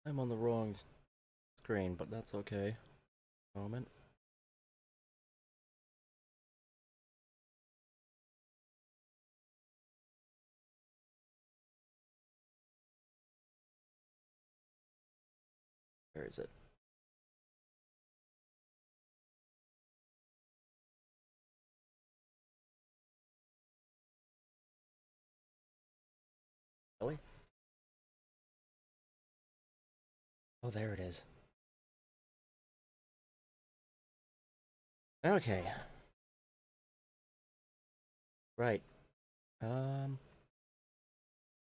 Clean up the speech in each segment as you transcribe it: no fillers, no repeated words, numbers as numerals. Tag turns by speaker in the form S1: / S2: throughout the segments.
S1: I'm on the wrong screen, but that's okay. Moment. Where is it? Really? Oh, there it is. Okay. Right. Um.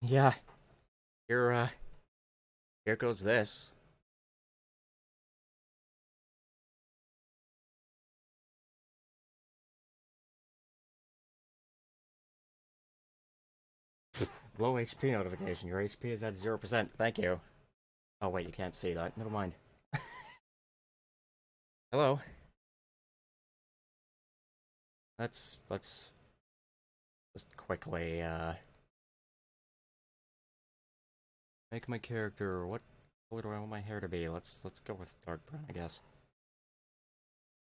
S1: Yeah. Here. Here goes this. Low HP notification. Your HP is at 0%. Thank you. Oh wait, you can't see that. Never mind. Hello. Let's just quickly make my character. What color do I want my hair to be? Let's go with dark brown, I guess.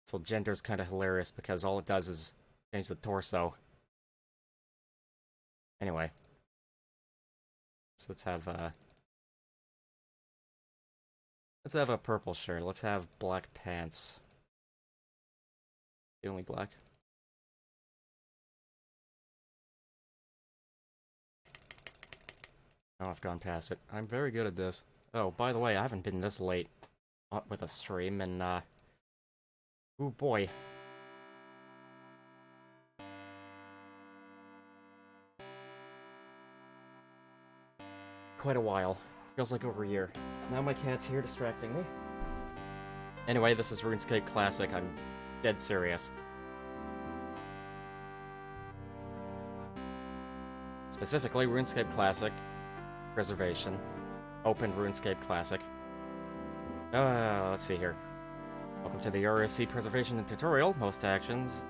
S1: So gender's kind of hilarious because all it does is change the torso. Anyway, so let's have a purple shirt. Let's have black pants. The only black. Oh, I've gone past it. I'm very good at this. Oh, by the way, I haven't been this late with a stream, and oh boy. Quite a while. Feels like over a year. Now my cat's here distracting me. Anyway, this is RuneScape Classic. I'm dead serious. Specifically, RuneScape Classic. Preservation. Open RuneScape Classic. Let's see here. Welcome to the RSC Preservation and Tutorial. Most actions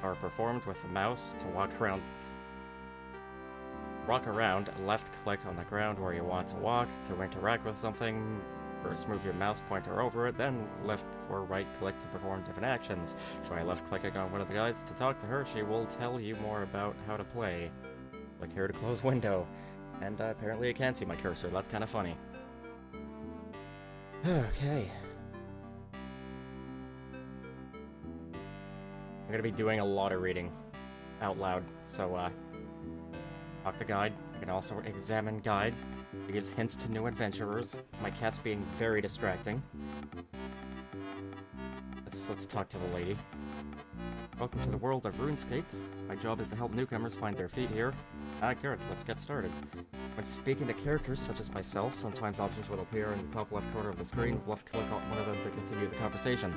S1: are performed with the mouse to walk around, left click on the ground where you want to walk to interact with something. First move your mouse pointer over it, then left or right click to perform different actions. Try left clicking on one of the guides to talk to her, she will tell you more about how to play. Click here to close window. And apparently I can't see my cursor, that's kind of funny. Okay. I'm gonna be doing a lot of reading out loud, so talk to guide. I can also examine guide. It gives hints to new adventurers. My cat's being very distracting. Let's talk to the lady. Welcome to the world of RuneScape. My job is to help newcomers find their feet here. Good, let's get started. When speaking to characters such as myself, sometimes options will appear in the top left corner of the screen. Left click on one of them to continue the conversation.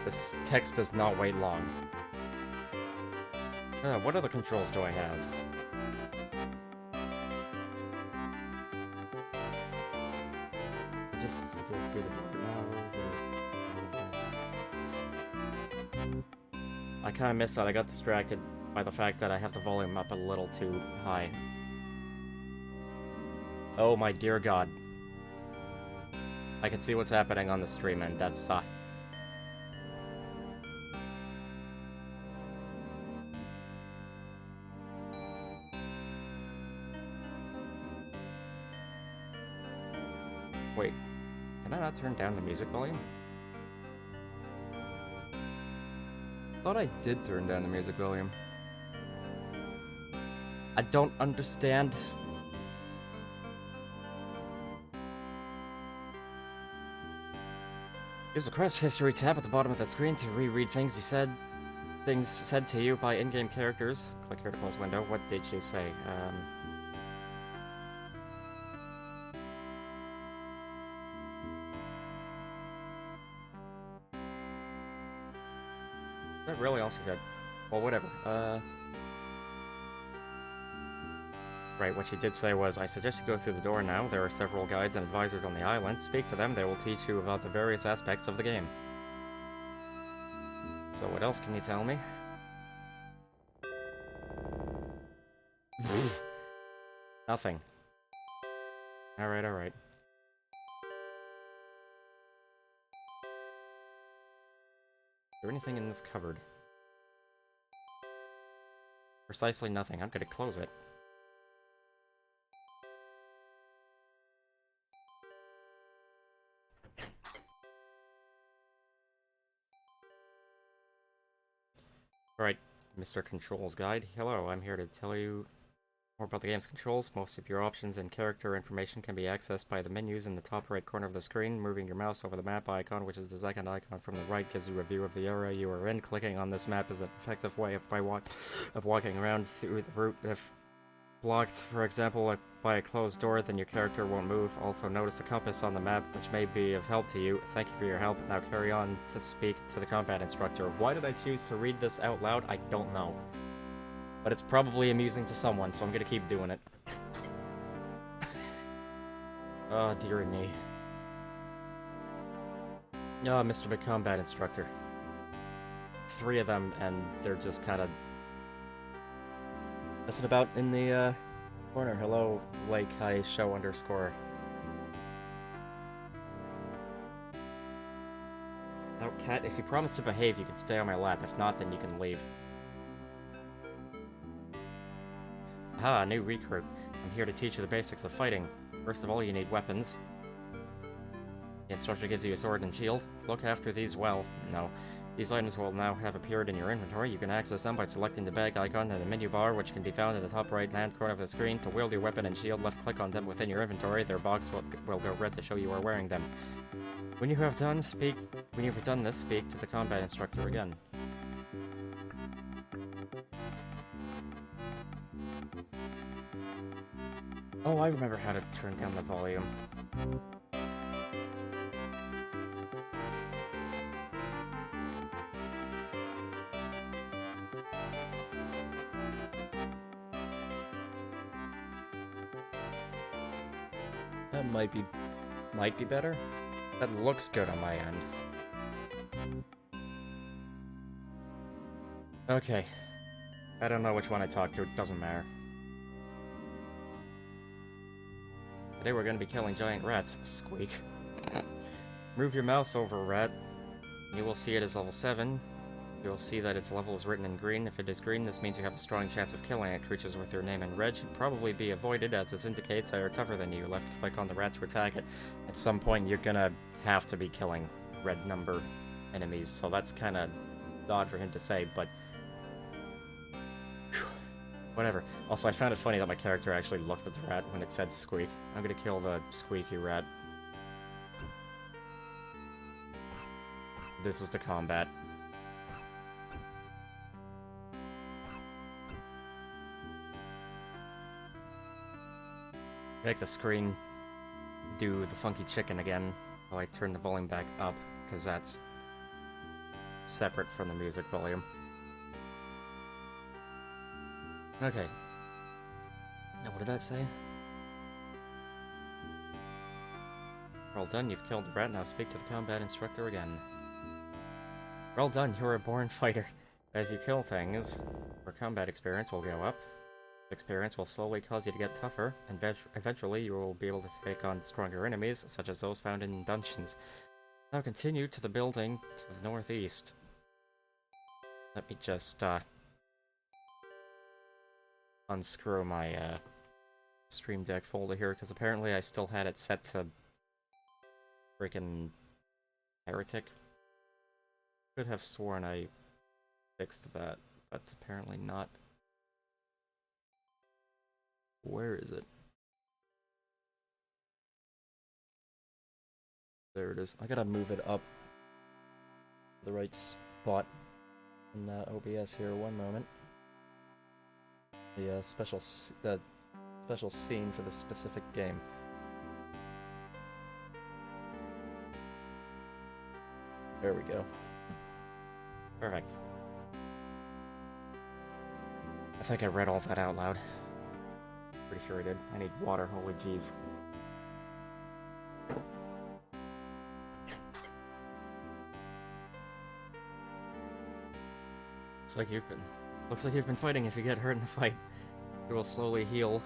S1: This text does not wait long. What other controls do I have? Just go through the board now. I kind of missed that. I got distracted by the fact that I have the volume up a little too high. Oh my dear god. I can see what's happening on the stream, and that's Wait, can I not turn down the music volume? I thought I did turn down the music volume. I don't understand. Use the quest history tab at the bottom of the screen to reread things said to you by in-game characters. Click here to close window. What did she say? Is that really all she said? Well, whatever. Right, what she did say was, I suggest you go through the door now. There are several guides and advisors on the island. Speak to them, they will teach you about the various aspects of the game. So what else can you tell me? Nothing. Alright, alright. there anything in this cupboard? Precisely nothing. I'm gonna close it. Alright, Mr. Controls Guide. Hello, I'm here to tell you more about the game's controls. Most of your options and character information can be accessed by the menus in the top right corner of the screen. Moving your mouse over the map icon, which is the second icon from the right, gives you a view of the area you are in. Clicking on this map is an effective way of walking around through the route. If blocked, for example, by a closed door, then your character won't move. Also, notice a compass on the map, which may be of help to you. Thank you for your help. Now carry on to speak to the combat instructor. Why did I choose to read this out loud? I don't know. But it's probably amusing to someone, so I'm gonna keep doing it. Oh, dearie me. Oh, Mr. McCombat Instructor. 3 of them, and they're just kind of messing about in the corner. Hello, Lake High Show _ Now, Cat, if you promise to behave, you can stay on my lap. If not, then you can leave. Ah, new recruit. I'm here to teach you the basics of fighting. First of all, you need weapons. The instructor gives you a sword and shield. Look after these well. No. These items will now have appeared in your inventory. You can access them by selecting the bag icon in the menu bar, which can be found in the top right-hand corner of the screen. To wield your weapon and shield, left-click on them within your inventory. Their box will go red to show you are wearing them. When you've done this, speak to the combat instructor again. Oh, I remember how to turn down the volume. That might be better. That looks good on my end. Okay. I don't know which one I talked to, it doesn't matter. Today we're going to be killing giant rats. Squeak. Move your mouse over a rat. You will see it is level 7. You'll see that its level is written in green. If it is green, this means you have a strong chance of killing it. Creatures with your name in red should probably be avoided, as this indicates they are tougher than you. Left-click on the rat to attack it. At some point, you're gonna have to be killing red number enemies, so that's kind of odd for him to say, but whatever. Also, I found it funny that my character actually looked at the rat when it said squeak. I'm gonna kill the squeaky rat. This is the combat. Make the screen do the funky chicken again while I turn the volume back up, because that's separate from the music volume. Okay. Now, what did that say? Well done, you've killed the rat. Now speak to the combat instructor again. Well done, you're a born fighter. As you kill things, your combat experience will go up. Experience will slowly cause you to get tougher, and eventually you will be able to take on stronger enemies, such as those found in dungeons. Now continue to the building to the northeast. Let me just, unscrew my, Stream Deck folder here, because apparently I still had it set to freaking Heretic. Could have sworn I fixed that, but apparently not. Where is it? There it is. I gotta move it up the right spot in OBS here. One moment. The special scene for this specific game. There we go. Perfect. I think I read all that out loud. Pretty sure I did. I need water, holy jeez. Looks like you've been fighting. If you get hurt in the fight, it will slowly heal.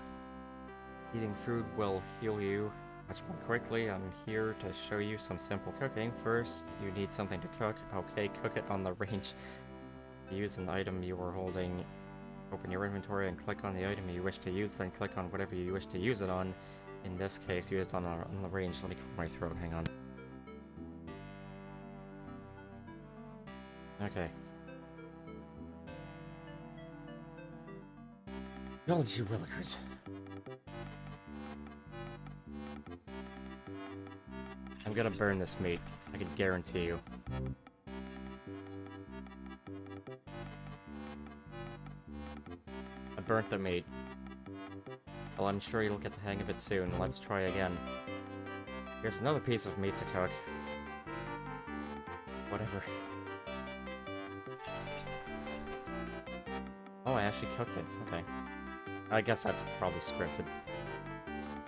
S1: Eating food will heal you. much more quickly. I'm here to show you some simple cooking. First, you need something to cook. Okay, cook it on the range. Use an item you are holding. Open your inventory and click on the item you wish to use, then click on whatever you wish to use it on. In this case, use it on the range. Let me clear my throat, hang on. Okay. Y'all, you willikers. I'm gonna burn this meat. I can guarantee you. I burnt the meat. Well, I'm sure you'll get the hang of it soon. Let's try again. Here's another piece of meat to cook. Whatever. Oh, I actually cooked it. Okay. I guess that's probably scripted.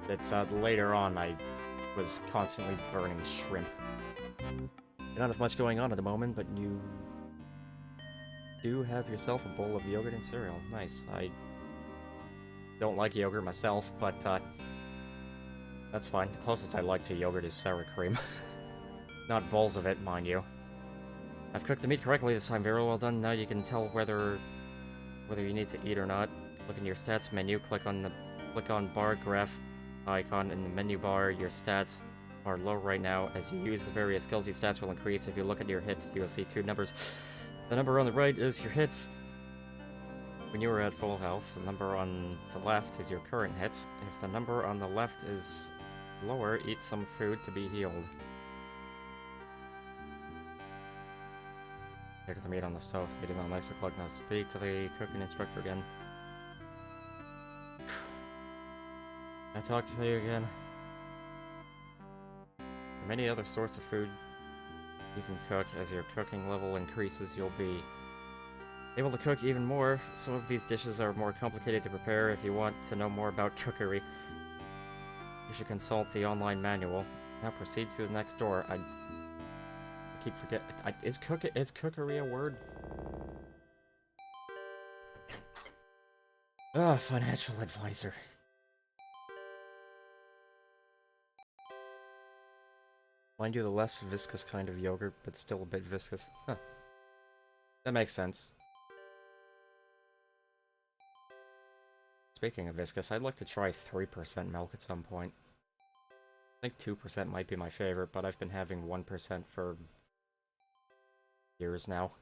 S1: It's, later on I was constantly burning shrimp. You don't have much going on at the moment, but you do have yourself a bowl of yogurt and cereal. Nice. I don't like yogurt myself, but, that's fine. The closest I like to yogurt is sour cream. Not bowls of it, mind you. I've cooked the meat correctly this time. Very well done. Now you can tell whether you need to eat or not. Look in your stats menu, click on bar graph icon in the menu bar. Your stats are low right now. As you use the various skills, these stats will increase. If you look at your hits, you will see two numbers. The number on the right is your hits when you are at full health. The number on the left is your current hits. If the number on the left is lower, eat some food to be healed. Check the meat on the stove. Meat is not nice to cook. Now speak to the cooking instructor again. I talked to you again. Many other sorts of food you can cook. As your cooking level increases, you'll be able to cook even more. Some of these dishes are more complicated to prepare. If you want to know more about cookery, you should consult the online manual. Now proceed to the next door. I keep forgetting. Is cookery a word? Financial advisor. Mind you, the less viscous kind of yogurt, but still a bit viscous. Huh. That makes sense. Speaking of viscous, I'd like to try 3% milk at some point. I think 2% might be my favorite, but I've been having 1% for years now.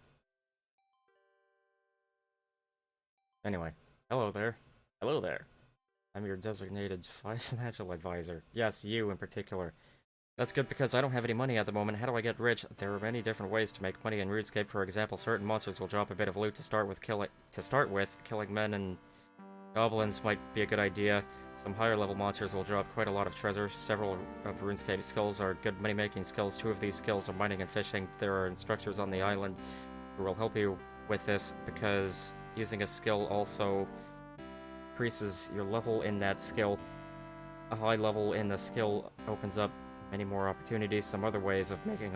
S1: Anyway, hello there. Hello there. I'm your designated financial advisor. Yes, you in particular. That's good because I don't have any money at the moment. How do I get rich? There are many different ways to make money in Runescape. For example, certain monsters will drop a bit of loot to start with. Killing men and goblins might be a good idea. Some higher level monsters will drop quite a lot of treasure. Several of Runescape skills are good money making skills. Two of these skills are mining and fishing. There are instructors on the island who will help you with this because using a skill also increases your level in that skill. A high level in the skill opens up many more opportunities. Some other ways of making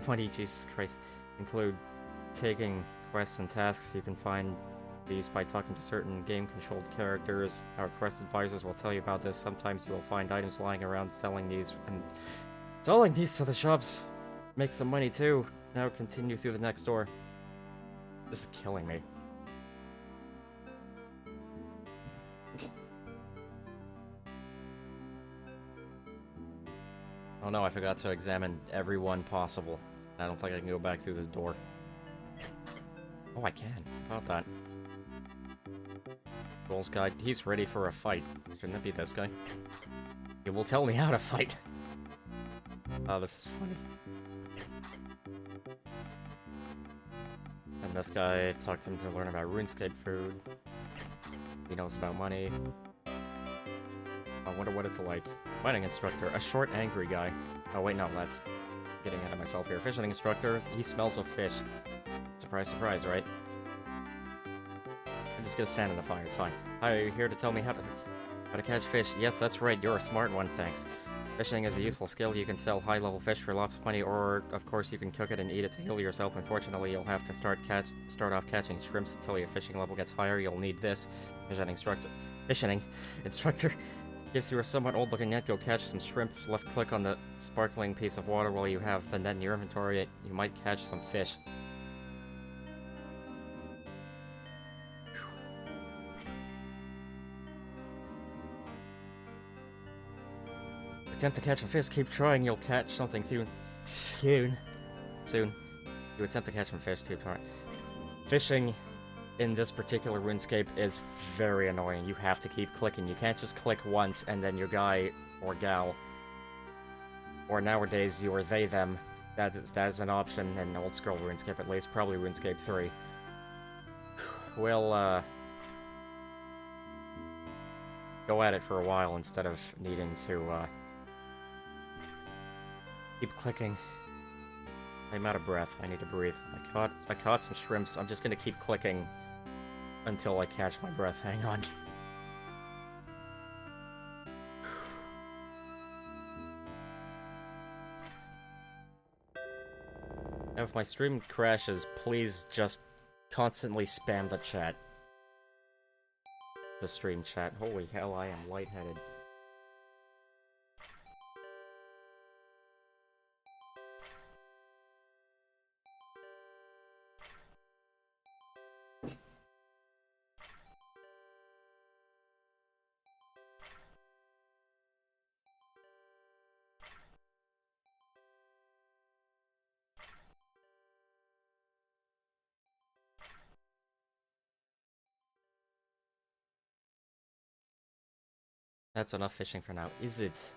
S1: money, Jesus Christ, include taking quests and tasks. You can find these by talking to certain game-controlled characters. Our quest advisors will tell you about this. Sometimes you will find items lying around. Selling these to the shops. Make some money too. Now continue through the next door. This is killing me. Oh no, I forgot to examine every one possible. I don't think I can go back through this door. Oh, I can. How about that? Goals guide. He's ready for a fight. Shouldn't it be this guy? He will tell me how to fight. Oh, this is funny. And this guy, talked to him to learn about RuneScape food. He knows about money. I wonder what it's like. Mining instructor, a short, angry guy. Oh wait, no, that's getting ahead of myself here. Fishing instructor, he smells of fish. Surprise, surprise, right? I'm just gonna stand in the fire, it's fine. Hi, are you here to tell me how to catch fish? Yes, that's right, you're a smart one, thanks. Fishing is a useful skill. You can sell high-level fish for lots of money, or, of course, you can cook it and eat it to heal yourself. Unfortunately, you'll have to start off catching shrimps until your fishing level gets higher. You'll need this. Fishing instructor. If you are somewhat old-looking yet, go catch some shrimp. Left-click on the sparkling piece of water while you have the net in your inventory. You might catch some fish. Attempt to catch a fish, keep trying, you'll catch something soon. You attempt to catch some fish, keep trying. Fishing in this particular RuneScape is very annoying. You have to keep clicking. You can't just click once and then your guy or gal, or nowadays you or they, them, that is an option in old scroll RuneScape at least, probably RuneScape 3. We'll, go at it for a while instead of needing to, keep clicking. I'm out of breath. I need to breathe. I caught some shrimps. I'm just gonna keep clicking until I catch my breath. Hang on. Now, if my stream crashes, please just constantly spam the chat. The stream chat. Holy hell, I am lightheaded. That's enough fishing for now, is it?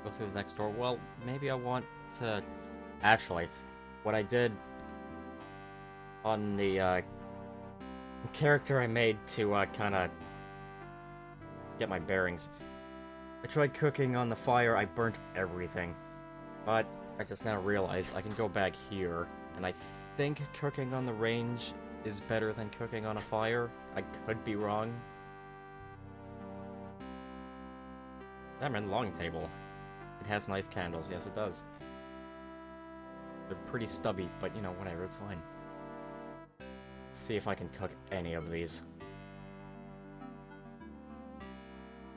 S1: Go through the next door. Well, maybe I want to... Actually, what I did on the character I made to kind of get my bearings, I tried cooking on the fire. I burnt everything, but I just now realized I can go back here, and I think cooking on the range is better than cooking on a fire. I could be wrong. I'm in long table. It has nice candles. Yes, it does. They're pretty stubby, but you know, whatever, it's fine. Let's see if I can cook any of these.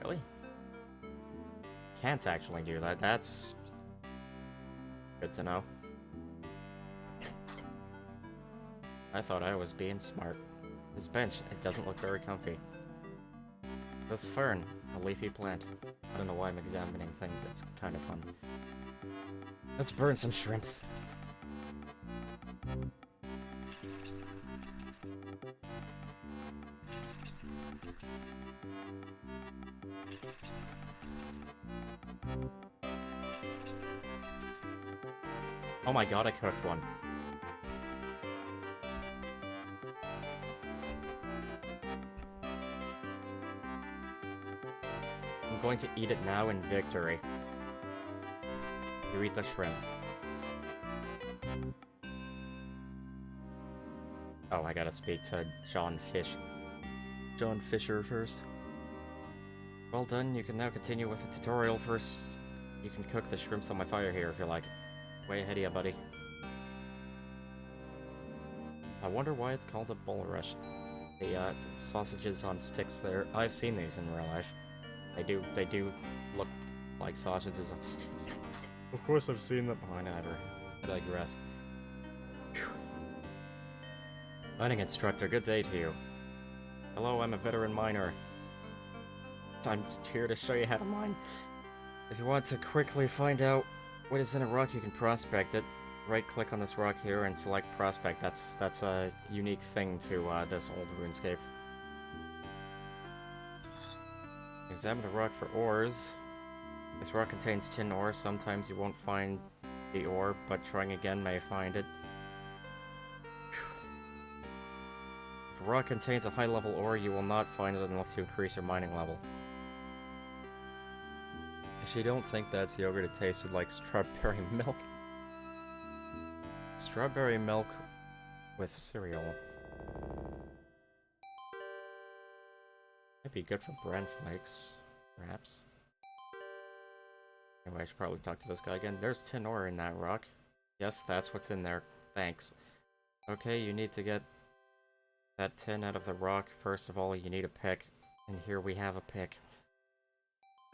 S1: Really? Can't actually do that. That's good to know. I thought I was being smart. This bench, it doesn't look very comfy. This fern, a leafy plant. I don't know why I'm examining things, it's kind of fun. Let's burn some shrimp. Oh my god, I cooked one. I'm going to eat it now in victory. You eat the shrimp. Oh, I gotta speak to John Fisher first. Well done, you can now continue with the tutorial. First, you can cook the shrimps on my fire here if you like. Way ahead of you, buddy. I wonder why it's called a bull rush. The sausages on sticks there. I've seen these in real life. They do look like sausages on sticks. Of course I've seen them. Oh, I never. I digress. Whew. Mining instructor, good day to you. Hello, I'm a veteran miner. I'm just here to show you how to mine. If you want to quickly find out what is in a rock, you can prospect it. Right-click on this rock here and select prospect. That's a unique thing to this old RuneScape. Examine the rock for ores. This rock contains tin ore. Sometimes you won't find the ore, but trying again may find it. If a rock contains a high-level ore, you will not find it unless you increase your mining level. Actually, don't think that's yogurt. It tasted like strawberry milk. Strawberry milk with cereal. Might be good for bran flakes, perhaps. Anyway, I should probably talk to this guy again. There's tin ore in that rock. Yes, that's what's in there. Thanks. Okay, you need to get that tin out of the rock. First of all, you need a pick. And here we have a pick.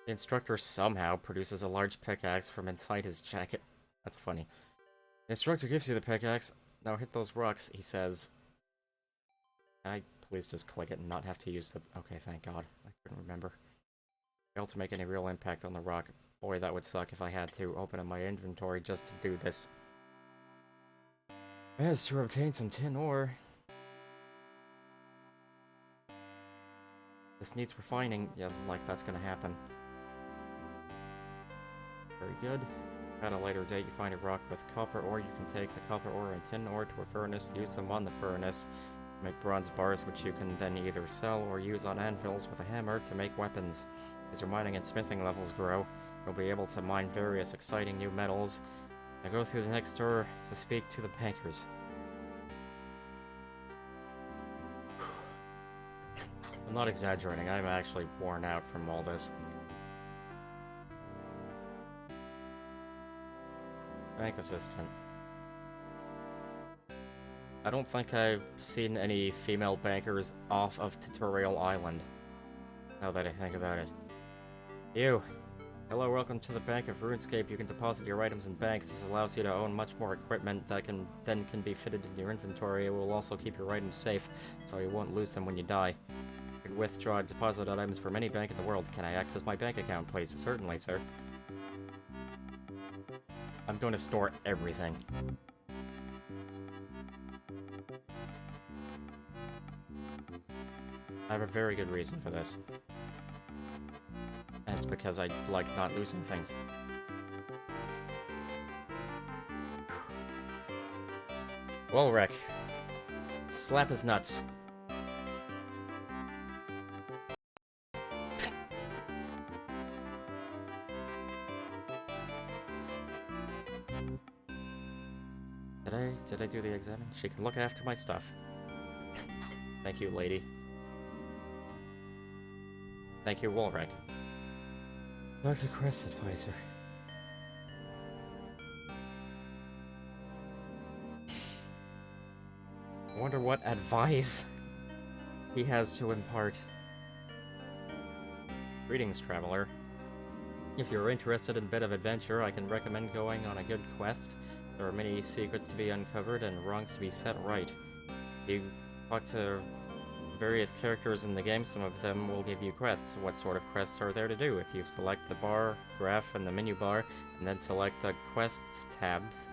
S1: The instructor somehow produces a large pickaxe from inside his jacket. That's funny. The instructor gives you the pickaxe. Now hit those rocks, he says. Can I please just click it and not have to use the... Okay, thank God. I couldn't remember. Failed to make any real impact on the rock. Boy, that would suck if I had to open up my inventory just to do this. Managed to obtain some tin ore. This needs refining. Yeah, like that's gonna happen. Very good. At a later date, you find a rock with copper ore. You can take the copper ore and tin ore to a furnace, use them on the furnace, make bronze bars, which you can then either sell or use on anvils with a hammer to make weapons. As your mining and smithing levels grow, you'll be able to mine various exciting new metals. Now go through the next door to speak to the bankers. I'm not exaggerating, I'm actually worn out from all this. Bank assistant. I don't think I've seen any female bankers off of Tutorial Island, now that I think about it. You! Hello, welcome to the Bank of Runescape. You can deposit your items in banks. This allows you to own much more equipment that can be fitted in your inventory. It will also keep your items safe, so you won't lose them when you die. You can withdraw and deposit items from any bank in the world. Can I access my bank account, please? Certainly, sir. I'm going to store everything. I have a very good reason for this. And it's because I like not losing things. Well, Rick. Slap his nuts. Did I do the exam? She can look after my stuff. Thank you, lady. Thank you, Wolrek. Dr. Quest Advisor. I wonder what advice he has to impart. Greetings, traveler. If you're interested in a bit of adventure, I can recommend going on a good quest. There are many secrets to be uncovered and wrongs to be set right. You talk to various characters in the game, some of them will give you quests. What sort of quests are there to do? If you select the bar, graph, and the menu bar, and then select the quests tabs,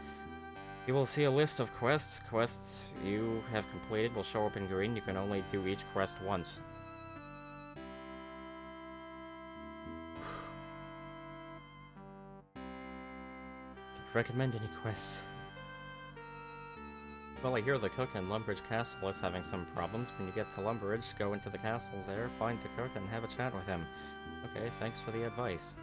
S1: you will see a list of quests. Quests you have completed will show up in green. You can only do each quest once. Recommend any quests? Well, I hear the cook in Lumbridge Castle is having some problems. When you get to Lumbridge, go into the castle there, find the cook, and have a chat with him. Okay, thanks for the advice.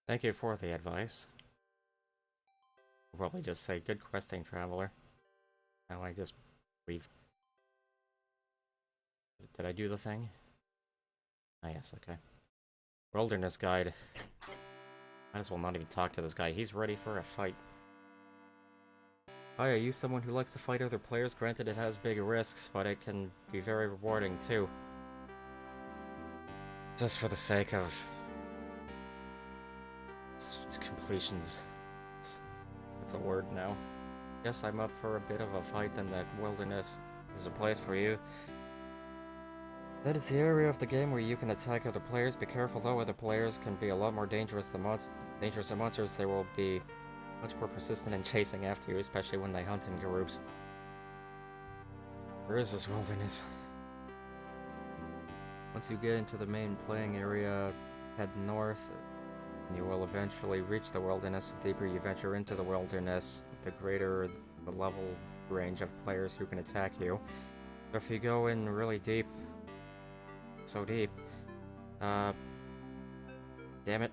S1: Thank you for the advice. I'll probably just say, good questing, traveler. Now I just leave. Did I do the thing? Ah, yes, okay. Wilderness Guide. Might as well not even talk to this guy. He's ready for a fight. Hi, are you someone who likes to fight other players? Granted, it has big risks, but it can be very rewarding, too. Just for the sake of... completions. It's a word now. Yes, I'm up for a bit of a fight, and that wilderness is a place for you. That is the area of the game where you can attack other players. Be careful though, other players can be a lot more dangerous than monsters. They will be much more persistent in chasing after you, especially when they hunt in groups. Where is this wilderness? Once you get into the main playing area, head north. You will eventually reach the wilderness. The deeper you venture into the wilderness, the greater the level range of players who can attack you. If you go in really deep, so deep, damn it.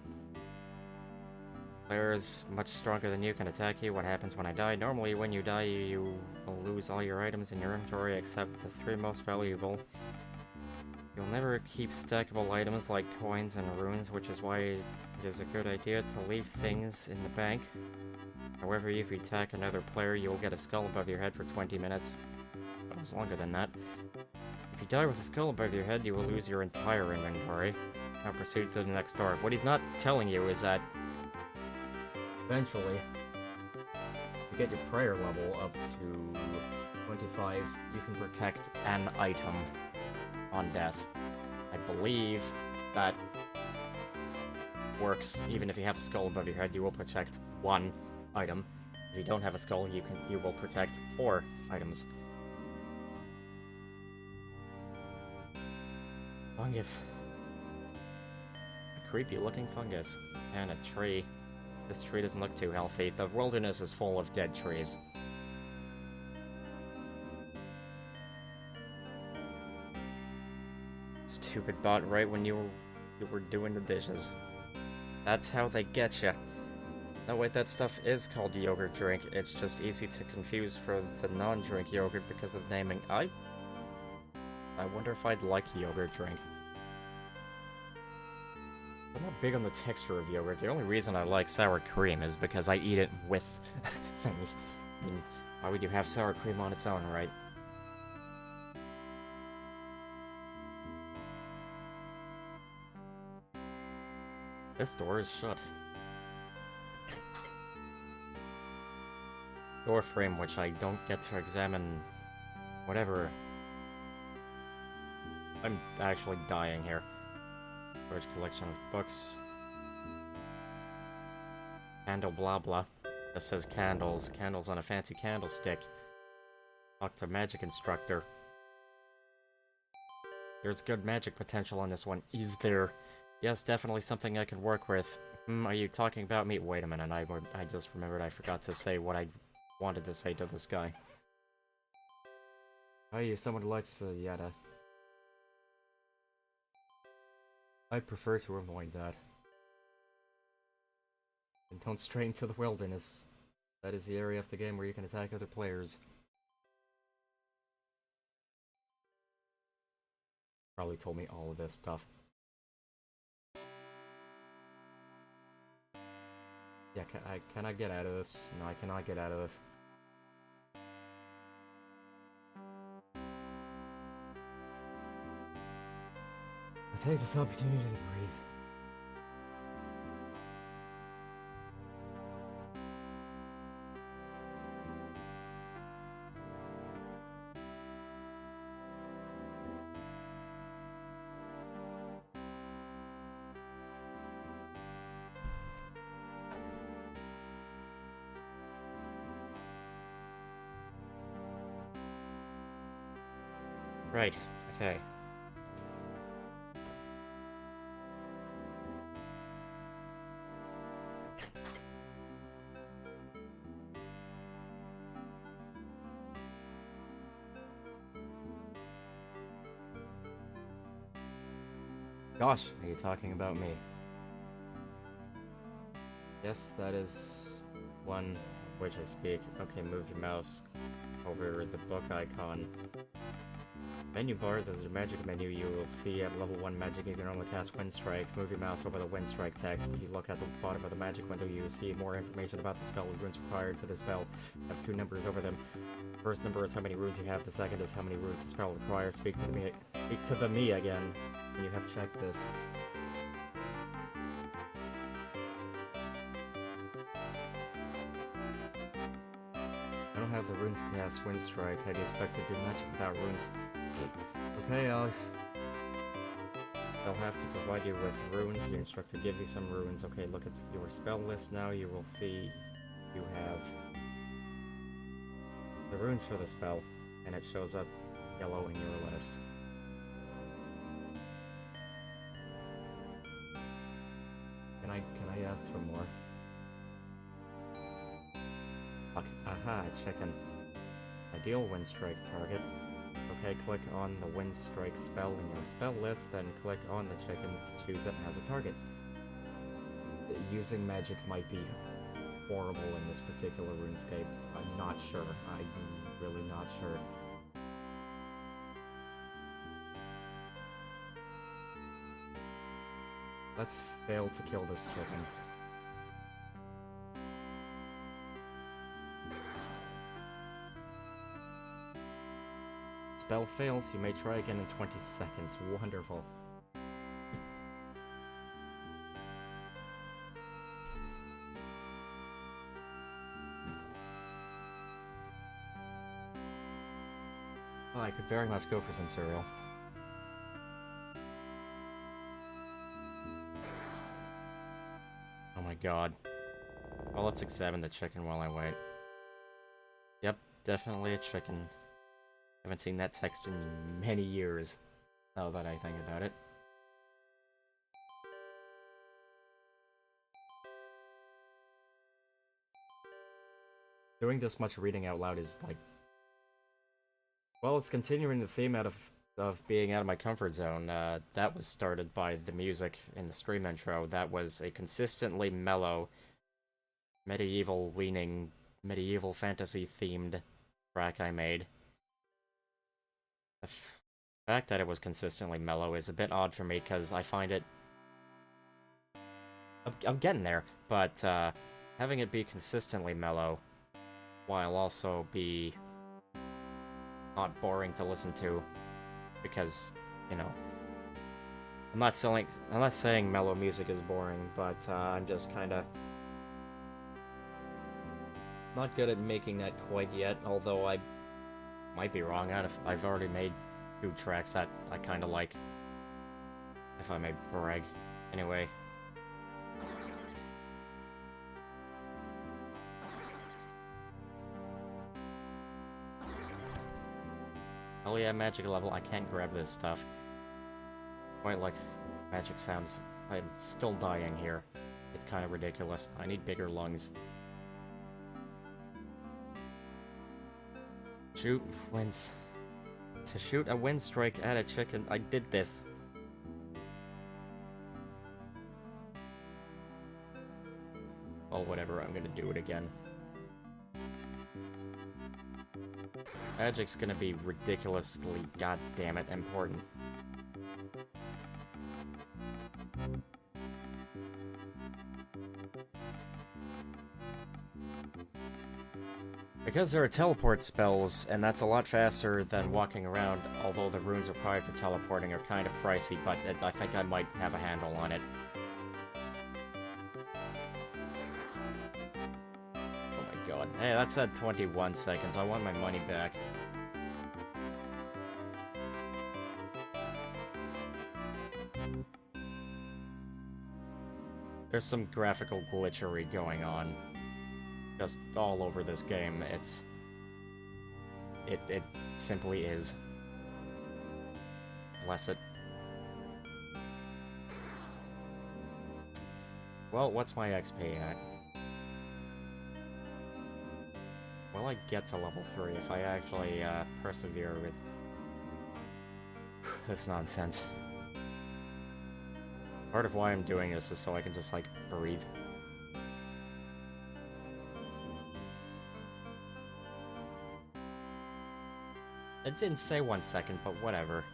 S1: Players much stronger than you can attack you. What happens when I die? Normally, when you die, you will lose all your items in your inventory except the 3 most valuable. You'll never keep stackable items like coins and runes, which is why it is a good idea to leave things in the bank. However, if you attack another player, you will get a skull above your head for 20 minutes. That was longer than that. If you die with a skull above your head, you will lose your entire inventory. Now proceed to the next door. What he's not telling you is that eventually, to get your prayer level up to 25, you can protect an item on death. I believe that works even if you have a skull above your head. You will protect 1 item. If you don't have a skull, you will protect 4 items. Fungus. A creepy looking fungus. And a tree. This tree doesn't look too healthy. The wilderness is full of dead trees. Stupid bot right when you were doing the dishes. That's how they get you. No, wait, that stuff is called yogurt drink. It's just easy to confuse for the non-drink yogurt because of naming. I wonder if I'd like yogurt drink. I'm not big on the texture of yogurt. The only reason I like sour cream is because I eat it with things. I mean, why would you have sour cream on its own, right? This door is shut. Door frame, which I don't get to examine. Whatever. I'm actually dying here. Large collection of books. Candle blah blah. This says candles. Candles on a fancy candlestick. Talk to magic instructor. There's good magic potential on this one. Is there? Yes, definitely something I can work with. Are you talking about me? Wait a minute, I just remembered I forgot to say what I wanted to say to this guy. Are you someone who likes yada? I prefer to avoid that. And don't stray into the wilderness. That is the area of the game where you can attack other players. Probably told me all of this stuff. Yeah, can I get out of this? No, I cannot get out of this. I take this opportunity to breathe. Right, okay. Gosh, are you talking about me? Yes, that is one of which I speak. Okay, move your mouse over the book icon. Menu bar, there's your magic menu. You will see at level 1 magic you can only cast Wind Strike. Move your mouse over the Wind Strike text. If you look at the bottom of the magic window, you will see more information about the spell. The runes required for the spell have 2 numbers over them. The first number is how many runes you have. The second is how many runes the spell requires. Speak to the me again when you have checked this. I don't have the runes to cast Wind Strike. How do you expect to do magic without runes? Okay, they'll have to provide you with runes. The instructor gives you some runes. Okay, look at your spell list now. You will see you have the runes for the spell, and it shows up yellow in your list. Can I ask for more? Fuck. Aha, chicken. Ideal wind strike target. Okay, click on the wind strike spell in your spell list, then click on the chicken to choose it as a target. Using magic might be horrible in this particular RuneScape. I'm not sure. I'm really not sure. Let's fail to kill this chicken. Spell fails, you may try again in 20 seconds. Wonderful. Well, I could very much go for some cereal. Oh my god. Well, let's examine the chicken while I wait. Yep, definitely a chicken. Haven't seen that text in many years, now that I think about it. Doing this much reading out loud is like... Well, it's continuing the theme of being out of my comfort zone. That was started by the music in the stream intro. That was a consistently mellow, medieval-leaning, medieval fantasy-themed track I made. The fact that it was consistently mellow is a bit odd for me, because I find it... I'm getting there, but having it be consistently mellow, while also be not boring to listen to, because, you know, I'm not saying mellow music is boring, but I'm just kinda not good at making that quite yet, although I might be wrong. I've already made 2 tracks that I kinda like, if I may brag. Anyway. Oh yeah, magic level. I can't grab this stuff. Quite like magic sounds. I'm still dying here. It's kind of ridiculous. I need bigger lungs. Shoot wind. To shoot a wind strike at a chicken. I did this. Well, whatever. I'm gonna do it again. Magic's gonna be ridiculously, goddammit, important. Because there are teleport spells, and that's a lot faster than walking around, although the runes required for teleporting are kind of pricey, but I think I might have a handle on it. Oh my god. Hey, that's at 21 seconds. I want my money back. There's some graphical glitchery going on. Just all over this game. It simply is. Bless it. Well, what's my XP at? Will I get to level 3 if I actually persevere with this nonsense? Part of why I'm doing this is so I can just, like, breathe. It didn't say 1 second, but whatever.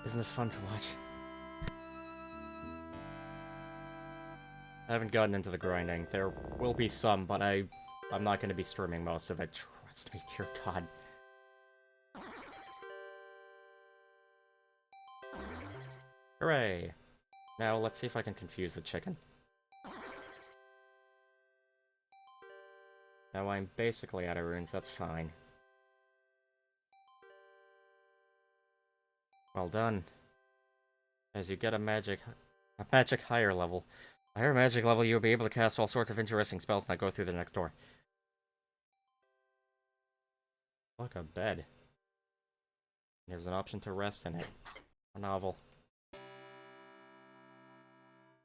S1: Isn't this fun to watch? I haven't gotten into the grinding. There will be some, but I'm not going to be streaming most of it. Trust me, dear God. Hooray! Now, let's see if I can confuse the chicken. Now I'm basically out of runes, that's fine. Well done. As you get a magic higher level. A higher magic level, you'll be able to cast all sorts of interesting spells. Now go through the next door. Like a bed. There's an option to rest in it. A novel.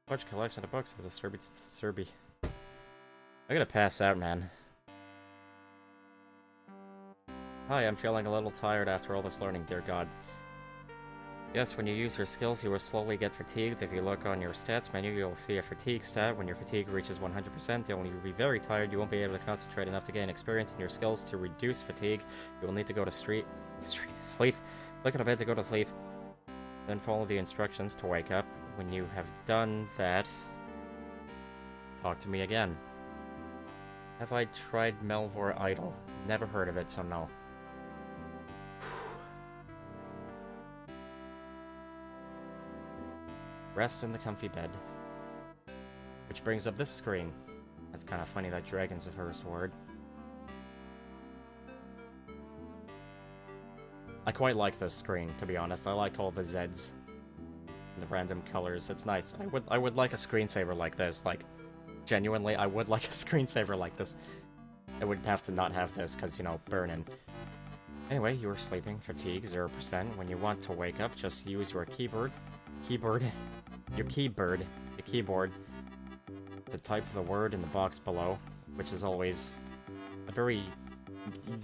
S1: Large collection of books is a Serby. I'm gonna pass out, man. Hi, I'm feeling a little tired after all this learning, dear God. Yes, when you use your skills, you will slowly get fatigued. If you look on your stats menu, you'll see a fatigue stat. When your fatigue reaches 100%, you'll be very tired. You won't be able to concentrate enough to gain experience in your skills. To reduce fatigue, you will need to go to sleep. Look at a bed to go to sleep. Then follow the instructions to wake up. When you have done that, talk to me again. Have I tried Melvor Idol? Never heard of it, so no. Rest in the comfy bed. Which brings up this screen. That's kind of funny that dragon's the first word. I quite like this screen, to be honest. I like all the Zs. And the random colors. It's nice. I would like a screensaver like this. Like, genuinely, I would like a screensaver like this. I would have to not have this, because, you know, burn-in. Anyway, you are sleeping. Fatigue, 0%. When you want to wake up, just use your keyboard to type the word in the box below, which is always a very,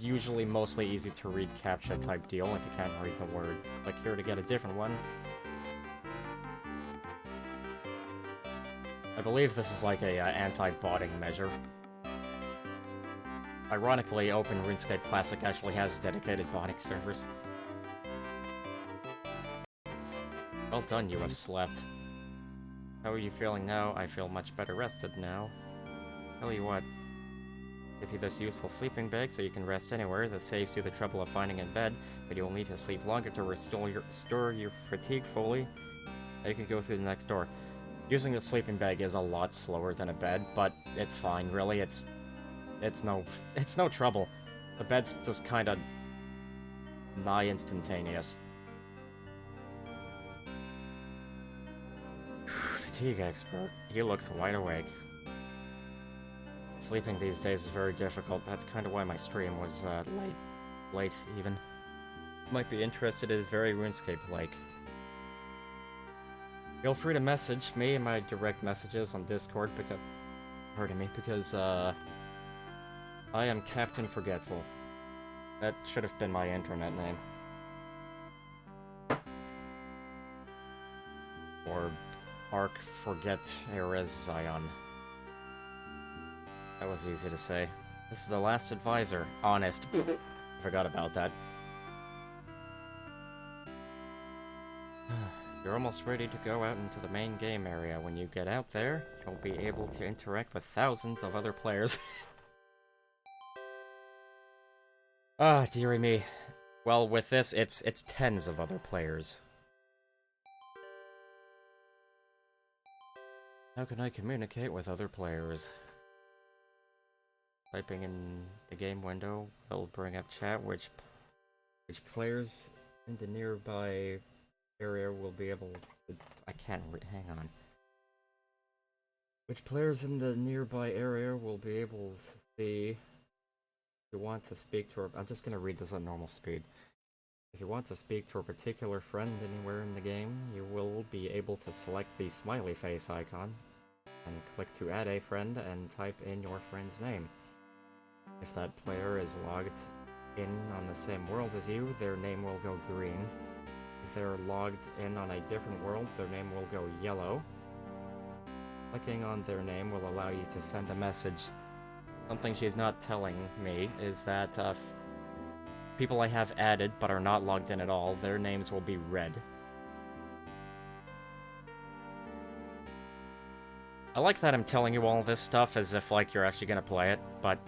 S1: usually mostly easy to read CAPTCHA type deal if you can't read the word. Click here to get a different one. I believe this is like a anti-botting measure. Ironically, Open RuneScape Classic actually has dedicated botting servers. Well done, you have slept. How are you feeling now? I feel much better rested now. Tell you what, give you this useful sleeping bag so you can rest anywhere. This saves you the trouble of finding in bed, but you'll need to sleep longer to restore your fatigue fully. Now you can go through the next door. Using the sleeping bag is a lot slower than a bed, but it's fine, really. It's no trouble. The bed's just kinda nigh instantaneous. Fatigue expert. He looks wide awake. Sleeping these days is very difficult. That's kind of why my stream was late even. Might be interested in very RuneScape-like. Feel free to message me in my direct messages on Discord because I am Captain Forgetful. That should have been my internet name. Or Ark Forget Erez Zion. That was easy to say. This is the last advisor. Honest. Forgot about that. You're almost ready to go out into the main game area. When you get out there, you'll be able to interact with thousands of other players. Ah, dearie me. Well, with this, it's tens of other players. How can I communicate with other players? Typing in the game window will bring up chat, which players in the nearby area will be able to... I can't read, hang on. Which players in the nearby area will be able to see... If you want to speak to... I'm just gonna read this at normal speed. If you want to speak to a particular friend anywhere in the game, you will be able to select the smiley face icon, and click to add a friend and type in your friend's name. If that player is logged in on the same world as you, their name will go green. If they're logged in on a different world, their name will go yellow. Clicking on their name will allow you to send a message. Something she's not telling me is that people I have added but are not logged in at all, their names will be red. I like that I'm telling you all this stuff as if, like, you're actually gonna play it, but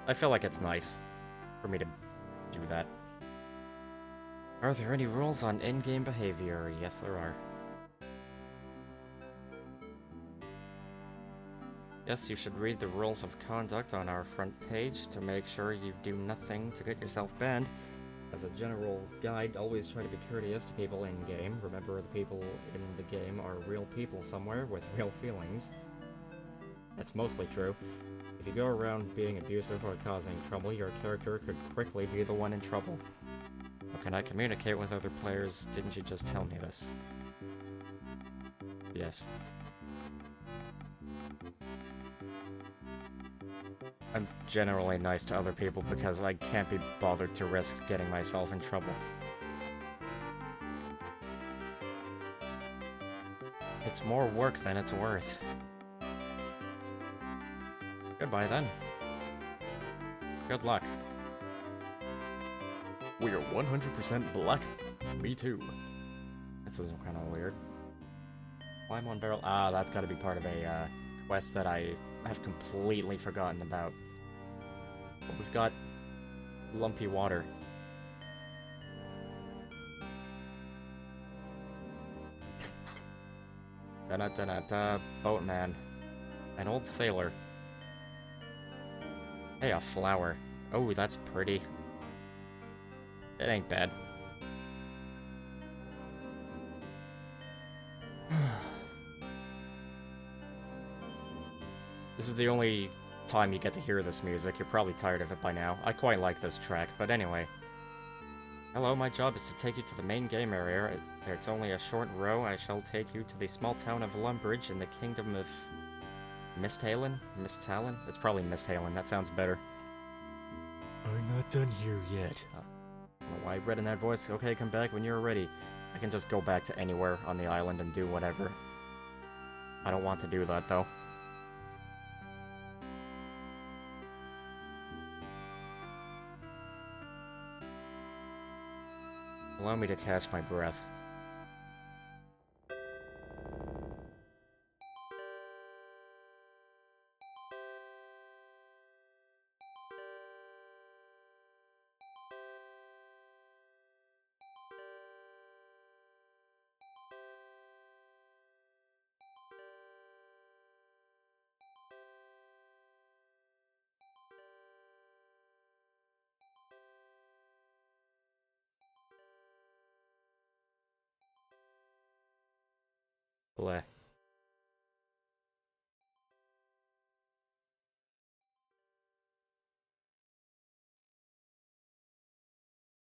S1: I feel like it's nice for me to do that. Are there any rules on in-game behavior? Yes, there are. Yes, you should read the rules of conduct on our front page to make sure you do nothing to get yourself banned. As a general guide, always try to be courteous to people in-game. Remember, the people in the game are real people somewhere with real feelings. That's mostly true. If you go around being abusive or causing trouble, your character could quickly be the one in trouble. How can I communicate with other players? Didn't you just tell me this? Yes. I'm generally nice to other people because I can't be bothered to risk getting myself in trouble. It's more work than it's worth. Goodbye then. Good luck. We are 100% black. Me too. This is kind of weird. Climb on barrel. Ah, that's got to be part of a quest that I have completely forgotten about. But we've got lumpy water. Da-da-da-da-da, boatman. An old sailor. Hey, a flower. Oh, that's pretty. It ain't bad. This is the only time you get to hear this music. You're probably tired of it by now. I quite like this track, but anyway. Hello, my job is to take you to the main game area. It's only a short row. I shall take you to the small town of Lumbridge in the kingdom of... Misthalen? Misthalen? It's probably Misthalen. That sounds better. I'm not done here yet. I don't know why I read in that voice. Okay, come back when you're ready. I can just go back to anywhere on the island and do whatever. I don't want to do that, though. Allow me to catch my breath. Bleh.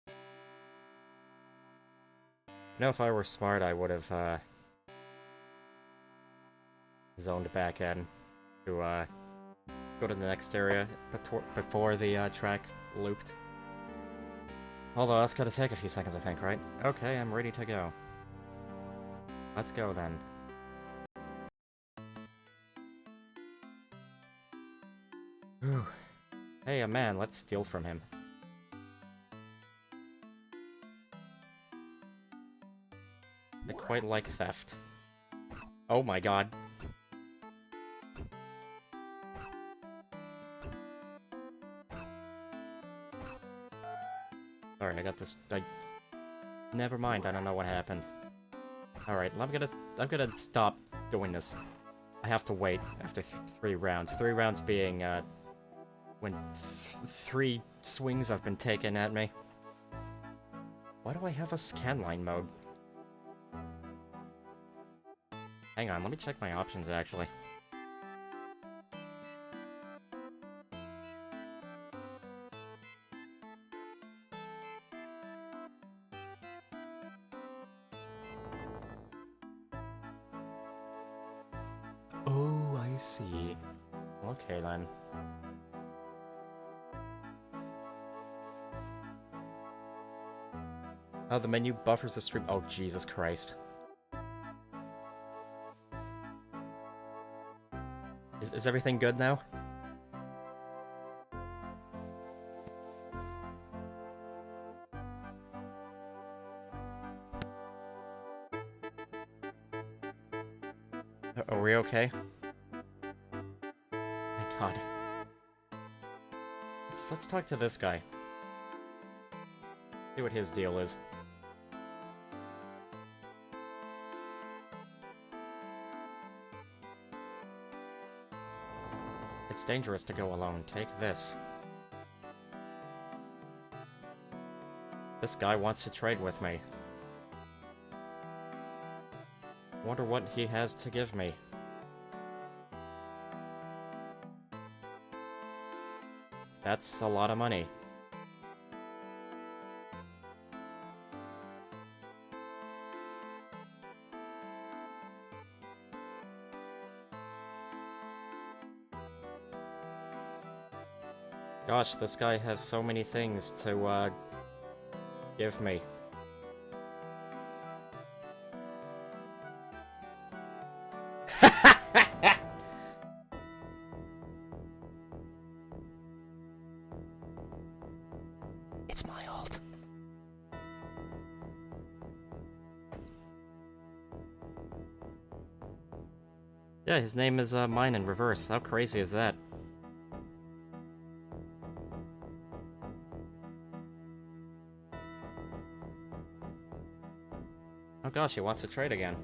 S1: You know, if I were smart, I would have, zoned back in to, go to the next area before the, track looped. Although, that's gonna take a few seconds, I think, right? Okay, I'm ready to go. Let's go, then. Whew. Hey, a man, let's steal from him. I quite like theft. Oh my god. Sorry, I got this... Never mind, I don't know what happened. Alright, I'm gonna stop doing this. I have to wait after 3 rounds. 3 rounds being, when 3 swings have been taken at me. Why do I have a scanline mode? Hang on, let me check my options, actually. Oh, I see. Okay, then. Oh, the menu buffers the stream. Oh, Jesus Christ. Is everything good now? Are we okay? Thank God. Let's talk to this guy. See what his deal is. It's dangerous to go alone. Take this. This guy wants to trade with me. Wonder what he has to give me. That's a lot of money. Gosh, this guy has so many things to, give me. It's my ult. Yeah, his name is, mine in reverse. How crazy is that? Oh gosh, he wants to trade again.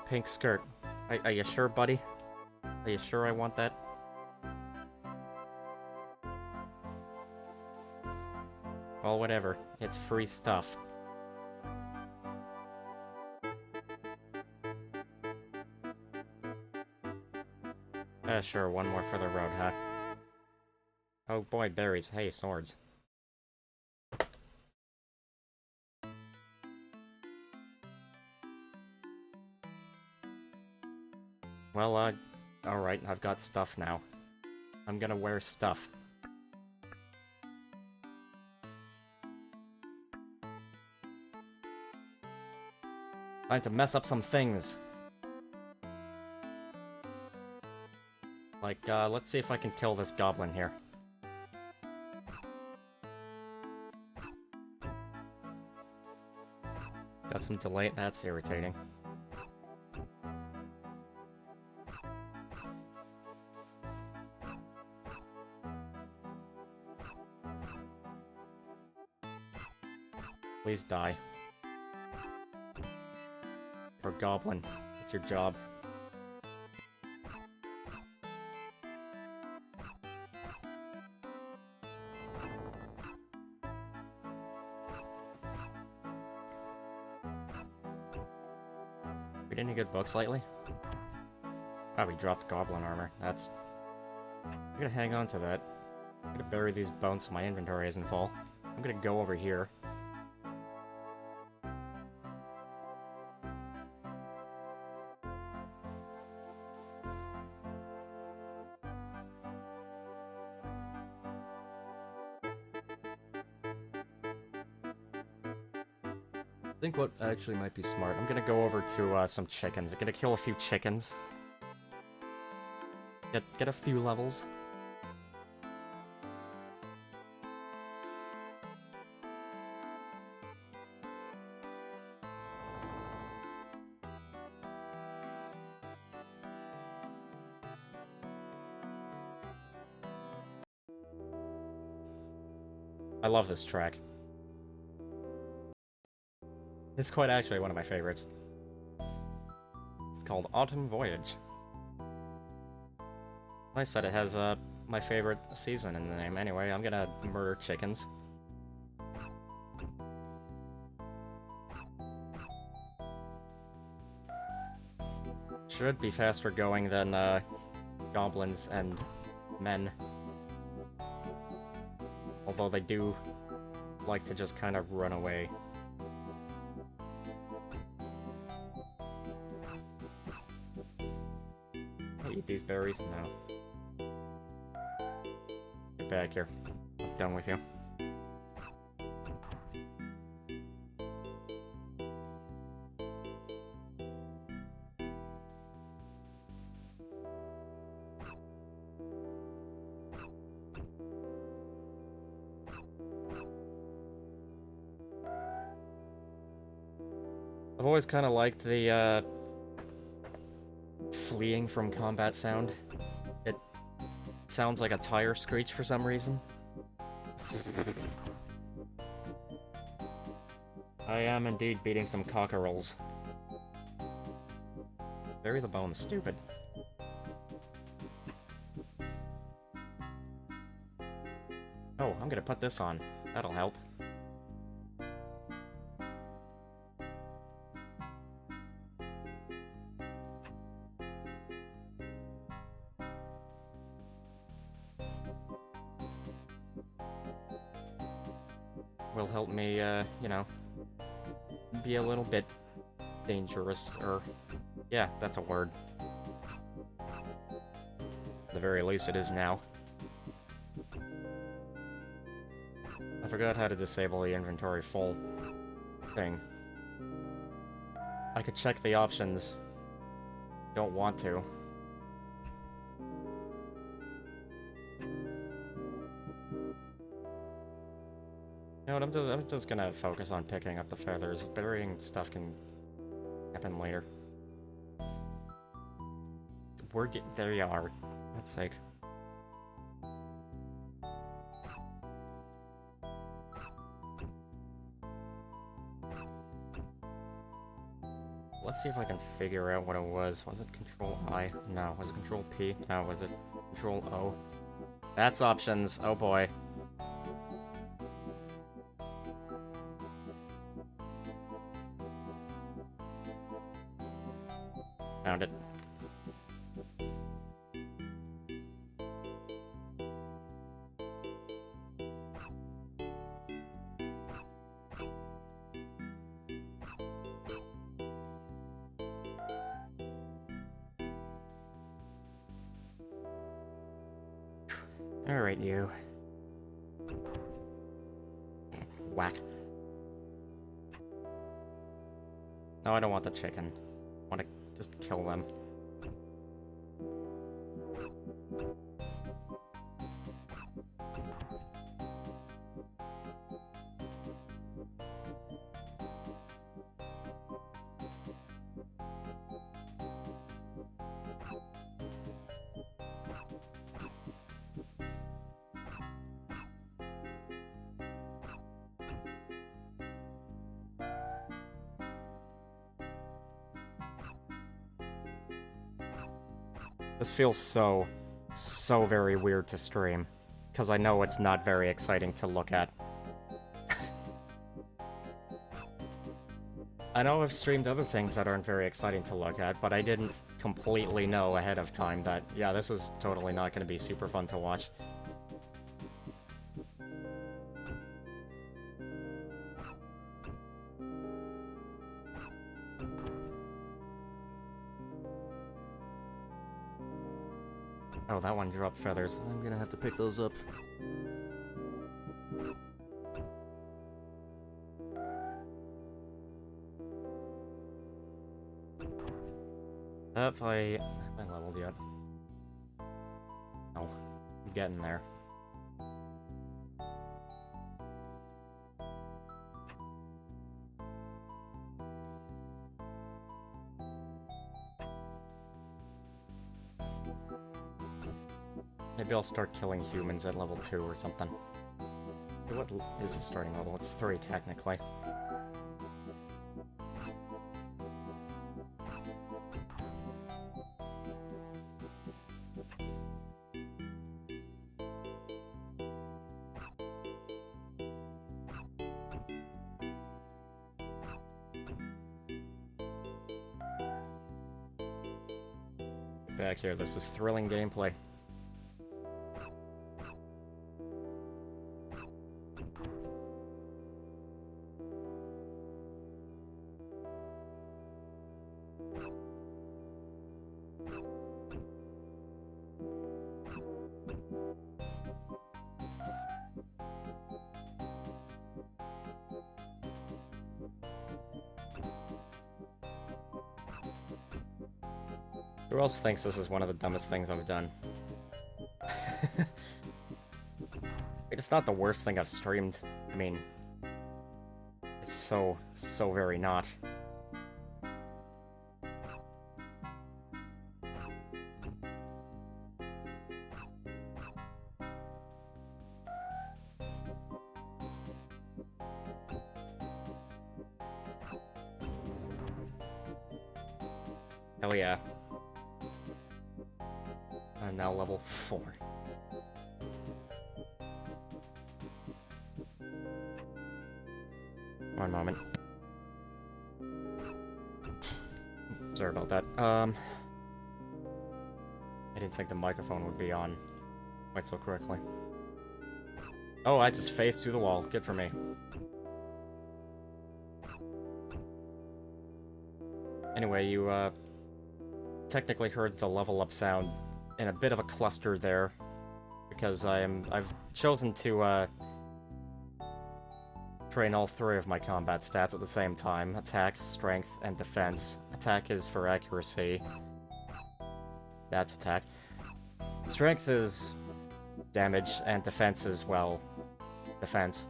S1: Pink skirt. Are you sure, buddy? Are you sure I want that? Well, whatever. It's free stuff. Sure, one more for the road, huh? Oh boy, berries. Hey, swords. Well, alright, I've got stuff now. I'm gonna wear stuff. Time to mess up some things. Like, let's see if I can kill this goblin here. Got some delay. That's irritating. Please die. Or goblin. It's your job. Read any good books lately? Ah, we dropped goblin armor. That's... I'm gonna hang on to that. I'm gonna bury these bones so my inventory isn't full. I'm gonna go over here. I think what actually might be smart, I'm gonna go over to some chickens. I'm gonna kill a few chickens. Get a few levels. I love this track. It's quite actually one of my favorites. It's called Autumn Voyage. Nice that it has my favorite season in the name. Anyway, I'm gonna murder chickens. Should be faster going than goblins and men. Although they do like to just kind of run away. I'll eat these berries? No. Get back here. I'm done with you. I've always kind of liked the fleeing from combat sound. It sounds like a tire screech for some reason. I am indeed beating some cockerels. Bury the bones, stupid. Oh, I'm gonna put this on. That'll help. Will help me, you know, be a little bit dangerous, or... yeah, that's a word. At the very least, it is now. I forgot how to disable the inventory full thing. I could check the options. Don't want to. You know what, I'm just gonna focus on picking up the feathers. Burying stuff can happen later. There you are. That's sake. Let's see if I can figure out what it was. Was it Control I? No. Was it Control P? No. Was it Control O? That's options. Oh boy. Found it. Alright, you. Whack. No, I don't want the chicken. I want to just kill them. This feels so very weird to stream, because I know it's not very exciting to look at. I know I've streamed other things that aren't very exciting to look at, but I didn't completely know ahead of time that, yeah, this is totally not going to be super fun to watch. Oh, that one dropped feathers. I'm gonna have to pick those up. Have I leveled yet? Oh, I'm getting there. Maybe I'll start killing humans at level 2 or something. What is the starting level? It's 3, technically. Back here, this is thrilling gameplay. Who else thinks this is one of the dumbest things I've done? It's not the worst thing I've streamed. I mean, it's so very not. Hell yeah. I'm now level 4. One moment. Sorry about that. I didn't think the microphone would be on quite so correctly. Oh, I just phased through the wall. Good for me. Anyway, you, technically heard the level up sound in a bit of a cluster there, because I've chosen to, train all 3 of my combat stats at the same time. Attack, strength, and defense. Attack is for accuracy. That's attack. Strength is damage, and defense is, well, defense.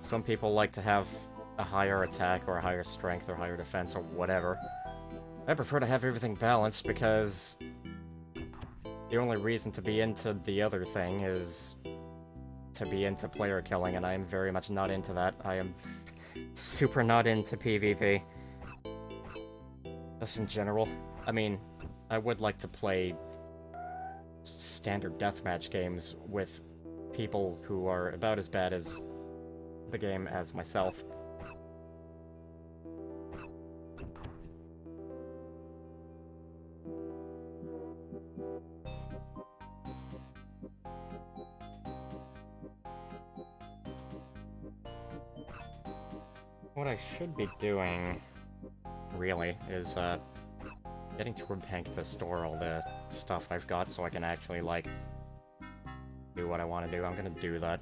S1: Some people like to have a higher attack, or a higher strength, or higher defense, or whatever. I prefer to have everything balanced, because the only reason to be into the other thing is to be into player killing, and I am very much not into that. I am super not into PvP. Just in general. I mean, I would like to play standard deathmatch games with people who are about as bad as the game as myself. What I should be doing, really, is, getting to a bank to store all the stuff I've got so I can actually, like, do what I want to do. I'm gonna do that.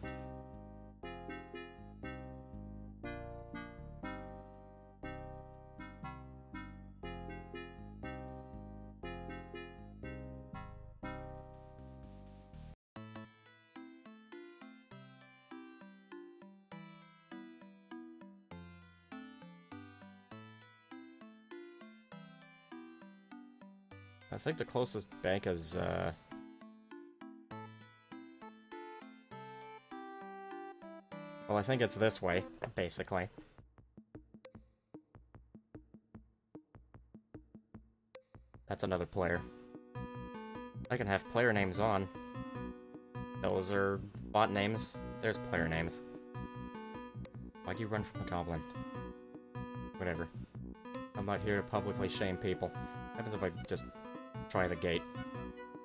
S1: I think the closest bank is, well, I think it's this way, basically. That's another player. I can have player names on. Those are bot names. There's player names. Why'd you run from the goblin? Whatever. I'm not here to publicly shame people. What happens if I just try the gate?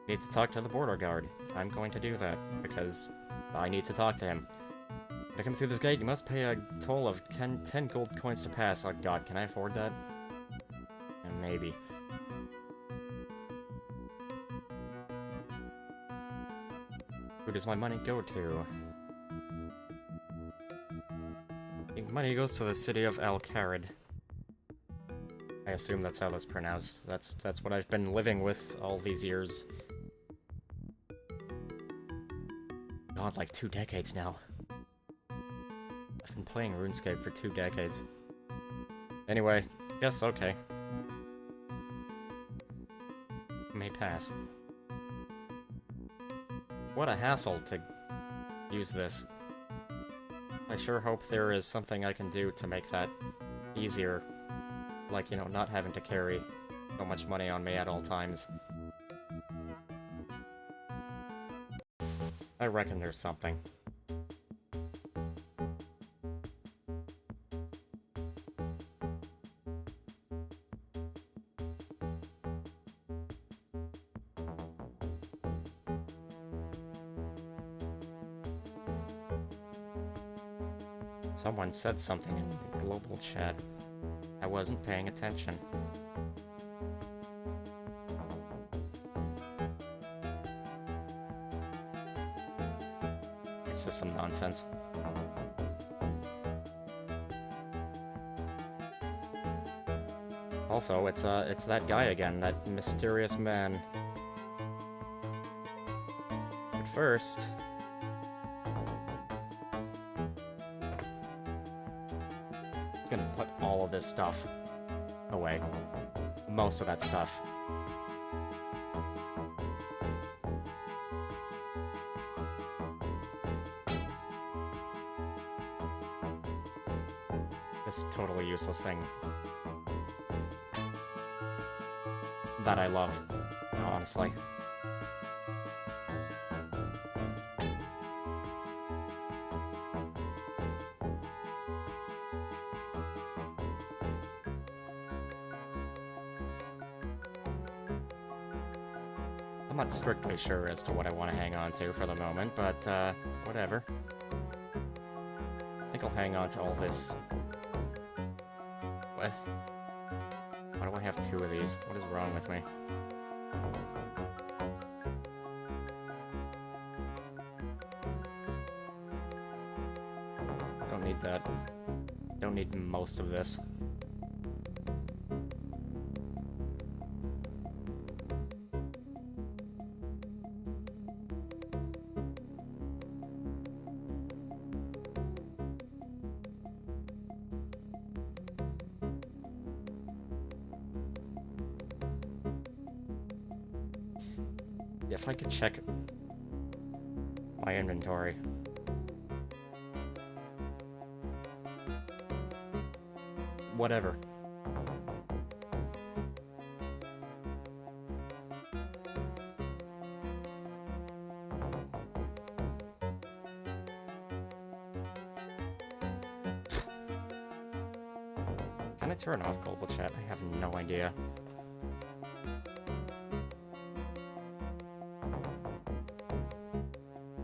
S1: Need to talk to the border guard. I'm going to do that, because I need to talk to him. To come through this gate, you must pay a toll of 10 gold coins to pass. Oh god, can I afford that? Maybe. Who does my money go to? Money goes to the city of Al-Kharid. I assume that's how that's pronounced. That's what I've been living with all these years. God, like 2 decades now. I've been playing RuneScape for 2 decades. Anyway, yes, okay. May pass. What a hassle to use this. I sure hope there is something I can do to make that easier. Like, you know, not having to carry so much money on me at all times. I reckon there's something. Someone said something in the global chat. I wasn't paying attention. It's just some nonsense. Also, it's that guy again, that mysterious man. But first... I'm gonna put all of this stuff away. Most of that stuff. this totally useless thing that I love, honestly. I'm not strictly sure as to what I want to hang on to for the moment, but, whatever. I think I'll hang on to all this... What? Why do I have two of these? What is wrong with me? Don't need that. Don't need most of this. If I could check my inventory. Whatever. Can I turn off global chat? I have no idea.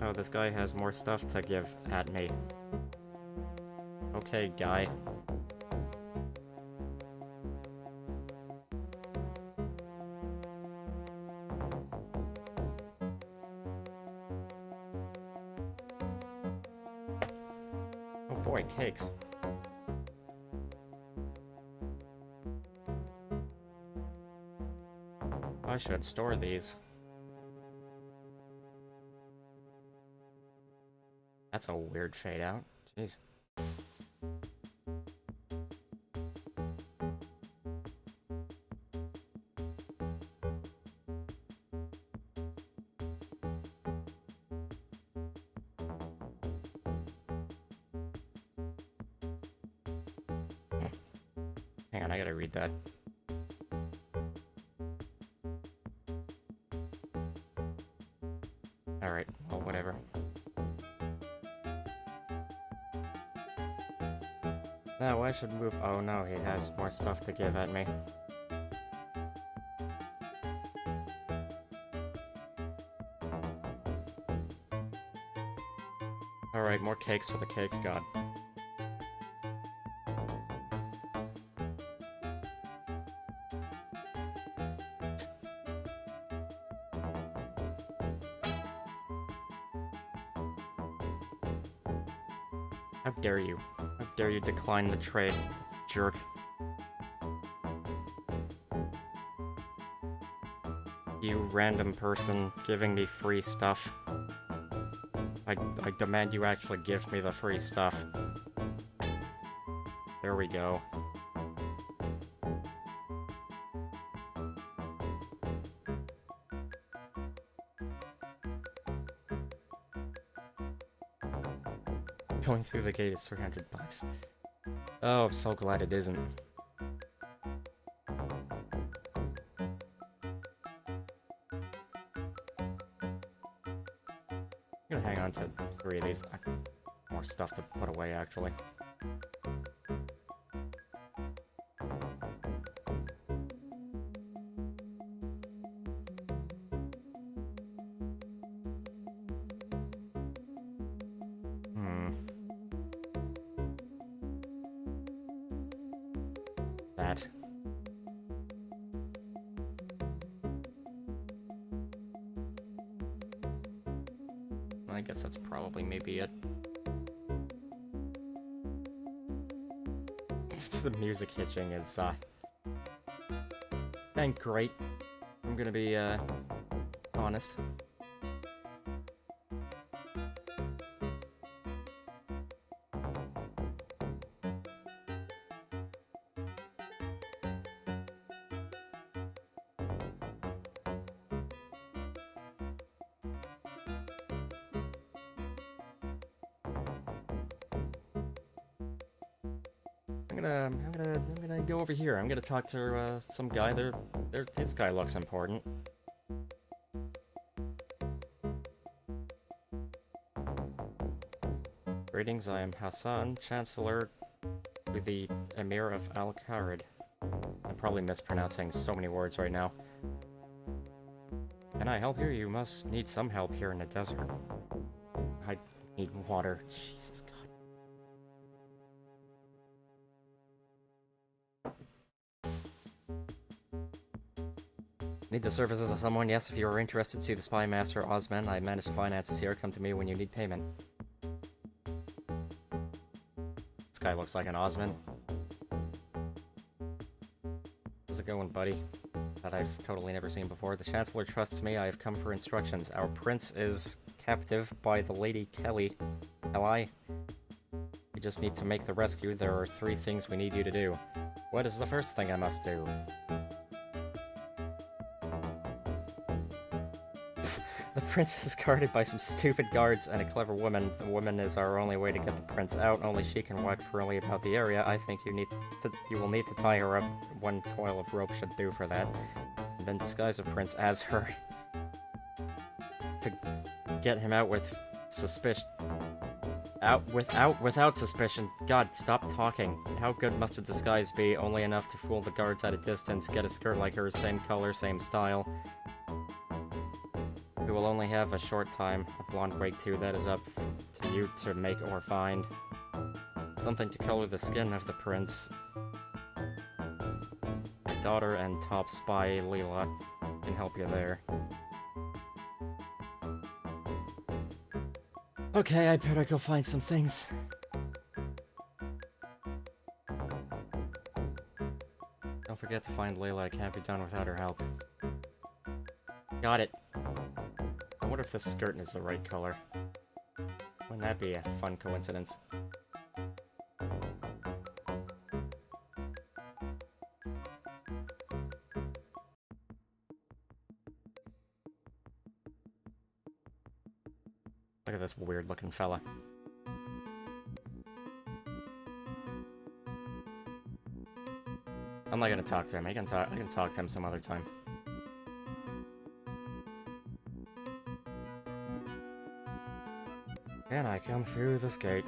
S1: Oh, this guy has more stuff to give at me. Okay, guy. Oh boy, cakes. I should store these. That's a weird fade out. Jeez. Hang on, I gotta read that. Alright, well, whatever. No, I should move. Oh no, he has more stuff to give at me. Alright, more cakes for the cake god. How dare you? How dare you decline the trade, jerk. You random person giving me free stuff. I demand you actually give me the free stuff. There we go. Going through the gate is 300 bucks. Oh, I'm so glad it isn't. I'm gonna hang on to 3 of these. More stuff to put away, actually. That. I guess that's probably maybe it. The music hitching is, ain't great. I'm gonna be, honest. I'm gonna go over here. I'm gonna talk to some guy. This guy looks important. Greetings, I am Hassan, Chancellor to the Emir of Al-Kharid. I'm probably mispronouncing so many words right now. Can I help you? You must need some help here in the desert. I need water. Jesus God. Need the services of someone? Yes, if you are interested, see the Spy Master Osman. I manage the finances here. Come to me when you need payment. This guy looks like an Osman. How's it going, buddy? That I've totally never seen before. The Chancellor trusts me. I have come for instructions. Our prince is captive by the Lady Kelly. We just need to make the rescue. There are 3 things we need you to do. What is the first thing I must do? The prince is guarded by some stupid guards and a clever woman. The woman is our only way to get the prince out. Only she can walk freely about the area. I think you will need to tie her up. 1 coil of rope should do for that. And then disguise the prince as her. To get him out with suspicion. Without suspicion. God, stop talking. How good must a disguise be? Only enough to fool the guards at a distance. Get a skirt like hers, same color, same style. We will only have a short time. A blonde wig too, that is up to you to make or find. Something to color the skin of the prince. My daughter and top spy, Leela, can help you there. Okay, I better go find some things. Don't forget to find Layla. It can't be done without her help. Got it. I wonder if this skirt is the right color. Wouldn't that be a fun coincidence? Look at this weird-looking fella. I'm not gonna talk to him. I can talk to him some other time. Can I come through this gate?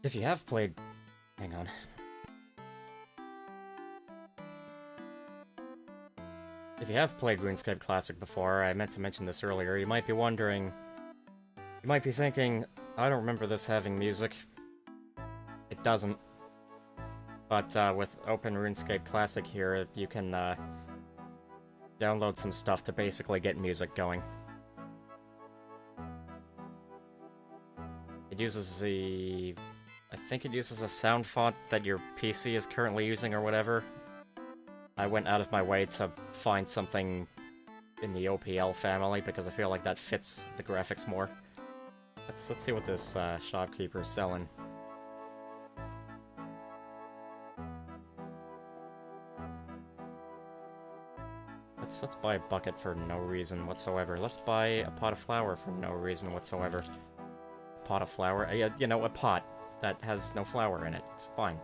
S1: If you have played... Hang on. If you have played Runescape Classic before, I meant to mention this earlier, you might be wondering... You might be thinking, I don't remember this having music. It doesn't. But with Open Runescape Classic here, you can download some stuff to basically get music going. It uses the... I think it uses a sound font that your PC is currently using or whatever. I went out of my way to find something in the OPL family because I feel like that fits the graphics more. Let's see what this shopkeeper is selling. Let's buy a bucket for no reason whatsoever. Let's buy a pot of flour for no reason whatsoever. Pot of flour? You know, a pot that has no flour in it. It's fine.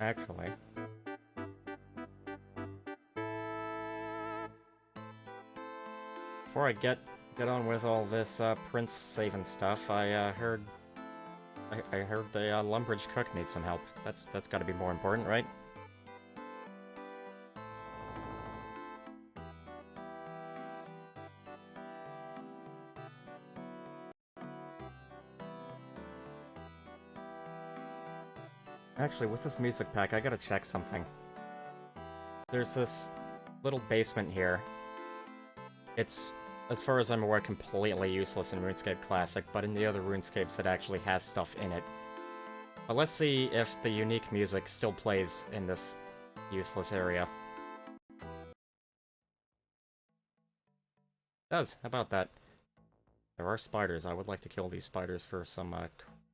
S1: Actually... Before I get on with all this prince saving stuff, I heard the Lumbridge cook needs some help. That's got to be more important, right? Actually, with this music pack, I gotta check something. There's this little basement here. It's, as far as I'm aware, completely useless in RuneScape Classic, but in the other RuneScapes it actually has stuff in it. But let's see if the unique music still plays in this useless area. It does. How about that? There are spiders. I would like to kill these spiders for some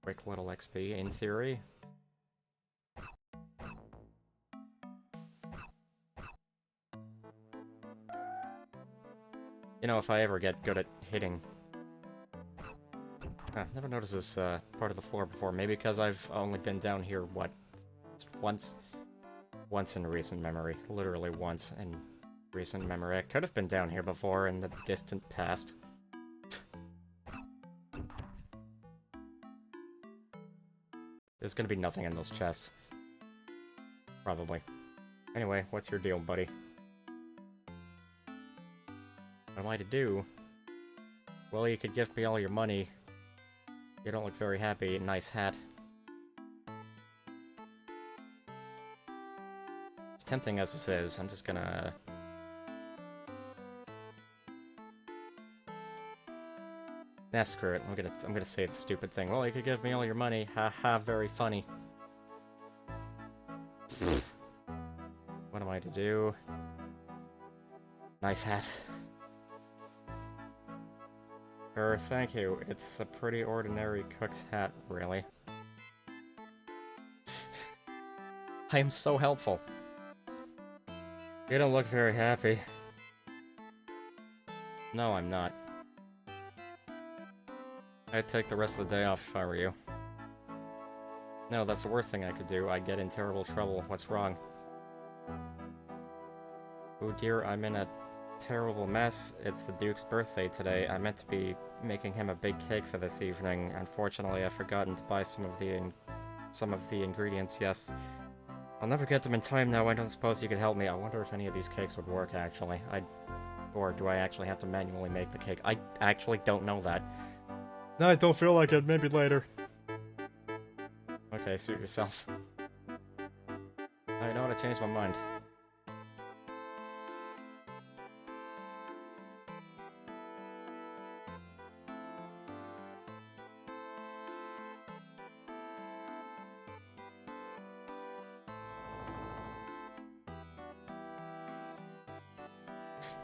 S1: quick little XP, in theory. You know, if I ever get good at hitting... never noticed this part of the floor before. Maybe because I've only been down here, what, once? Once in recent memory. Literally once in recent memory. I could have been down here before in the distant past. There's gonna be nothing in those chests. Probably. Anyway, what's your deal, buddy? What am I to do? Well, you could give me all your money. You don't look very happy. Nice hat. As tempting as this is, I'm just gonna... Nah, screw it. I'm gonna say the stupid thing. Well, you could give me all your money. Ha ha, very funny. What am I to do? Nice hat. Sure, thank you. It's a pretty ordinary cook's hat, really. I am so helpful. You don't look very happy. No, I'm not. I'd take the rest of the day off if I were you. No, that's the worst thing I could do. I'd get in terrible trouble. What's wrong? Oh dear, I'm in a terrible mess. It's the Duke's birthday today. I meant to be making him a big cake for this evening. Unfortunately, I've forgotten to buy some of the ingredients, yes. I'll never get them in time now. I don't suppose you could help me. I wonder if any of these cakes would work, actually. Or do I actually have to manually make the cake? I actually don't know that. No, I don't feel like it. Maybe later. Okay, suit yourself. I know how to change my mind.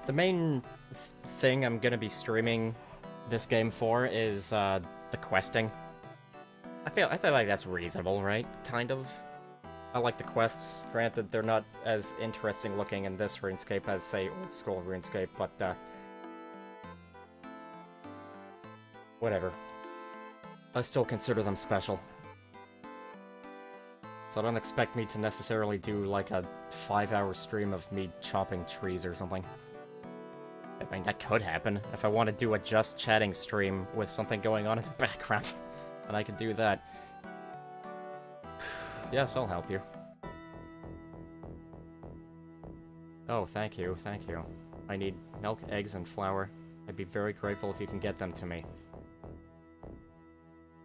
S1: The main thing I'm gonna be streaming this game for is the questing. I feel like that's reasonable, right? Kind of. I like the quests. Granted, they're not as interesting looking in this RuneScape as, say, old school RuneScape, but whatever. I still consider them special. So don't expect me to necessarily do like a 5-hour stream of me chopping trees or something. I mean, that could happen. If I want to do a just chatting stream with something going on in the background, then I could do that. Yes, I'll help you. Oh, thank you, thank you. I need milk, eggs, and flour. I'd be very grateful if you can get them to me.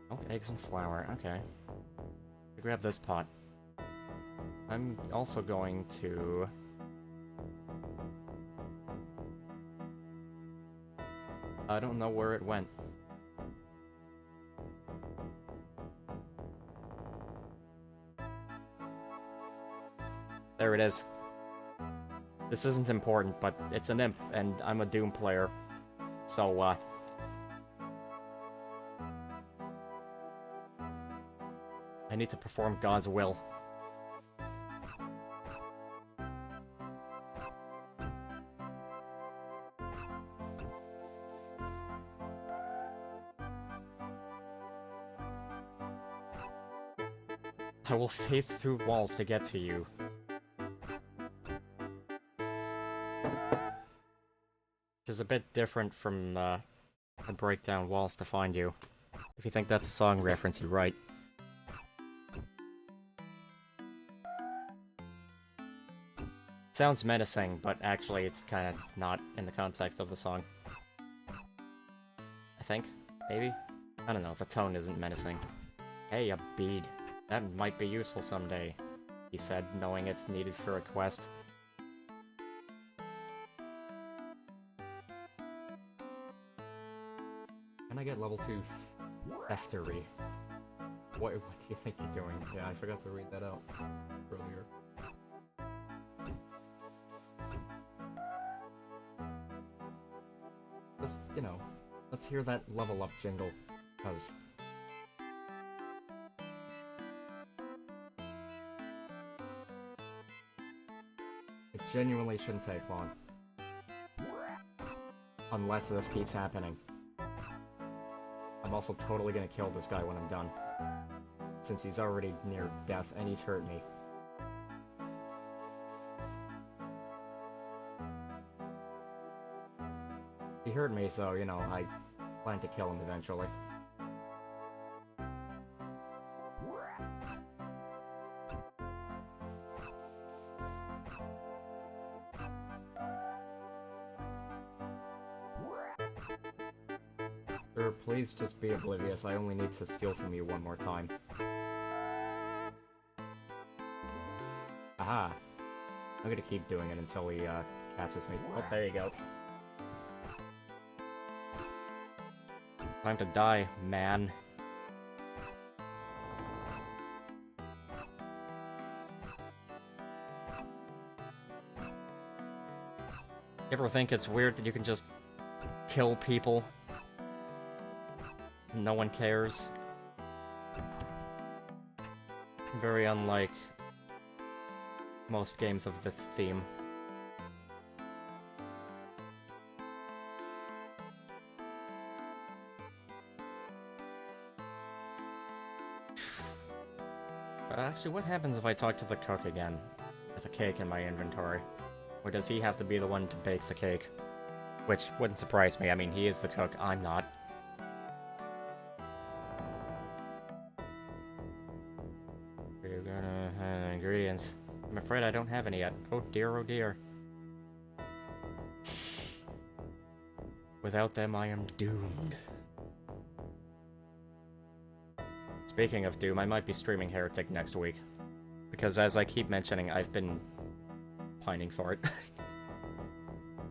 S1: Milk, eggs, and flour, okay. Grab this pot. I'm also going to... I don't know where it went. There it is. This isn't important, but it's an imp, and I'm a Doom player. So, I need to perform God's will. I will face through walls to get to you. Which is a bit different from, I break down walls to find you. If you think that's a song reference, you're right. It sounds menacing, but actually it's kinda not in the context of the song. I think? Maybe? I don't know, the tone isn't menacing. Hey, a bead. That might be useful someday, he said, knowing it's needed for a quest. I get level 2 theftery? What do you think you're doing? Yeah, I forgot to read that out earlier. Let's, you know, let's hear that level up jingle, because... it genuinely shouldn't take long. Unless this keeps happening. I'm also totally gonna kill this guy when I'm done. Since he's already near death and he's hurt me. He hurt me, so, you know, I plan to kill him eventually. Sir, please just be oblivious. I only need to steal from you one more time. Aha! I'm gonna keep doing it until he, catches me. Oh, there you go. Time to die, man. Ever think it's weird that you can just kill people? No one cares. Very unlike most games of this theme. Actually, what happens if I talk to the cook again with a cake in my inventory? Or does he have to be the one to bake the cake? Which wouldn't surprise me. I mean, he is the cook, I'm not. You're gonna have ingredients. I'm afraid I don't have any yet. Oh dear, oh dear. Without them, I am doomed. Speaking of Doom, I might be streaming Heretic next week. Because as I keep mentioning, I've been pining for it.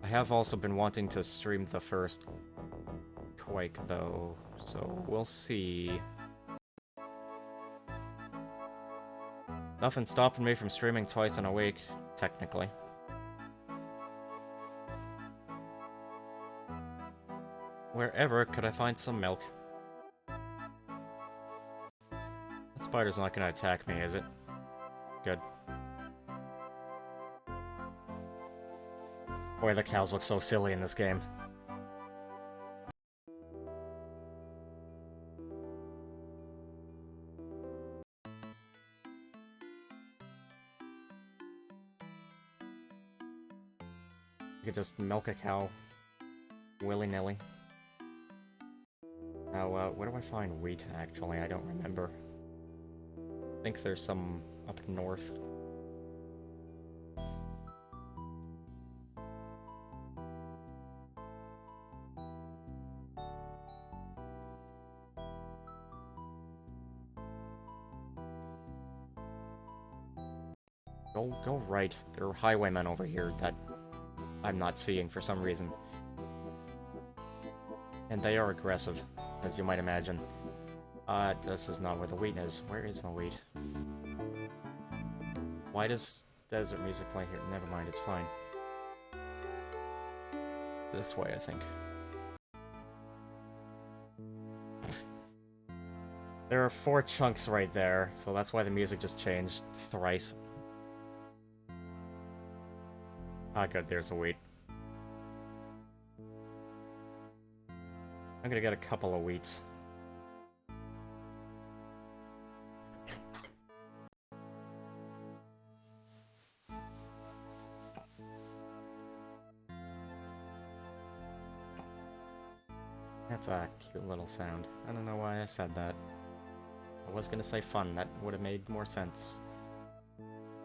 S1: I have also been wanting to stream the first Quake, though, so we'll see. Nothing's stopping me from streaming twice in a week, technically. Wherever could I find some milk? That spider's not gonna attack me, is it? Good. Boy, the cows look so silly in this game. You could just milk a cow willy-nilly. Now, where do I find wheat, actually? I don't remember. I think there's some up north. Go right. There are highwaymen over here that I'm not seeing for some reason. And they are aggressive, as you might imagine. This is not where the wheat is. Where is the wheat? Why does desert music play here? Never mind, it's fine. This way, I think. There are 4 chunks right there, so that's why the music just changed thrice. Ah, good, there's a wheat. I'm gonna get a couple of wheats. That's a cute little sound. I don't know why I said that. I was gonna say fun, that would have made more sense.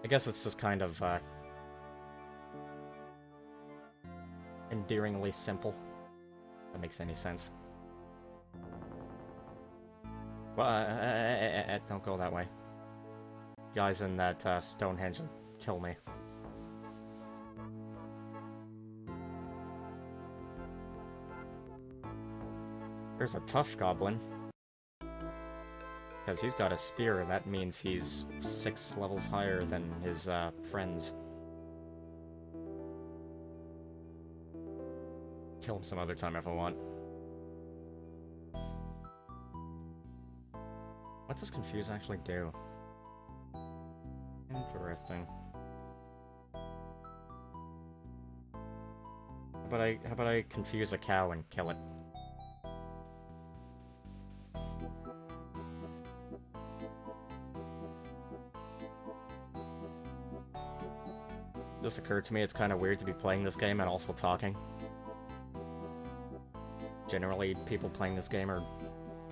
S1: I guess it's just kind of, endearingly simple. If that makes any sense. Well, don't go that way. Guys in that, Stonehenge will kill me. There's a tough goblin. Because he's got a spear, and that means he's 6 levels higher than his friends. Kill him some other time if I want. What does Confuse actually do? Interesting. How about I confuse a cow and kill it? This occurred to me, it's kind of weird to be playing this game and also talking. Generally, people playing this game are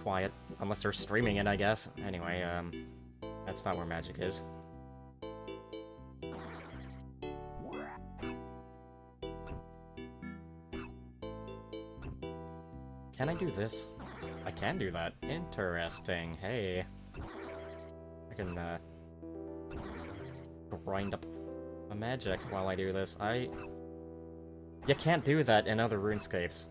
S1: quiet, unless they're streaming it, I guess. Anyway, that's not where magic is. Can I do this? I can do that. Interesting. Hey. I can, grind up a magic while I do this. You can't do that in other RuneScapes.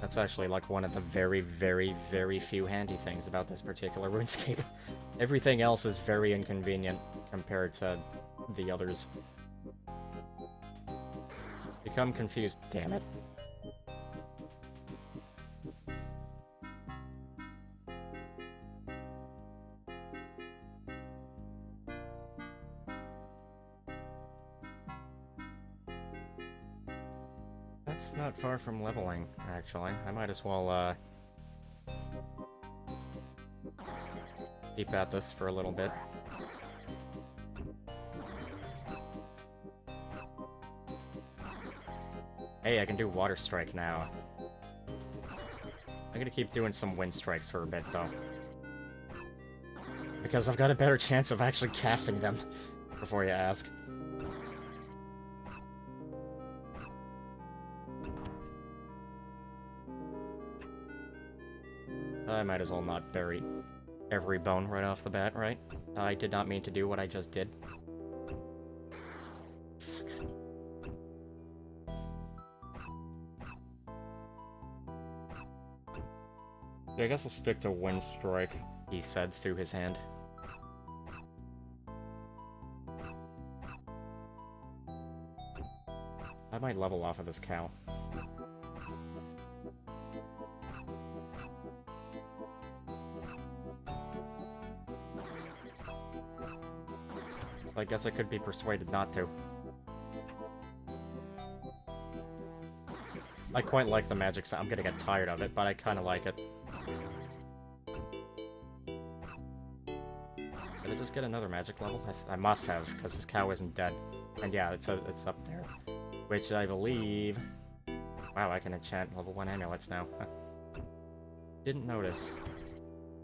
S1: That's actually like one of the very, very, very few handy things about this particular RuneScape. Everything else is very inconvenient compared to the others. Become confused, damn it. That's not far from leveling, actually. I might as well, keep at this for a little bit. Hey, I can do Water Strike now. I'm gonna keep doing some Wind Strikes for a bit, though. Because I've got a better chance of actually casting them, before you ask. I might as well not bury every bone right off the bat, right? I did not mean to do what I just did. Yeah, I guess I'll stick to Wind Strike, he said through his hand. I might level off of this cow. I guess I could be persuaded not to. I quite like the magic sound. I'm gonna get tired of it, but I kinda like it. Did I just get another magic level? I must have, because this cow isn't dead. And yeah, it says it's up there. Which I believe... Wow, I can enchant level 1 amulets now. Huh. Didn't notice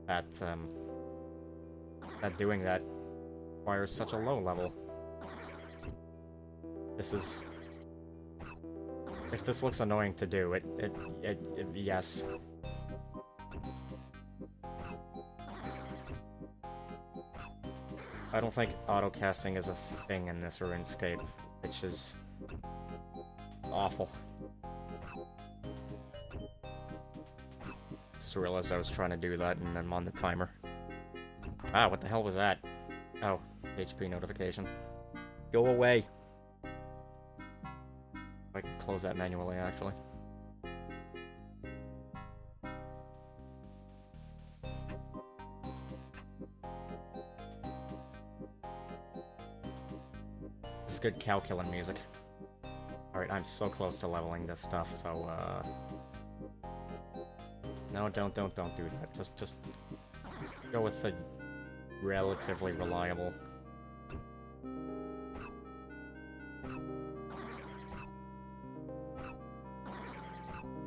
S1: that, that doing that requires such a low level. This is... If this looks annoying to do, yes. I don't think auto-casting is a thing in this RuneScape, which is awful. Just realized I was trying to do that and I'm on the timer. Ah, what the hell was that? Oh, HP notification. Go away! I can close that manually, actually. This is good cow killing music. Alright, I'm so close to leveling this stuff, so, no, don't do that. Just go with the relatively reliable.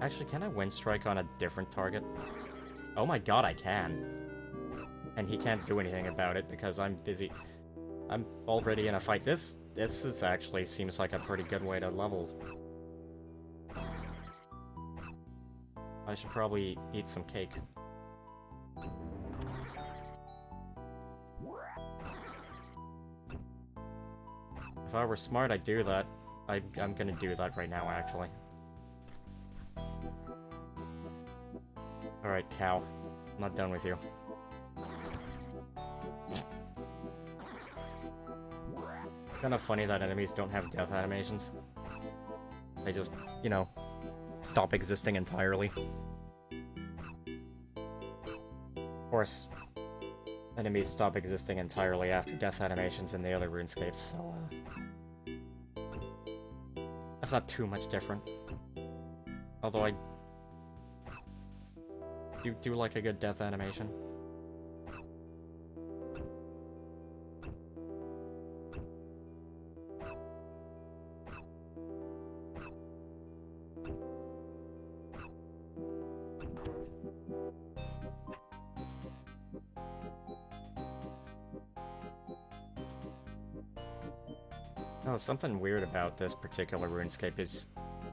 S1: Actually, can I Wind Strike on a different target? Oh my god, I can. And he can't do anything about it because I'm busy. I'm already in a fight. This is actually seems like a pretty good way to level. I should probably eat some cake. If I were smart, I'd do that. I'm gonna do that right now, actually. Alright, cow. I'm not done with you. Kinda funny that enemies don't have death animations. They just, you know, stop existing entirely. Of course, enemies stop existing entirely after death animations in the other RuneScapes, so, that's not too much different. Although I do like a good death animation. Oh, something weird about this particular RuneScape is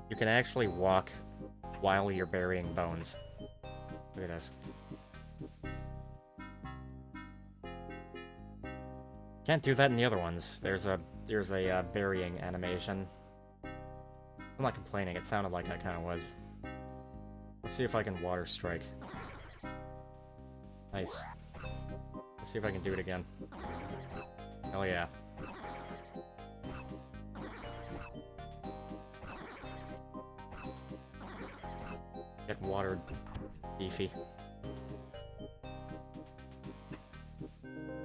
S1: you can actually walk while you're burying bones. Look at this. Can't do that in the other ones. There's a burying animation. I'm not complaining, it sounded like I kinda was. Let's see if I can water strike. Nice. Let's see if I can do it again. Hell yeah. Get watered, beefy.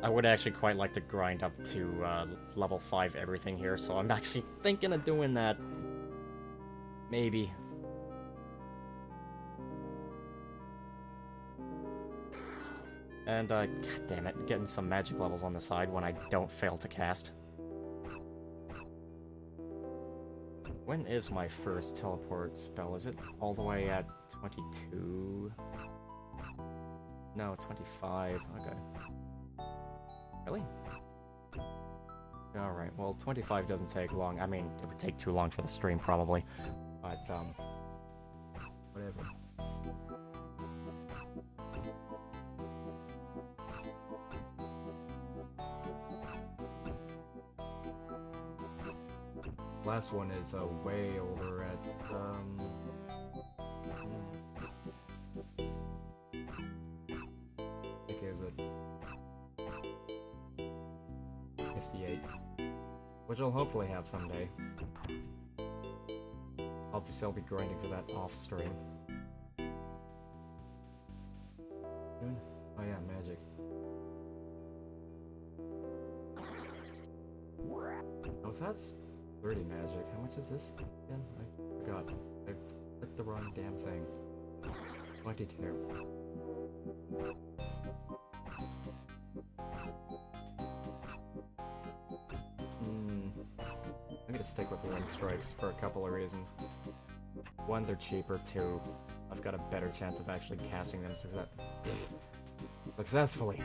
S1: I would actually quite like to grind up to level 5 everything here, so I'm actually thinking of doing that. Maybe. And, god damn it, getting some magic levels on the side when I don't fail to cast. When is my first teleport spell? Is it all the way at 22? No, 25. Okay. Really? Alright, well, 25 doesn't take long. I mean, it would take too long for the stream, probably. But, whatever. Last one is way over at I think is it 58, which I'll hopefully have someday. Obviously, I'll be grinding for that off stream. Oh yeah, magic. Oh, if that's 30 magic. How much is this again? I forgot. I clicked the wrong damn thing. 22. I'm gonna stick with wind strikes for a couple of reasons. One, they're cheaper. Two, I've got a better chance of actually casting them successfully.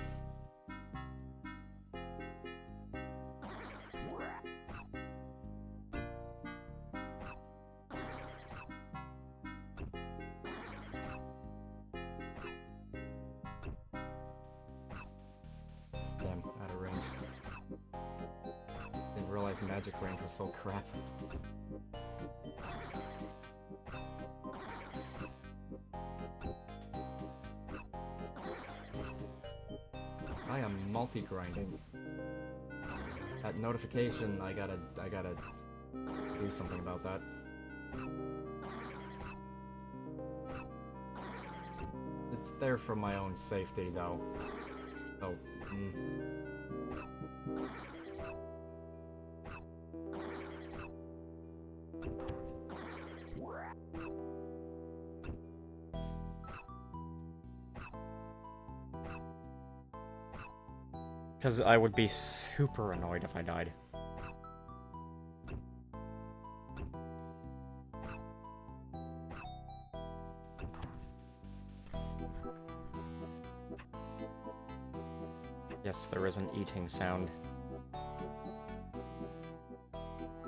S1: Magic range was so crap. I am multi-grinding. That notification, I gotta do something about that. It's there for my own safety, though. Oh, Because I would be super annoyed if I died. Yes, there is an eating sound.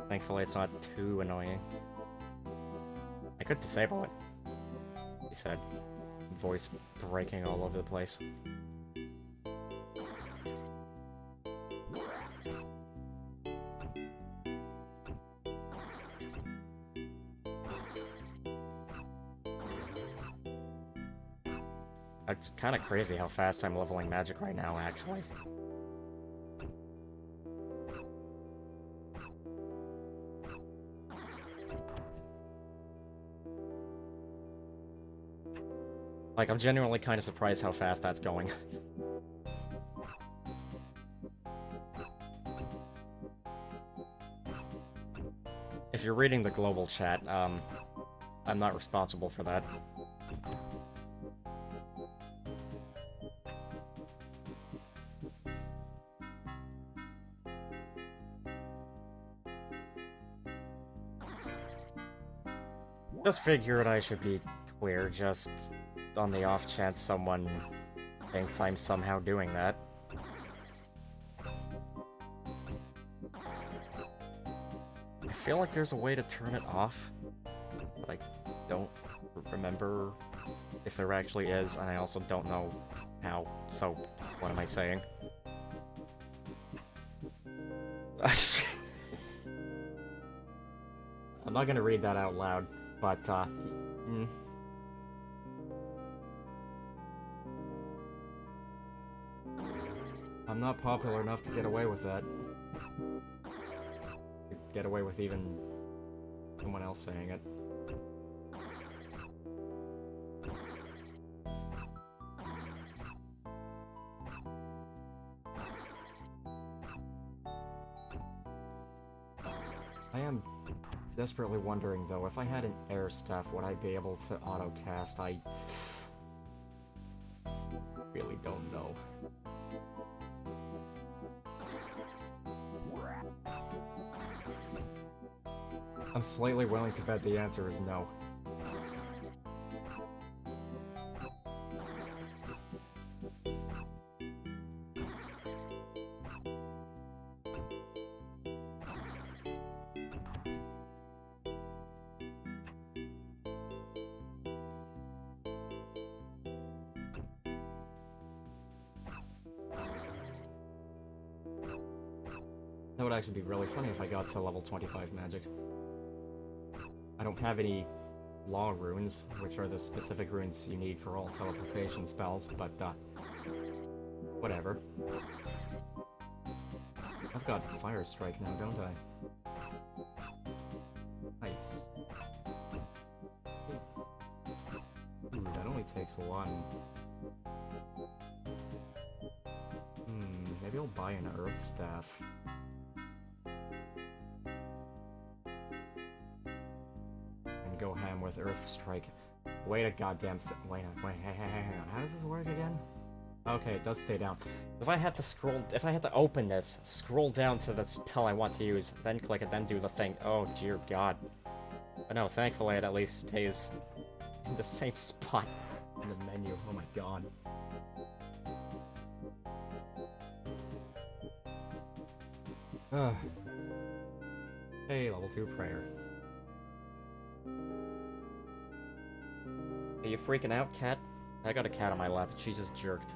S1: Thankfully, it's not too annoying. I could disable it. He said, voice breaking all over the place. It's kind of crazy how fast I'm leveling magic right now, actually. Like, I'm genuinely kind of surprised how fast that's going. If you're reading the global chat, I'm not responsible for that. Just figured I should be clear, just on the off chance someone thinks I'm somehow doing that. I feel like there's a way to turn it off, but I don't remember if there actually is, and I also don't know how, so what am I saying? I'm not gonna read that out loud, but, I'm not popular enough to get away with that. To get away with even someone else saying it. I am desperately wondering, though, if I had an air staff, would I be able to auto-cast? I really don't know. I'm slightly willing to bet the answer is no. That would actually be really funny if I got to level 25 magic. I don't have any law runes, which are the specific runes you need for all teleportation spells, but, whatever. I've got Fire Strike now, don't I? Nice. Ooh, that only takes one. Maybe I'll buy an Earth Staff. Go ham with Earth Strike. Wait a goddamn wait, hang on. How does this work again? Okay, it does stay down. If I had to open this, scroll down to the spell I want to use, then click it, then do the thing. Oh dear god. But no, thankfully it at least stays in the same spot in the menu. Oh my god. Hey, level 2 prayer. Are you freaking out, cat? I got a cat on my lap, and she just jerked.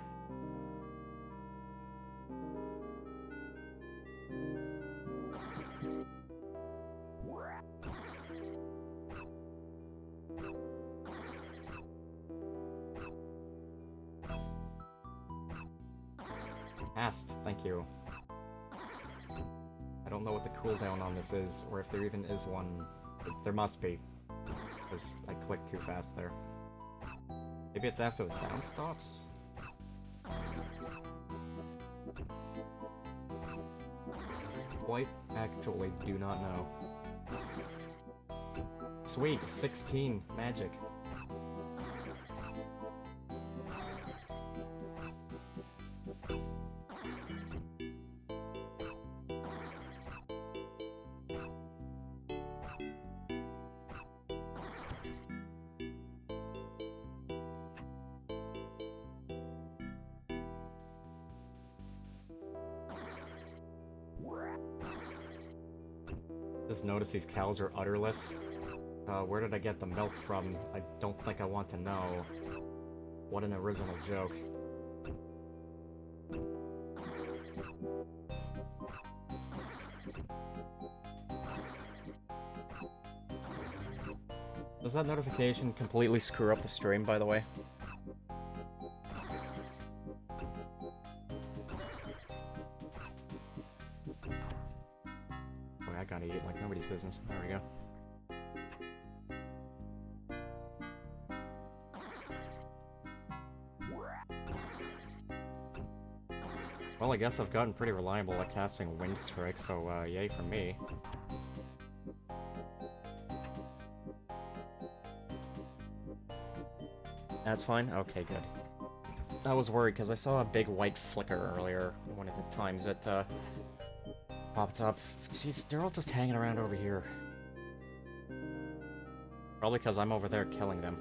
S1: Asked, thank you. I don't know what the cooldown on this is, or if there even is one. There must be, because I clicked too fast there. Maybe it's after the sound stops? Quite actually do not know. Sweet, 16 magic. Just notice these cows are udderless. Where did I get the milk from? I don't think I want to know. What an original joke. Does that notification completely screw up the stream, by the way? trying to eat like nobody's business. There we go. Well, I guess I've gotten pretty reliable at casting Wind Strike, so yay for me. That's fine? Okay, good. I was worried because I saw a big white flicker earlier one of the times it popped up. Jeez, they're all just hanging around over here. Probably because I'm over there killing them.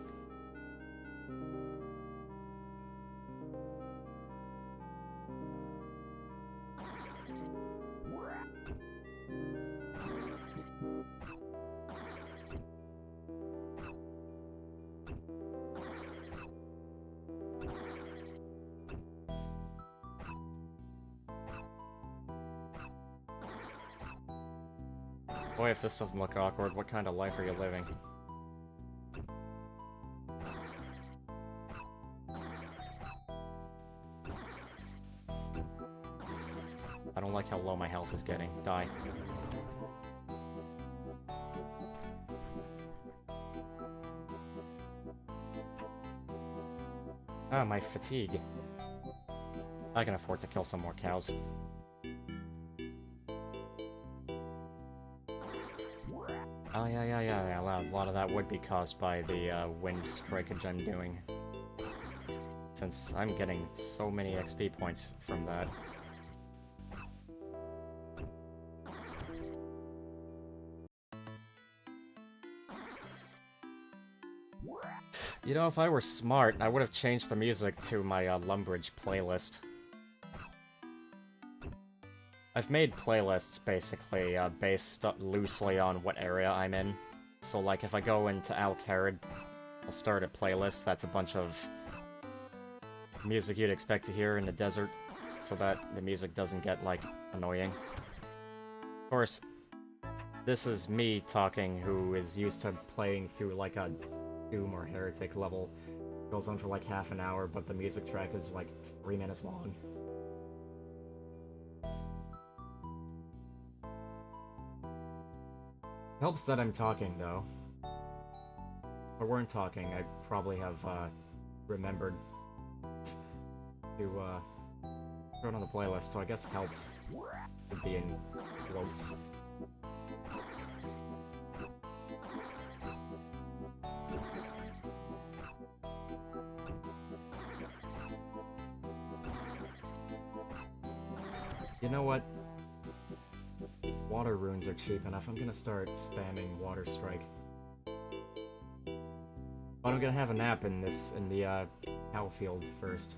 S1: Boy, if this doesn't look awkward, what kind of life are you living? I don't like how low my health is getting. Die. Ah, my fatigue. I can afford to kill some more cows. Oh, yeah. A lot of that would be caused by the wind strikeage I'm doing. Since I'm getting so many XP points from that. You know, if I were smart, I would have changed the music to my Lumbridge playlist. I've made playlists, basically, based loosely on what area I'm in. So, like, if I go into Al-Kharid, I'll start a playlist that's a bunch of music you'd expect to hear in the desert, so that the music doesn't get, like, annoying. Of course, this is me talking, who is used to playing through, like, a Doom or Heretic level. It goes on for, like, half an hour, but the music track is, like, 3 minutes long. Helps that I'm talking, though. If I weren't talking, I'd probably have, remembered to, throw it on the playlist, so I guess helps would be in quotes. You know what? Water runes are cheap enough. I'm gonna start spamming Water Strike. But I'm gonna have a nap in the cow field first.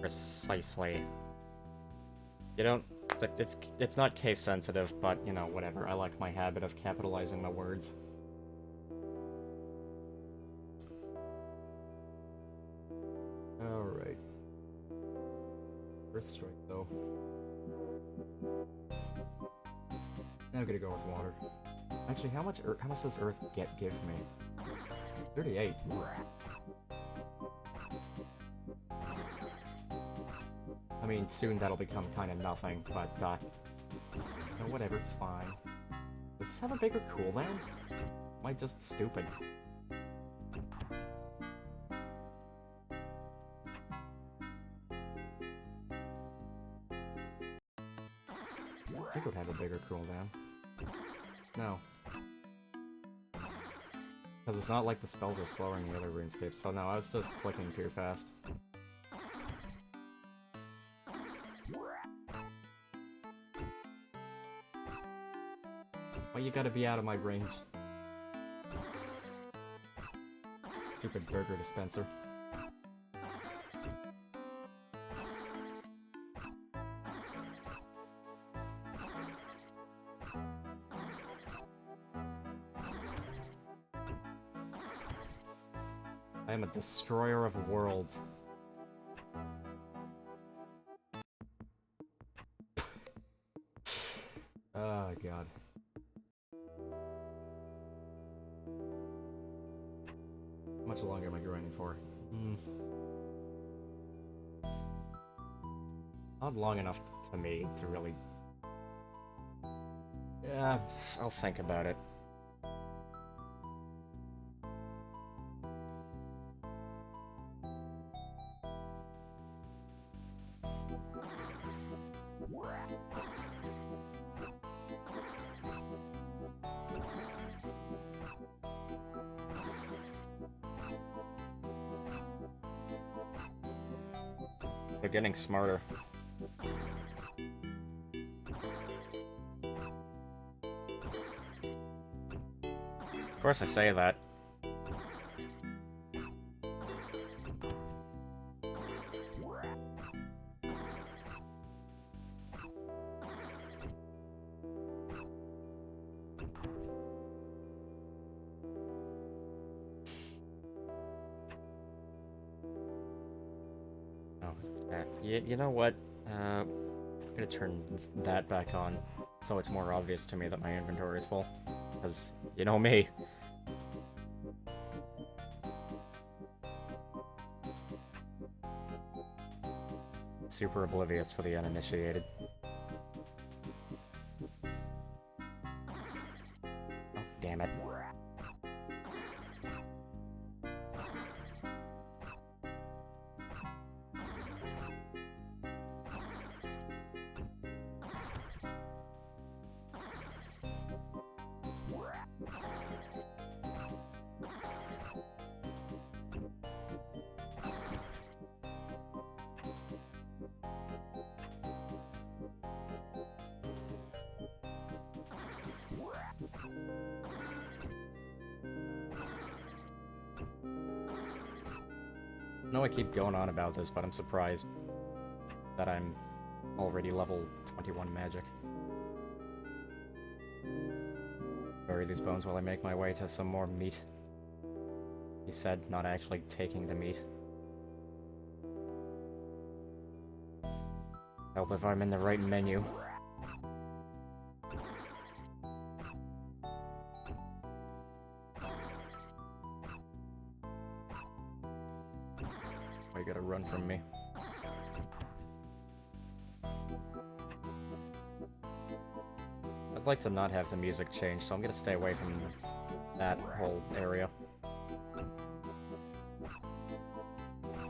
S1: Precisely. You don't... It's not case sensitive, but, you know, whatever. I like my habit of capitalizing my words. Alright. Earth Strike, though. Now I'm gonna go with water. Actually, how much does Earth give me? 38. I mean, soon that'll become kind of nothing, but, you know, whatever, it's fine. Does this have a bigger cooldown? Am I just stupid? I think it would have a bigger cooldown. No. Because it's not like the spells are slower in the other RuneScape, so no, I was just clicking too fast. Well, you gotta be out of my range. Stupid burger dispenser. I am a destroyer of worlds. Oh, God. How much longer am I grinding for? Not long enough to me to really... Yeah, I'll think about it. They're getting smarter. Of course I say that. You know what? I'm gonna turn that back on so it's more obvious to me that my inventory is full. Because, you know me. Super oblivious for the uninitiated. Oh, damn it. I know I keep going on about this, but I'm surprised that I'm already level 21 magic. Bury these bones while I make my way to some more meat. He said, not actually taking the meat. Help if I'm in the right menu. Oh, you gotta run from me. I'd like to not have the music change, so I'm gonna stay away from that whole area.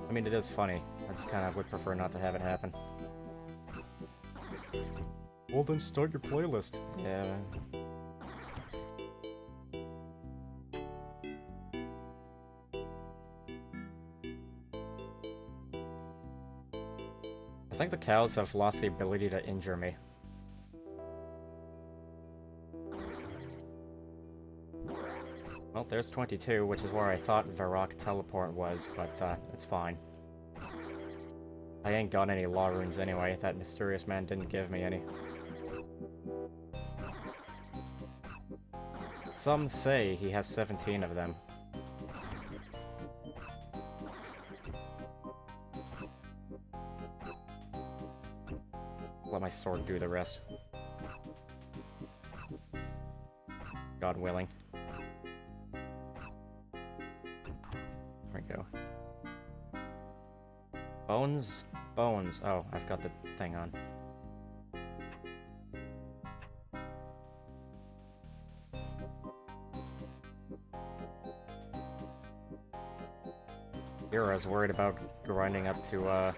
S1: I mean, it is funny. I just kind of would prefer not to have it happen. Well, then start your playlist. Yeah. I think the cows have lost the ability to injure me. Well, there's 22, which is where I thought Varrock Teleport was, but it's fine. I ain't got any law runes anyway. That mysterious man didn't give me any. Some say he has 17 of them. Let my sword do the rest. God willing. There we go. Bones? Bones. Oh, I've got the thing on. Here I was worried about grinding up to,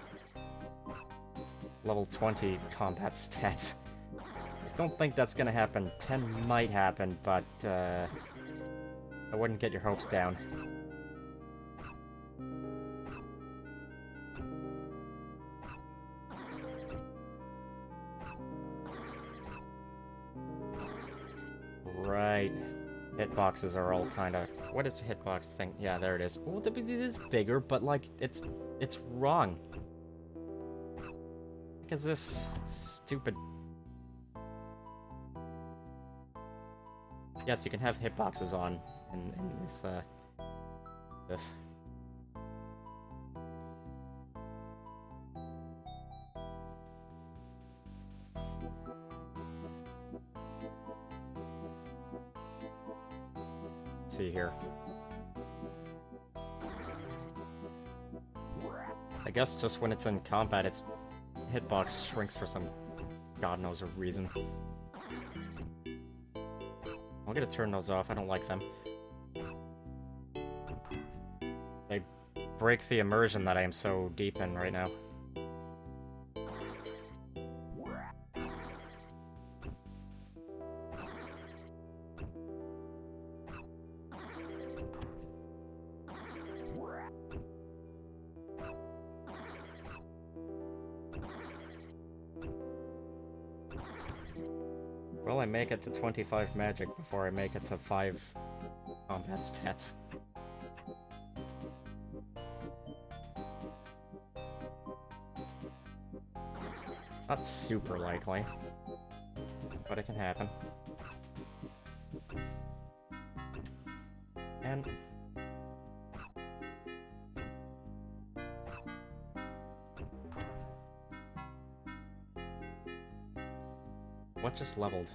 S1: level 20 combat stats. I don't think that's gonna happen. 10 might happen, but, I wouldn't get your hopes down. Right. Hitboxes are all kinda... What is a hitbox thing? Yeah, there it is. Oh, it is bigger, but, like, it's wrong. What is this stupid... Yes, you can have hitboxes on in this, this. Let's see here. I guess just when it's in combat, its hitbox shrinks for some god knows a reason. I'm gonna turn those off, I don't like them. They break the immersion that I am so deep in right now. Will I make it to 25 magic before I make it to 5 combat stats? Not super likely, but it can happen. And... what just leveled?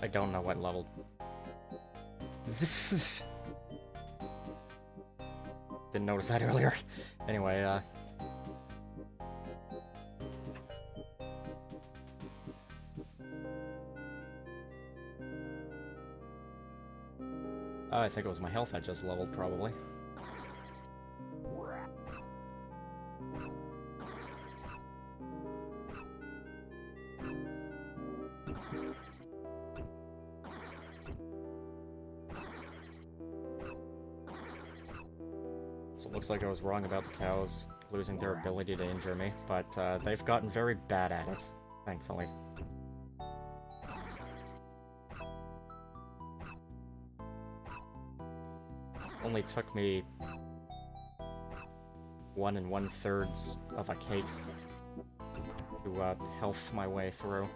S1: I don't know what leveled. This... didn't notice that earlier. Anyway, I think it was my health I just leveled, probably. So it looks like I was wrong about the cows losing their ability to injure me, but they've gotten very bad at it, thankfully. Only took me 1 1/3 of a cake to health my way through.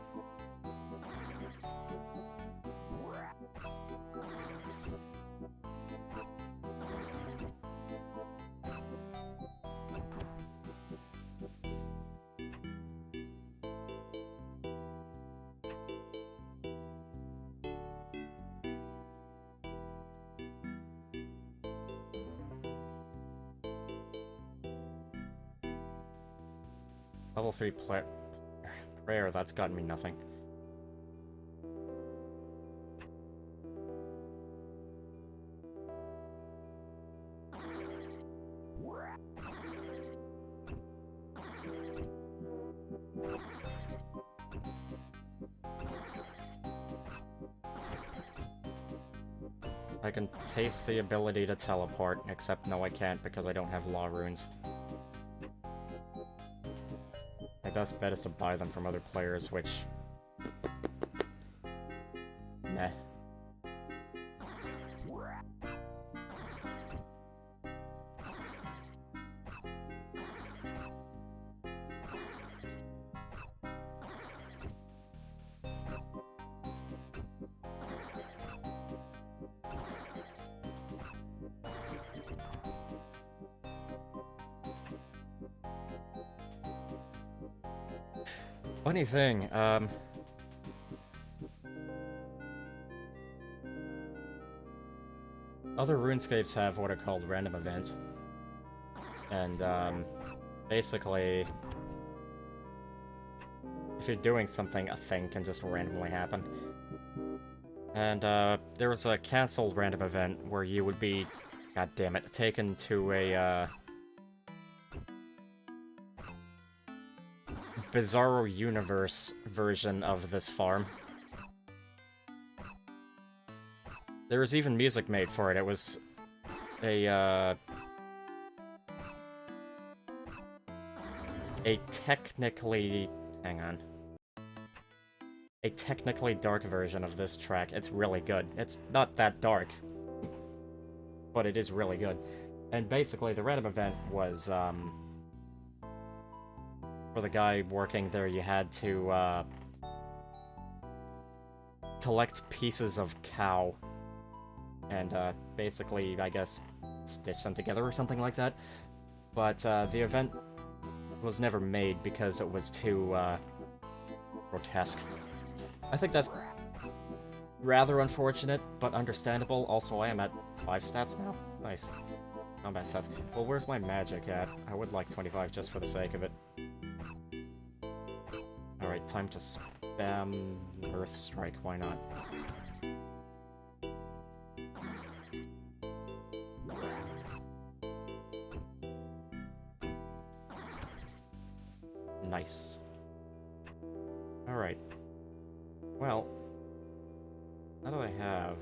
S1: Level 3 prayer, that's gotten me nothing. I can taste the ability to teleport, except no I can't because I don't have law runes. My best bet is to buy them from other players, which... meh. Funny thing, other RuneScapes have what are called random events. And, basically, if you're doing something, a thing can just randomly happen. And, there was a cancelled random event where you would be, god damn it, taken to a, Bizarro Universe version of this farm. There was even music made for it. It was a technically... hang on. A technically dark version of this track. It's really good. It's not that dark, but it is really good. And basically, the random event was, for the guy working there, you had to, collect pieces of cow and, basically, I guess, stitch them together or something like that. But, the event was never made because it was too, grotesque. I think that's rather unfortunate, but understandable. Also, I am at 5 stats now. Nice. Combat stats. Well, where's my magic at? I would like 25 just for the sake of it. Alright, time to spam Earth Strike, why not? Nice. Alright. Well, now that I have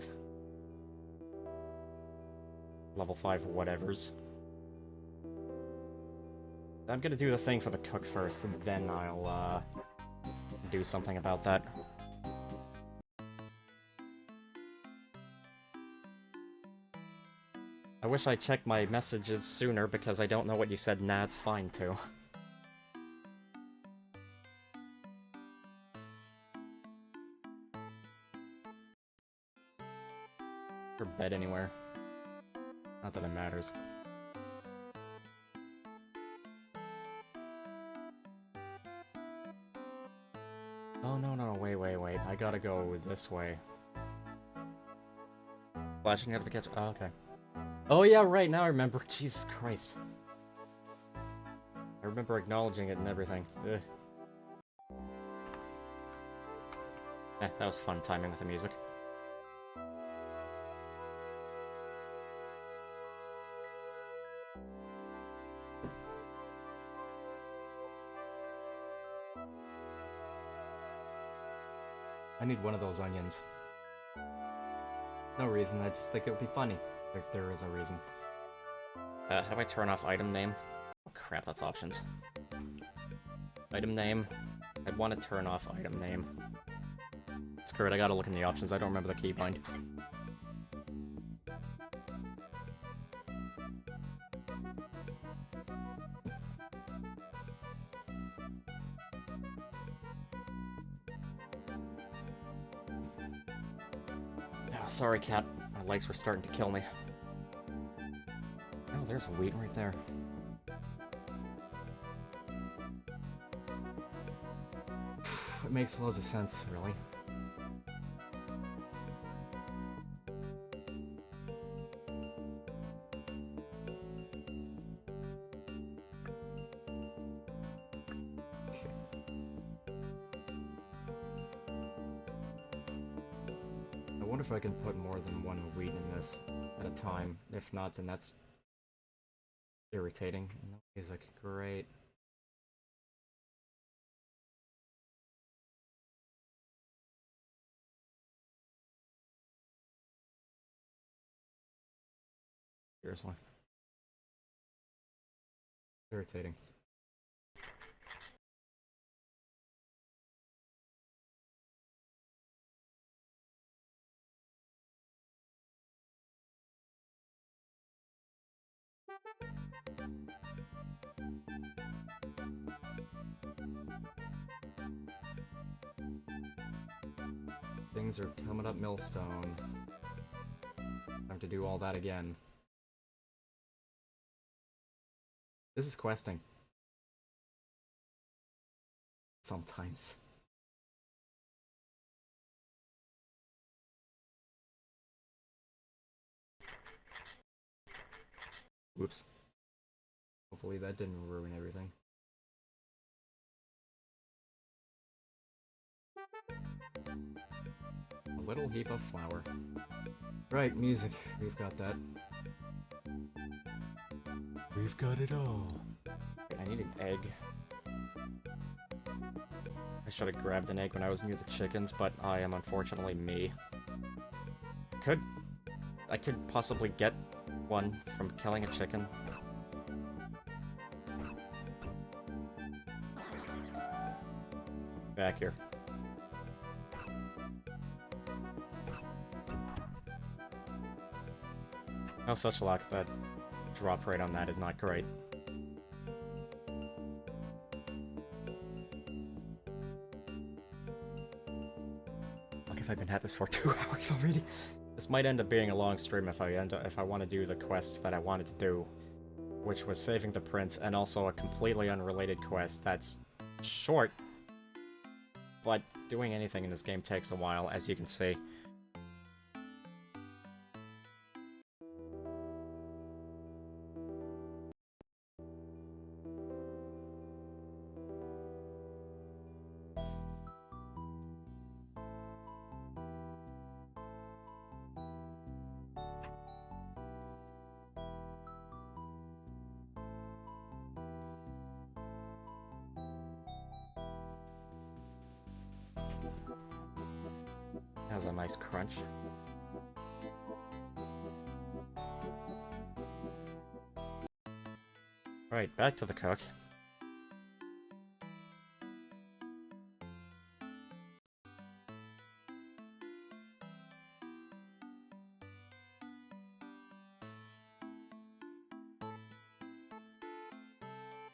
S1: level 5 whatevers, I'm gonna do the thing for the cook first, and then I'll, do something about that. I wish I checked my messages sooner, because I don't know what you said. Nah, it's fine, too. Or bed anywhere. Not that it matters. Oh, no, wait. I gotta go this way. Flashing notification. Oh, okay. Oh, yeah, right, now I remember. Jesus Christ. I remember acknowledging it and everything. Ugh. That was fun timing with the music. I need one of those onions. No reason, I just think it would be funny. There is a reason. How do I turn off item name? Oh crap, that's options. Item name. I'd want to turn off item name. Screw it, I gotta look in the options, I don't remember the keybind. Oh, sorry, cat. My legs were starting to kill me. Oh, there's wheat right there. It makes loads of sense, really. I wonder if I can put more than one wheat in this at a time. If not, then that's irritating. And the music, great. Seriously. Irritating. Things are coming up Millstone. Time to do all that again. This is questing. Sometimes. Whoops. Hopefully that didn't ruin everything. A little heap of flour. Right, music. We've got that. We've got it all. I need an egg. I should have grabbed an egg when I was near the chickens, but I am unfortunately me. I could possibly get one from killing a chicken. Back here. Oh, such luck. That drop rate on that is not great. Look, if I've been at this for 2 hours already. This might end up being a long stream if I want to do the quests that I wanted to do, which was saving the prince, and also a completely unrelated quest that's short, but doing anything in this game takes a while, as you can see. has a nice crunch. Right, back to the cook.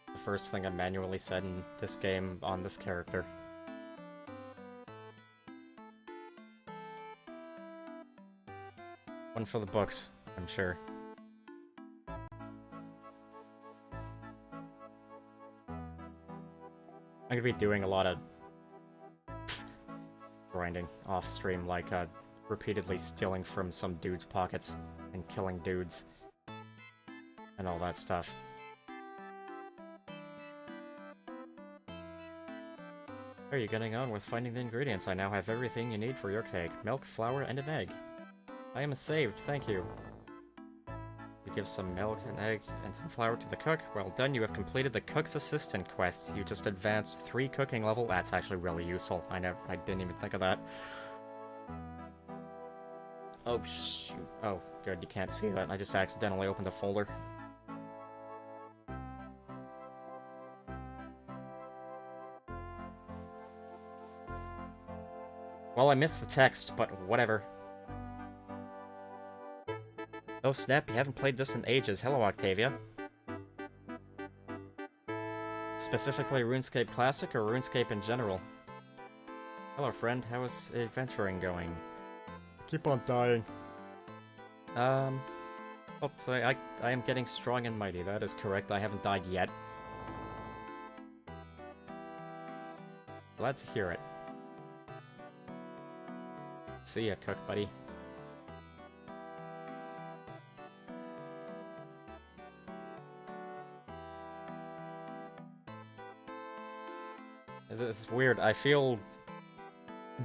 S1: The first thing I manually said in this game on this character. One for the books, I'm sure. I'm gonna be doing a lot of grinding off stream, like repeatedly stealing from some dude's pockets and killing dudes and all that stuff. How are you getting on with finding the ingredients? I now have everything you need for your cake. Milk, flour, and an egg. I am saved, thank you. You give some milk, an egg, and some flour to the cook. Well done, you have completed the cook's assistant quest. You just advanced 3 cooking level. That's actually really useful. I didn't even think of that. Oh, shoot. Oh, good, you can't see that. I just accidentally opened a folder. Well, I missed the text, but whatever. Oh snap, you haven't played this in ages. Hello, Octavia. Specifically RuneScape Classic or RuneScape in general? Hello, friend. How is adventuring going? Keep on dying. Oops, I am getting strong and mighty. That is correct. I haven't died yet. Glad to hear it. See ya, cook buddy. This is weird. I feel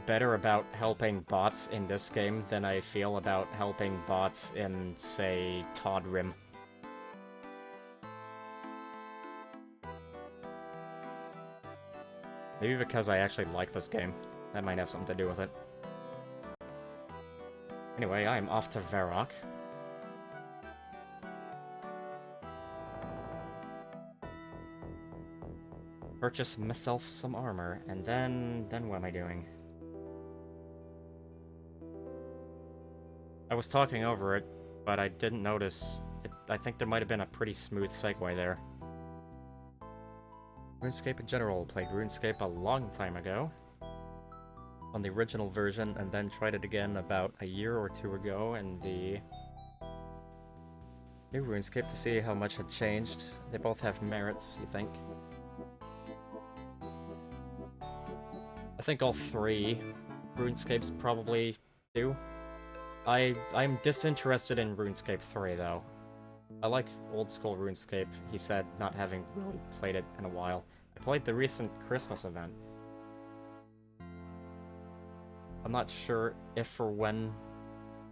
S1: better about helping bots in this game than I feel about helping bots in, say, Todd Rim. Maybe because I actually like this game. That might have something to do with it. Anyway, I am off to Varrock. Purchase myself some armor, and then what am I doing? I was talking over it, but I didn't notice it. I think there might have been a pretty smooth segue there. RuneScape in general. Played RuneScape a long time ago on the original version, and then tried it again about a year or 2 ago in the new RuneScape to see how much had changed. They both have merits, you think? I think all 3 RuneScapes probably do. I'm disinterested in RuneScape 3, though. I like old-school RuneScape, he said, not having really played it in a while. I played the recent Christmas event. I'm not sure if or when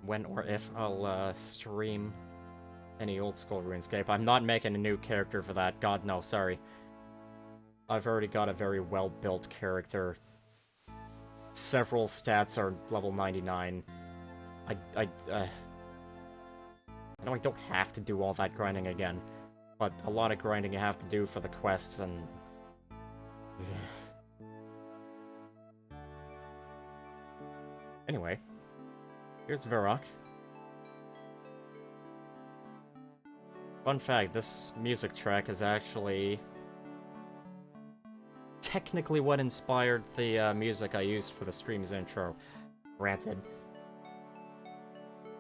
S1: or if I'll stream any old-school RuneScape. I'm not making a new character for that, god no, sorry. I've already got a very well-built character. Several stats are level 99. I know I don't have to do all that grinding again, but a lot of grinding you have to do for the quests, and... Anyway, here's Varrock. Fun fact, this music track is actually technically what inspired the music I used for the stream's intro. Granted.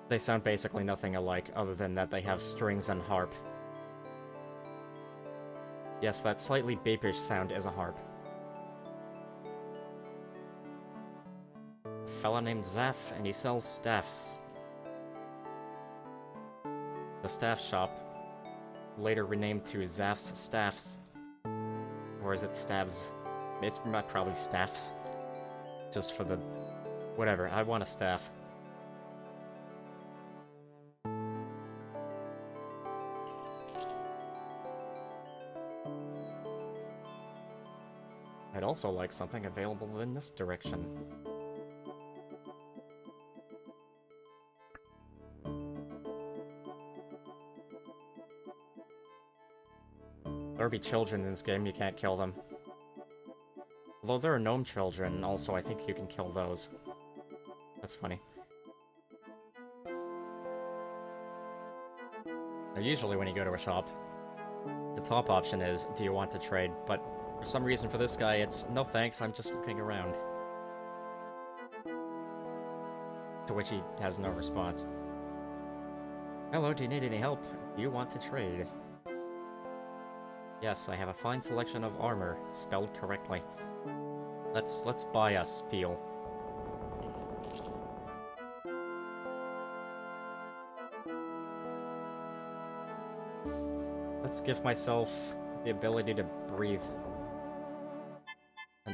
S1: They sound basically nothing alike, other than that they have strings and harp. Yes, that slightly beepish sound is a harp. A fella named Zaf, and he sells staffs. The staff shop, later renamed to Zaf's Staffs. Or is it Stabs? It's probably Staffs. Just for the... whatever, I want a staff. I'd also like something available in this direction. There be children in this game, you can't kill them. Although there are gnome children, also I think you can kill those. That's funny. Now, usually when you go to a shop, the top option is, do you want to trade? But for some reason for this guy, it's, no thanks, I'm just looking around. To which he has no response. Hello, do you need any help? Do you want to trade? Yes, I have a fine selection of armor, spelled correctly. Let's buy a steel. Let's give myself the ability to breathe.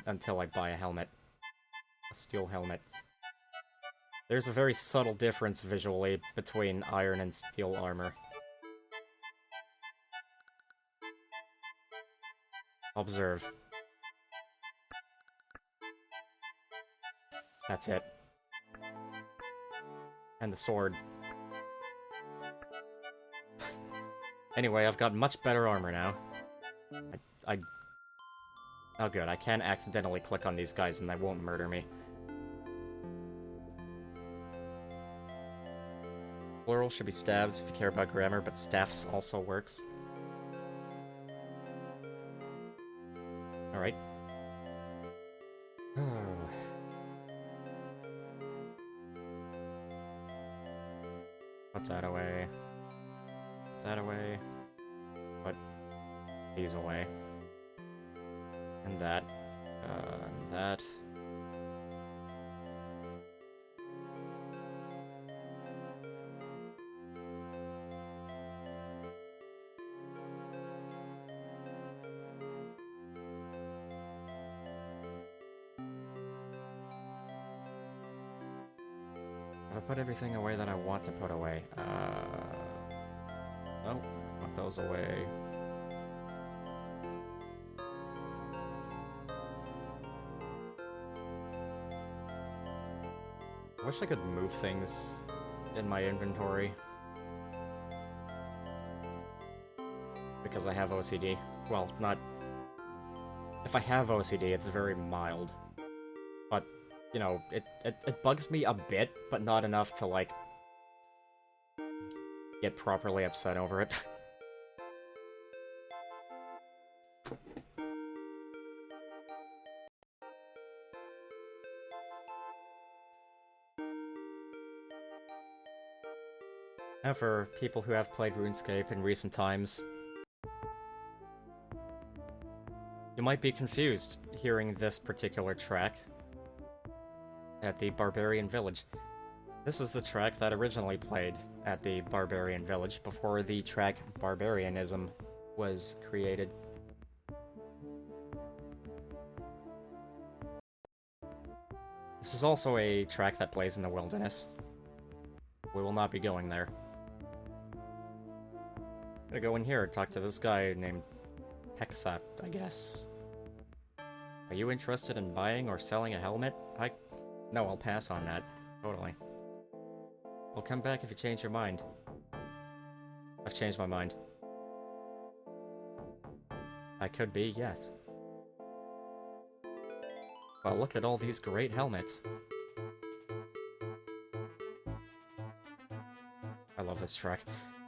S1: Until I buy a helmet. A steel helmet. There's a very subtle difference visually between iron and steel armor. Observe. That's it. And the sword. Anyway, I've got much better armor now. Oh good, I can't accidentally click on these guys and they won't murder me. Plural should be staves if you care about grammar, but staffs also works. Alright. Put that away. Put that away. Put these away. And that. And that. Have I put everything away that I want to put away? No, put those away. I wish I could move things in my inventory. Because I have OCD. Well, not... If I have OCD, it's very mild. But, you know, it bugs me a bit, but not enough to, like, get properly upset over it. Now for people who have played RuneScape in recent times, you might be confused hearing this particular track at the Barbarian Village. This is the track that originally played at the Barbarian Village before the track Barbarianism was created. This is also a track that plays in the wilderness. We will not be going there. I'm gonna go in here and talk to this guy named Hexat, I guess. Are you interested in buying or selling a helmet? No, I'll pass on that. Totally. We'll come back if you change your mind. I've changed my mind. I could be, yes. Well, look at all these great helmets. I love this track.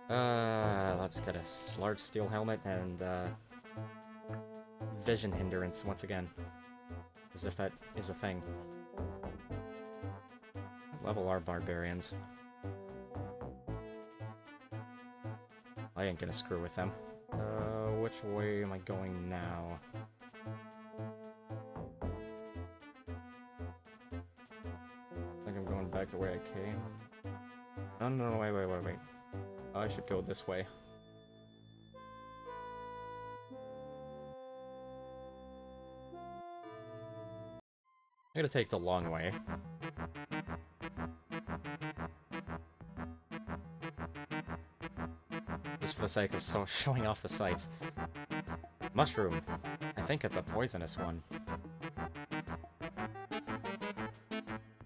S1: Let's get a large steel helmet and, vision hindrance once again. As if that is a thing. Level our barbarians. I ain't gonna screw with them. Which way am I going now? I think I'm going back the way I came. No, wait. I should go this way. I'm gonna take the long way. Just for the sake of showing off the sights. Mushroom. I think it's a poisonous one.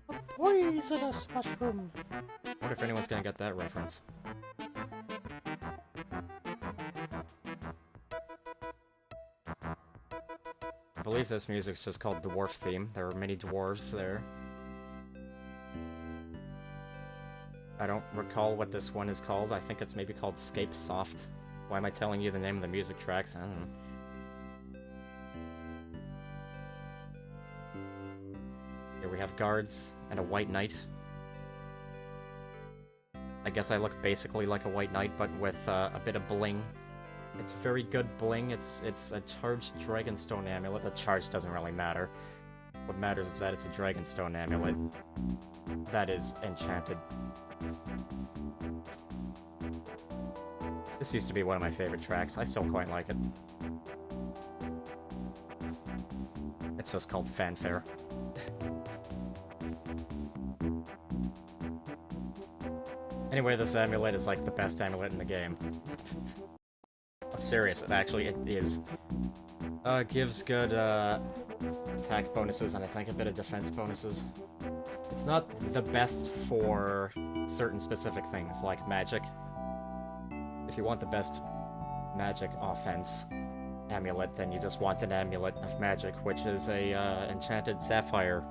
S1: A poisonous mushroom! I wonder if anyone's gonna get that reference. I believe this music's just called Dwarf Theme. There are many dwarves there. I don't recall what this one is called. I think it's maybe called Scape Soft. Why am I telling you the name of the music tracks? I don't know. Here we have guards and a white knight. I guess I look basically like a white knight, but with a bit of bling. It's very good bling. It's a charged Dragonstone amulet. The charge doesn't really matter. What matters is that it's a Dragonstone amulet that is enchanted. This used to be one of my favorite tracks. I still quite like it. It's just called Fanfare. Anyway, this amulet is like the best amulet in the game. I'm serious, it is. Gives good attack bonuses and I think a bit of defense bonuses. It's not the best for certain specific things, like magic. If you want the best magic offense amulet, then you just want an amulet of magic, which is a enchanted sapphire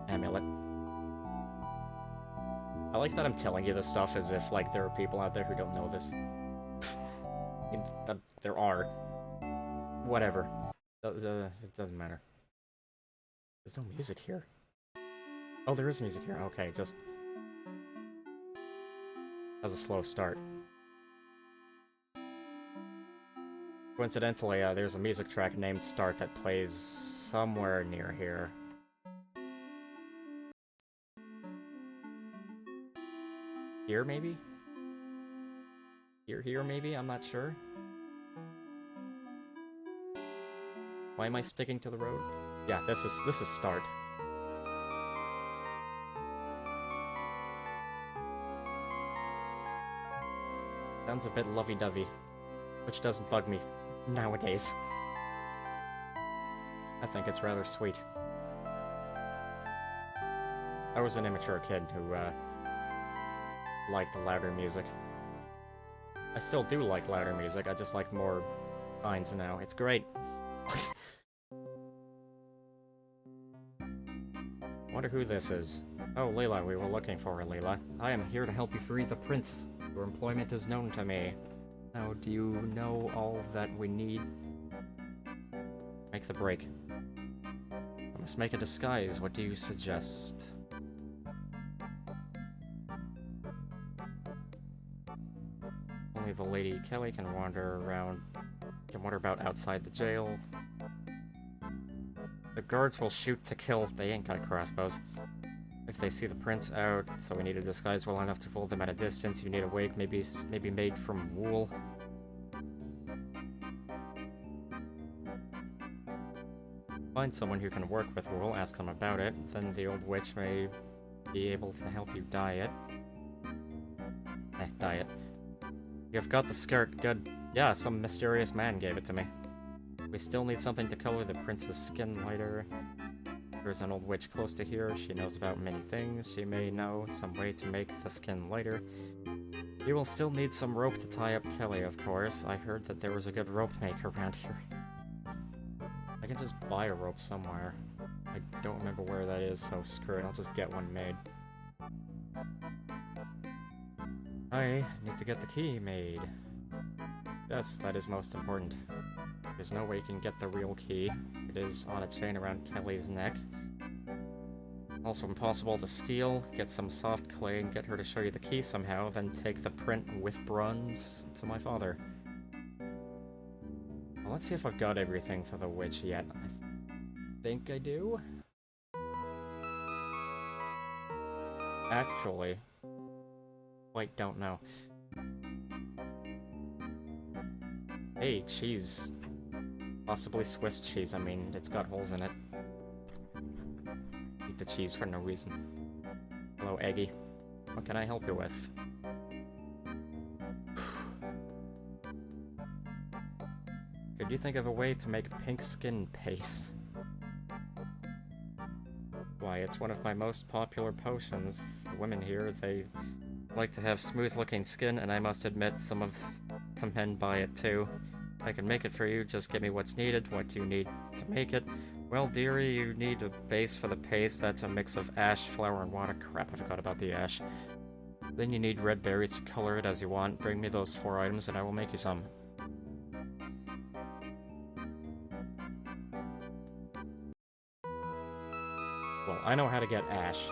S1: amulet. I like that I'm telling you this stuff as if, like, there are people out there who don't know this. There are. Whatever. It doesn't matter. There's no music here. Oh, there is music here. Okay, just... That's a slow start. Coincidentally, there's a music track named Start that plays somewhere near here. Here, maybe? Here, maybe? I'm not sure. Why am I sticking to the road? Yeah, this is Start. Sounds a bit lovey-dovey, which doesn't bug me nowadays. I think it's rather sweet. I was an immature kid who, liked louder music. I still do like louder music, I just like more lines now. It's great. Wonder who this is. Oh, Leela, we were looking for her, Leela. I am here to help you free the prince. Your employment is known to me. Now, do you know all that we need? Make the break. I must make a disguise. What do you suggest? Only the Lady Kelly can wander about outside the jail. The guards will shoot to kill if they ain't got crossbows. If they see the prince out, so we need a disguise well enough to fool them at a distance. You need a wig, maybe made from wool. Find someone who can work with wool, ask them about it, then the old witch may be able to help you dye it. Dye it. You've got the skirt, good. Yeah, some mysterious man gave it to me. We still need something to color the prince's skin lighter. There's an old witch close to here. She knows about many things. She may know some way to make the skin lighter. You will still need some rope to tie up Kelly, of course. I heard that there was a good rope maker around here. I can just buy a rope somewhere. I don't remember where that is, so screw it. I'll just get one made. I need to get the key made. Yes, that is most important. There's no way you can get the real key. It is on a chain around Kelly's neck. Also impossible to steal. Get some soft clay and get her to show you the key somehow, then take the print with bronze to my father. Well, let's see if I've got everything for the witch yet. I think I do. Actually... Wait, don't know. Hey, cheese. Possibly Swiss cheese, I mean, it's got holes in it. Eat the cheese for no reason. Hello, Eggy. What can I help you with? Could you think of a way to make pink skin paste? Why, it's one of my most popular potions. The women here, they like to have smooth-looking skin, and I must admit, some of the men buy it too. I can make it for you, just give me what's needed. What do you need to make it? Well, dearie, you need a base for the paste. That's a mix of ash, flour, and water. Crap, I forgot about the ash. Then you need red berries to color it as you want. Bring me those 4 items and I will make you some. Well, I know how to get ash.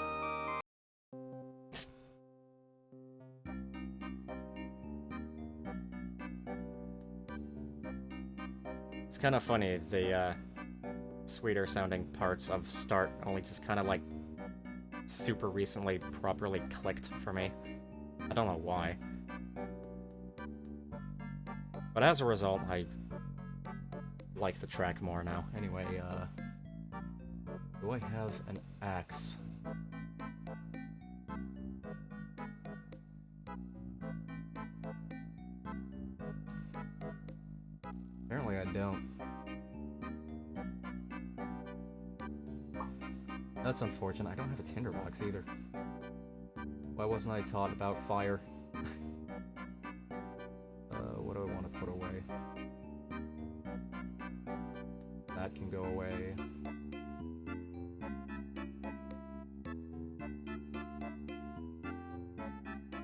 S1: It's kind of funny, the sweeter sounding parts of Start only just kind of like super recently properly clicked for me. I don't know why. But as a result, I like the track more now. Anyway, do I have an axe? Apparently I don't. That's unfortunate. I don't have a tinderbox either. Why wasn't I taught about fire? What do I want to put away? That can go away.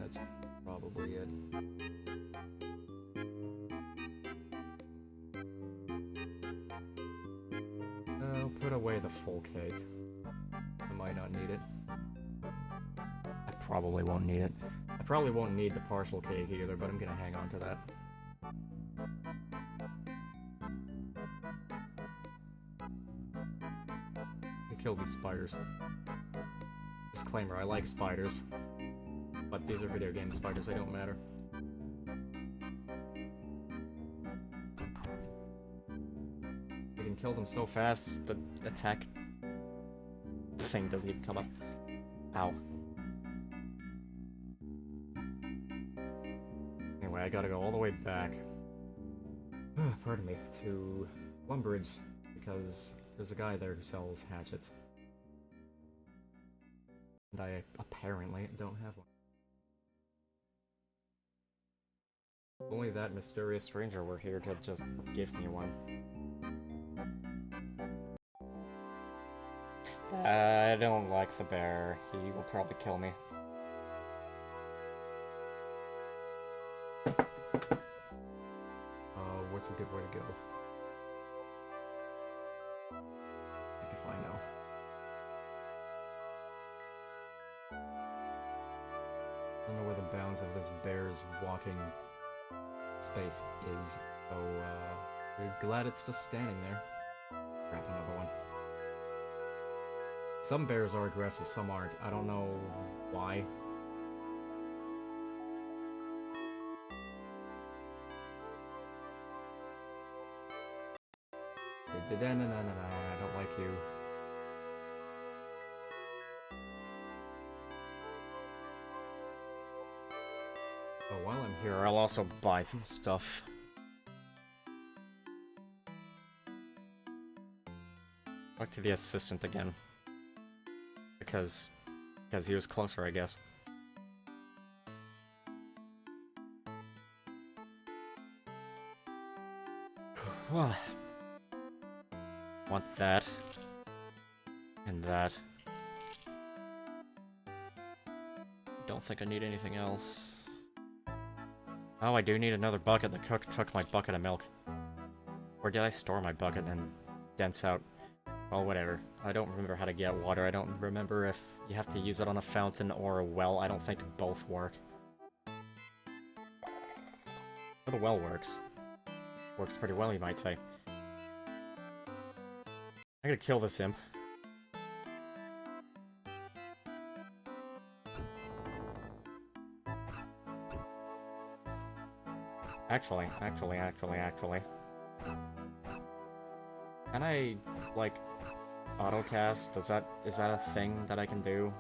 S1: That's probably it. I'll put away the full cake. I might not need it. I probably won't need it. I probably won't need the partial cake either, but I'm gonna hang on to that. I kill these spiders. Disclaimer, I like spiders. But these are video game spiders, they don't matter. You can kill them so fast, the attack thing doesn't even come up. Ow. Anyway, I gotta go all the way back. Pardon me, to Lumbridge, because there's a guy there who sells hatchets. And I apparently don't have one. If only that mysterious stranger were here to just give me one. I don't like the bear. He will probably kill me. What's a good way to go? I think if I know. I don't know where the bounds of this bear's walking space is, so we're glad it's just standing there. Grab another one. Some bears are aggressive, some aren't. I don't know why. No, I don't like you. Oh, while I'm here, I'll also buy some stuff. Talk to the assistant again. Because he was closer, I guess. Want that. And that. Don't think I need anything else. Oh, I do need another bucket. The cook took my bucket of milk. Or did I store my bucket and dents out? Well, whatever. I don't remember how to get water. I don't remember if you have to use it on a fountain or a well. I don't think both work. But the well works. Works pretty well, you might say. I'm gonna kill this imp. Actually. Can I, like, autocast? Is that a thing that I can do?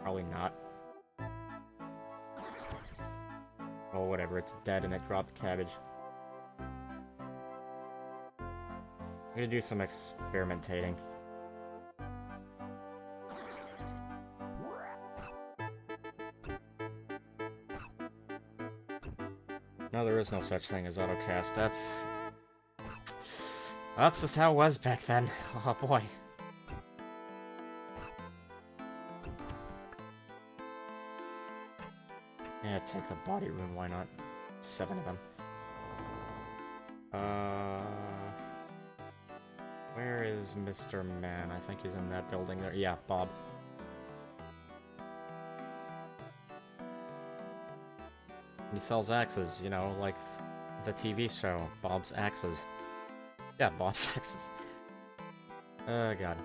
S1: Probably not. Well, whatever, it's dead and it dropped cabbage. I'm gonna do some experimentating. No, there is no such thing as autocast. That's just how it was back then. Oh boy. Yeah, take the body rune, why not? 7 of them. Where is Mr. Man? I think he's in that building there. Yeah, Bob. He sells axes, you know, like the TV show, Bob's Axes. Yeah, Bob's Axes. Oh god.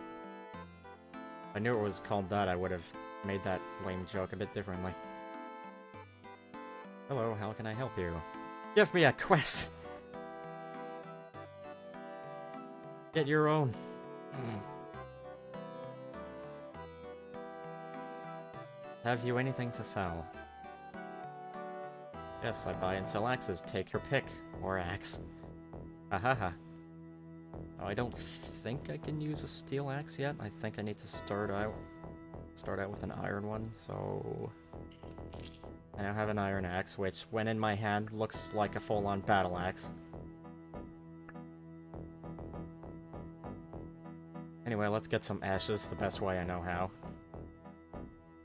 S1: If I knew it was called that, I would have made that lame joke a bit differently. Hello, how can I help you? Give me a quest! Get your own. Have you anything to sell? Yes, I buy and sell axes. Take your pick. Or axe. Ahaha. Oh, I don't think I can use a steel axe yet. I think I need to start out with an iron one, so... I now have an iron axe, which, when in my hand, looks like a full-on battle axe. Anyway, let's get some ashes the best way I know how.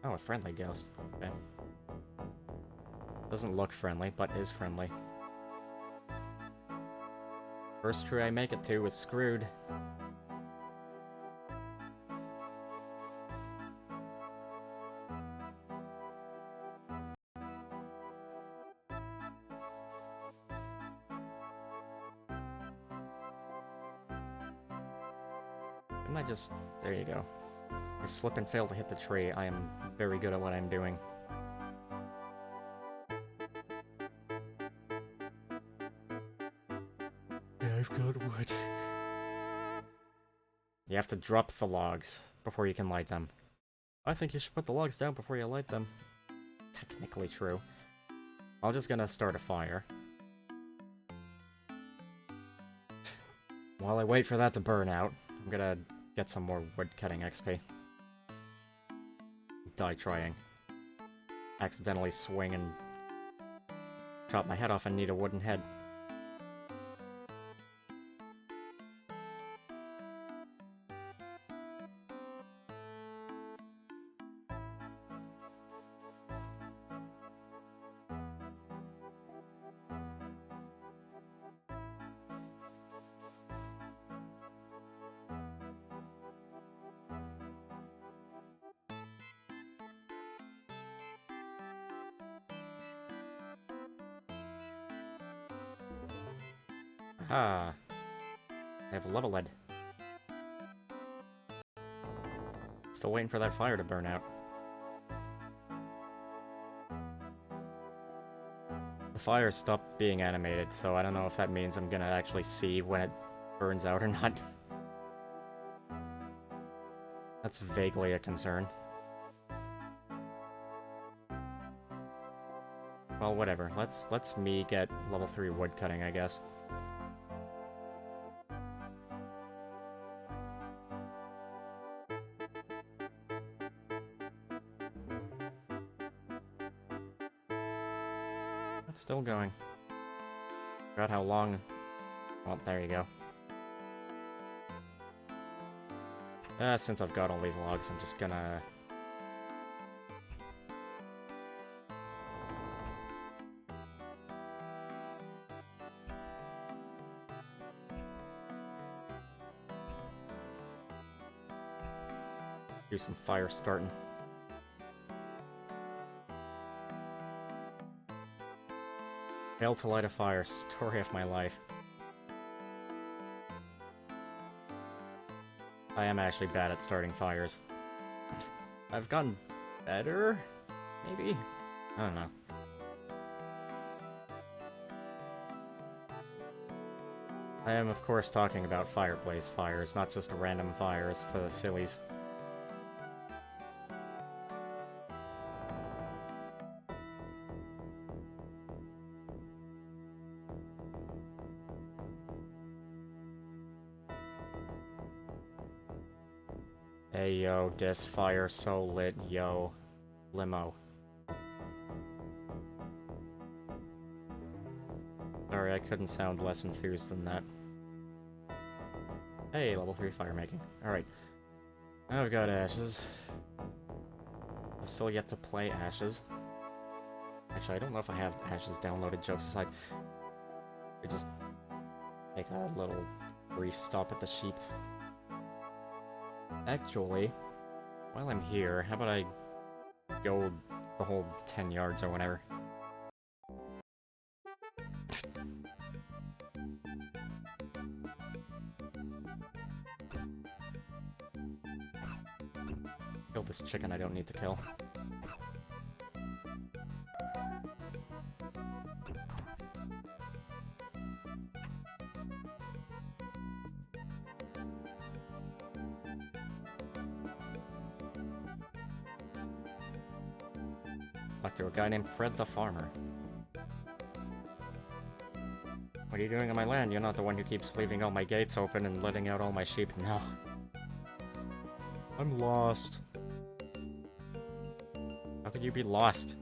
S1: Oh, a friendly ghost. Okay. Doesn't look friendly, but is friendly. First tree I make it to is screwed. Didn't I just... There you go. I slip and fail to hit the tree. I am very good at what I'm doing. Yeah, I've got wood. You have to drop the logs before you can light them. I think you should put the logs down before you light them. Technically true. I'm just gonna start a fire. While I wait for that to burn out, I'm gonna get some more wood cutting XP. Die trying. Accidentally swing and chop my head off and need a wooden head. Aha! I have a level lead. Still waiting for that fire to burn out. The fire stopped being animated, so I don't know if that means I'm gonna actually see when it burns out or not. That's vaguely a concern. Well, whatever. Let's me get level 3 wood cutting, I guess. It's still going. Forgot how long... Well, there you go. Since I've got all these logs, I'm just gonna... do some fire starting. Failed to light a fire. Story of my life. I am actually bad at starting fires. I've gotten better? Maybe? I don't know. I am, of course, talking about fireplace fires, not just random fires for the sillies. Hey yo, this fire so lit, yo. Limo. Sorry, I couldn't sound less enthused than that. Hey, level 3 fire making. Alright. I've got Ashes. I've still yet to play Ashes. Actually, I don't know if I have Ashes downloaded, jokes aside. I just take a little brief stop at the sheep. Actually, while I'm here, how about I go the whole 10 yards or whatever? Kill this chicken I don't need to kill. Talk to a guy named Fred the Farmer. What are you doing on my land? You're not the one who keeps leaving all my gates open and letting out all my sheep. No. I'm lost. How could you be lost?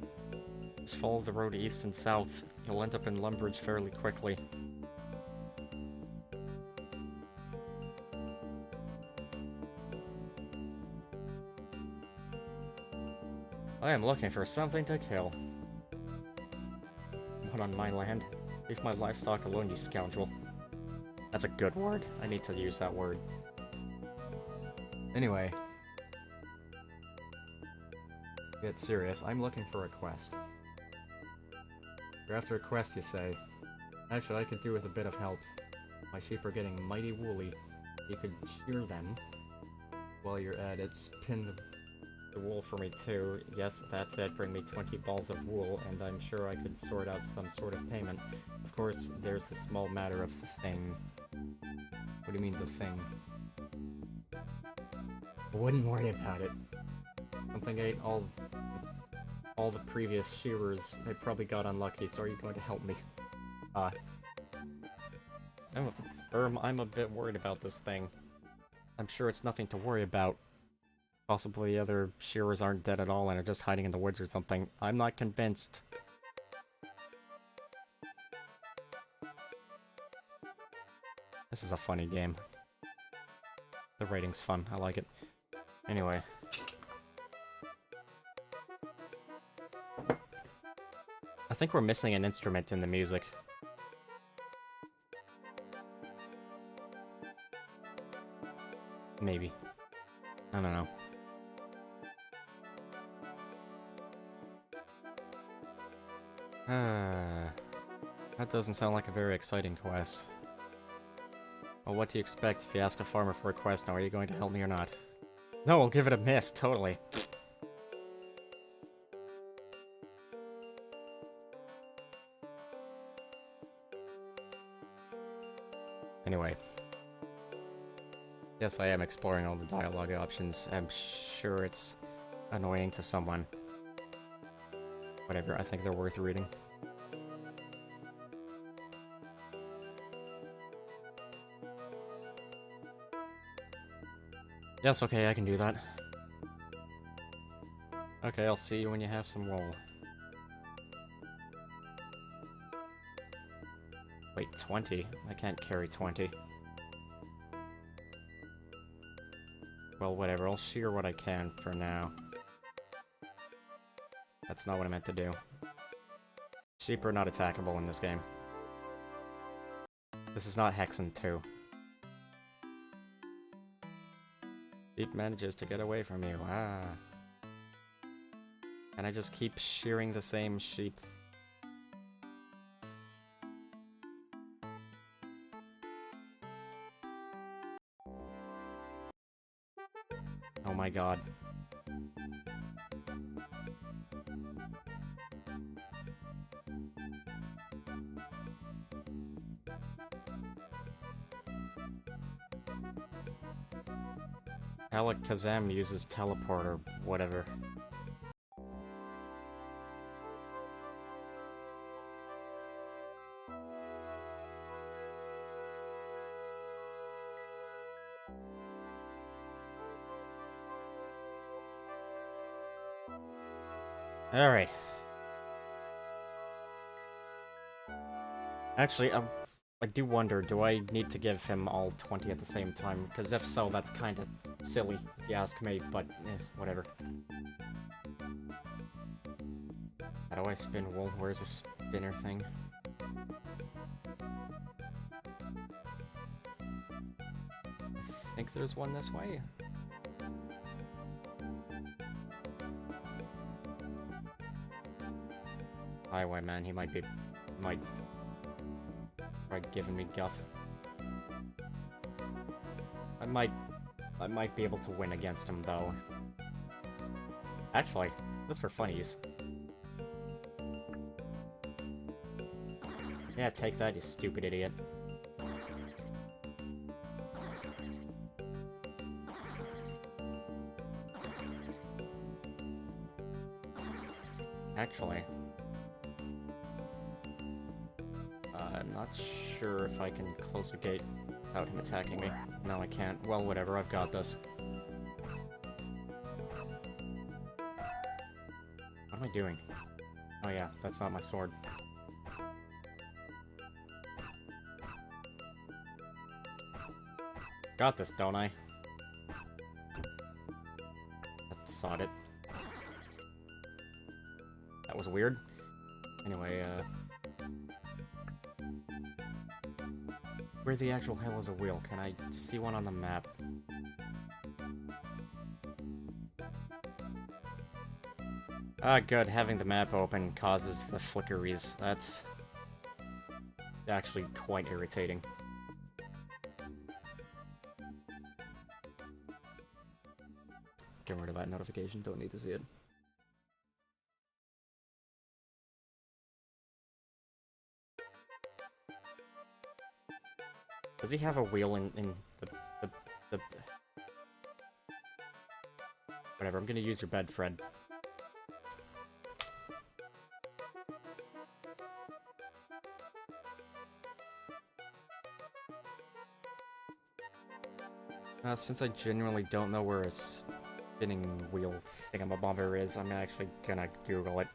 S1: Just follow the road east and south. You'll end up in Lumbridge fairly quickly. I am looking for something to kill. What on my land? Leave my livestock alone, you scoundrel. That's a good word. I need to use that word. Anyway. Get serious. I'm looking for a quest. You're after a quest, you say. Actually, I could do with a bit of help. My sheep are getting mighty woolly. You could shear them. While you're at it, spin the wool for me too. Yes, that's it. Bring me 20 balls of wool, and I'm sure I could sort out some sort of payment. Of course, there's the small matter of the thing. What do you mean, the thing? I wouldn't worry about it. Something ate all the previous shearers. They probably got unlucky, so are you going to help me? I'm a bit worried about this thing. I'm sure it's nothing to worry about. Possibly the other shearers aren't dead at all and are just hiding in the woods or something. I'm not convinced. This is a funny game. The rating's fun. I like it. Anyway. I think we're missing an instrument in the music. Maybe. I don't know. That doesn't sound like a very exciting quest. Well, what do you expect if you ask a farmer for a quest now? Are you going to help me or not? No, I'll give it a miss, totally. Anyway. Yes, I am exploring all the dialogue options. I'm sure it's annoying to someone. Whatever, I think they're worth reading. Yes, okay, I can do that. Okay, I'll see you when you have some wool. Wait, 20? I can't carry 20. Well, whatever, I'll shear what I can for now. That's not what I meant to do. Sheep are not attackable in this game. This is not Hexen 2. Sheep manages to get away from you. Ah. Can I just keep shearing the same sheep? Oh my god. Alec Kazam uses teleport or whatever. Alright. Actually, I do wonder, do I need to give him all 20 at the same time? Because if so, that's kind of silly, if you ask me, but whatever. How do I spin wool? Where's the spinner thing? I think there's one this way. Highwayman, he might try giving me guff. I might be able to win against him though. Actually, just for funnies. Yeah, take that, you stupid idiot. Actually, I'm not sure if I can close the gate without him attacking me. No, I can't. Well, whatever, I've got this. What am I doing? Oh yeah, that's not my sword. Got this, don't I? Sod it. That was weird. Anyway, where the actual hell is a wheel? Can I see one on the map? Ah, good. Having the map open causes the flickeries. That's actually quite irritating. Get rid of that notification. Don't need to see it. Does he have a wheel in the... Whatever, I'm gonna use your bed, Fred. Since I genuinely don't know where a spinning wheel thingamabobber is, I'm actually gonna Google it.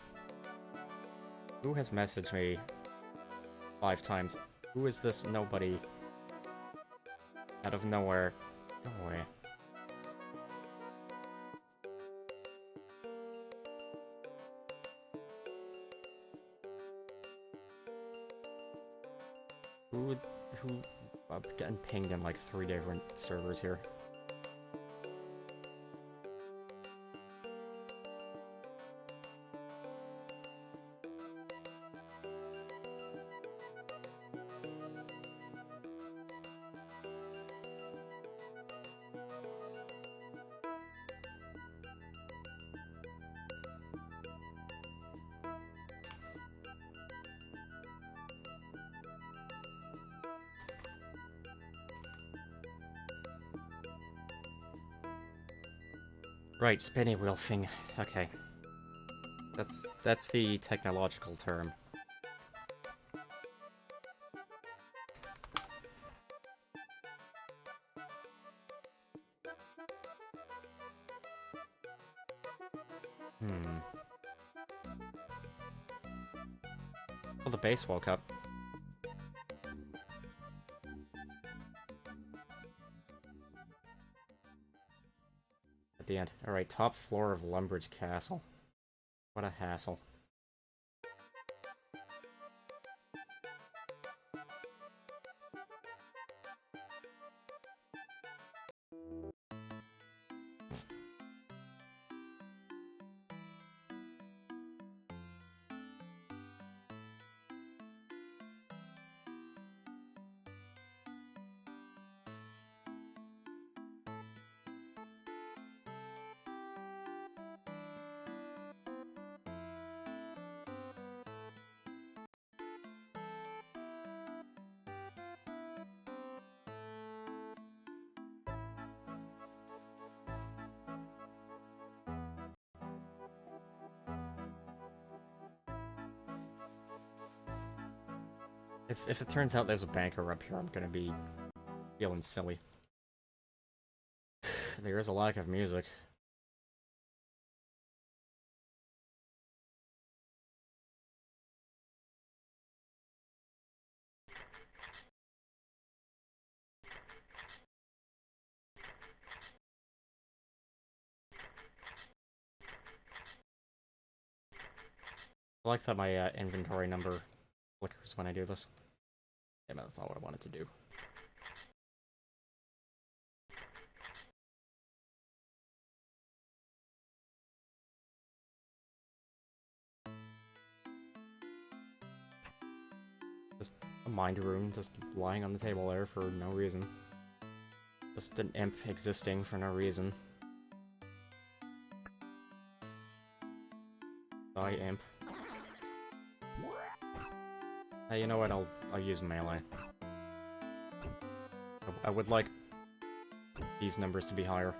S1: Who has messaged me 5 times? Who is this nobody? Out of nowhere. Go away. I'm getting pinged in like 3 different servers here. Right, spinning wheel thing. Okay. That's the technological term. Oh, the base woke up. At the end. Alright, top floor of Lumbridge Castle. What a hassle. If it turns out there's a banker up here, I'm gonna be feeling silly. There is a lack of music. I like that my inventory number flickers when I do this. Yeah, that's not what I wanted to do. Just a mind room, just lying on the table there for no reason. Just an imp existing for no reason. Die, imp. Hey, you know what? I'll use melee. I would like these numbers to be higher.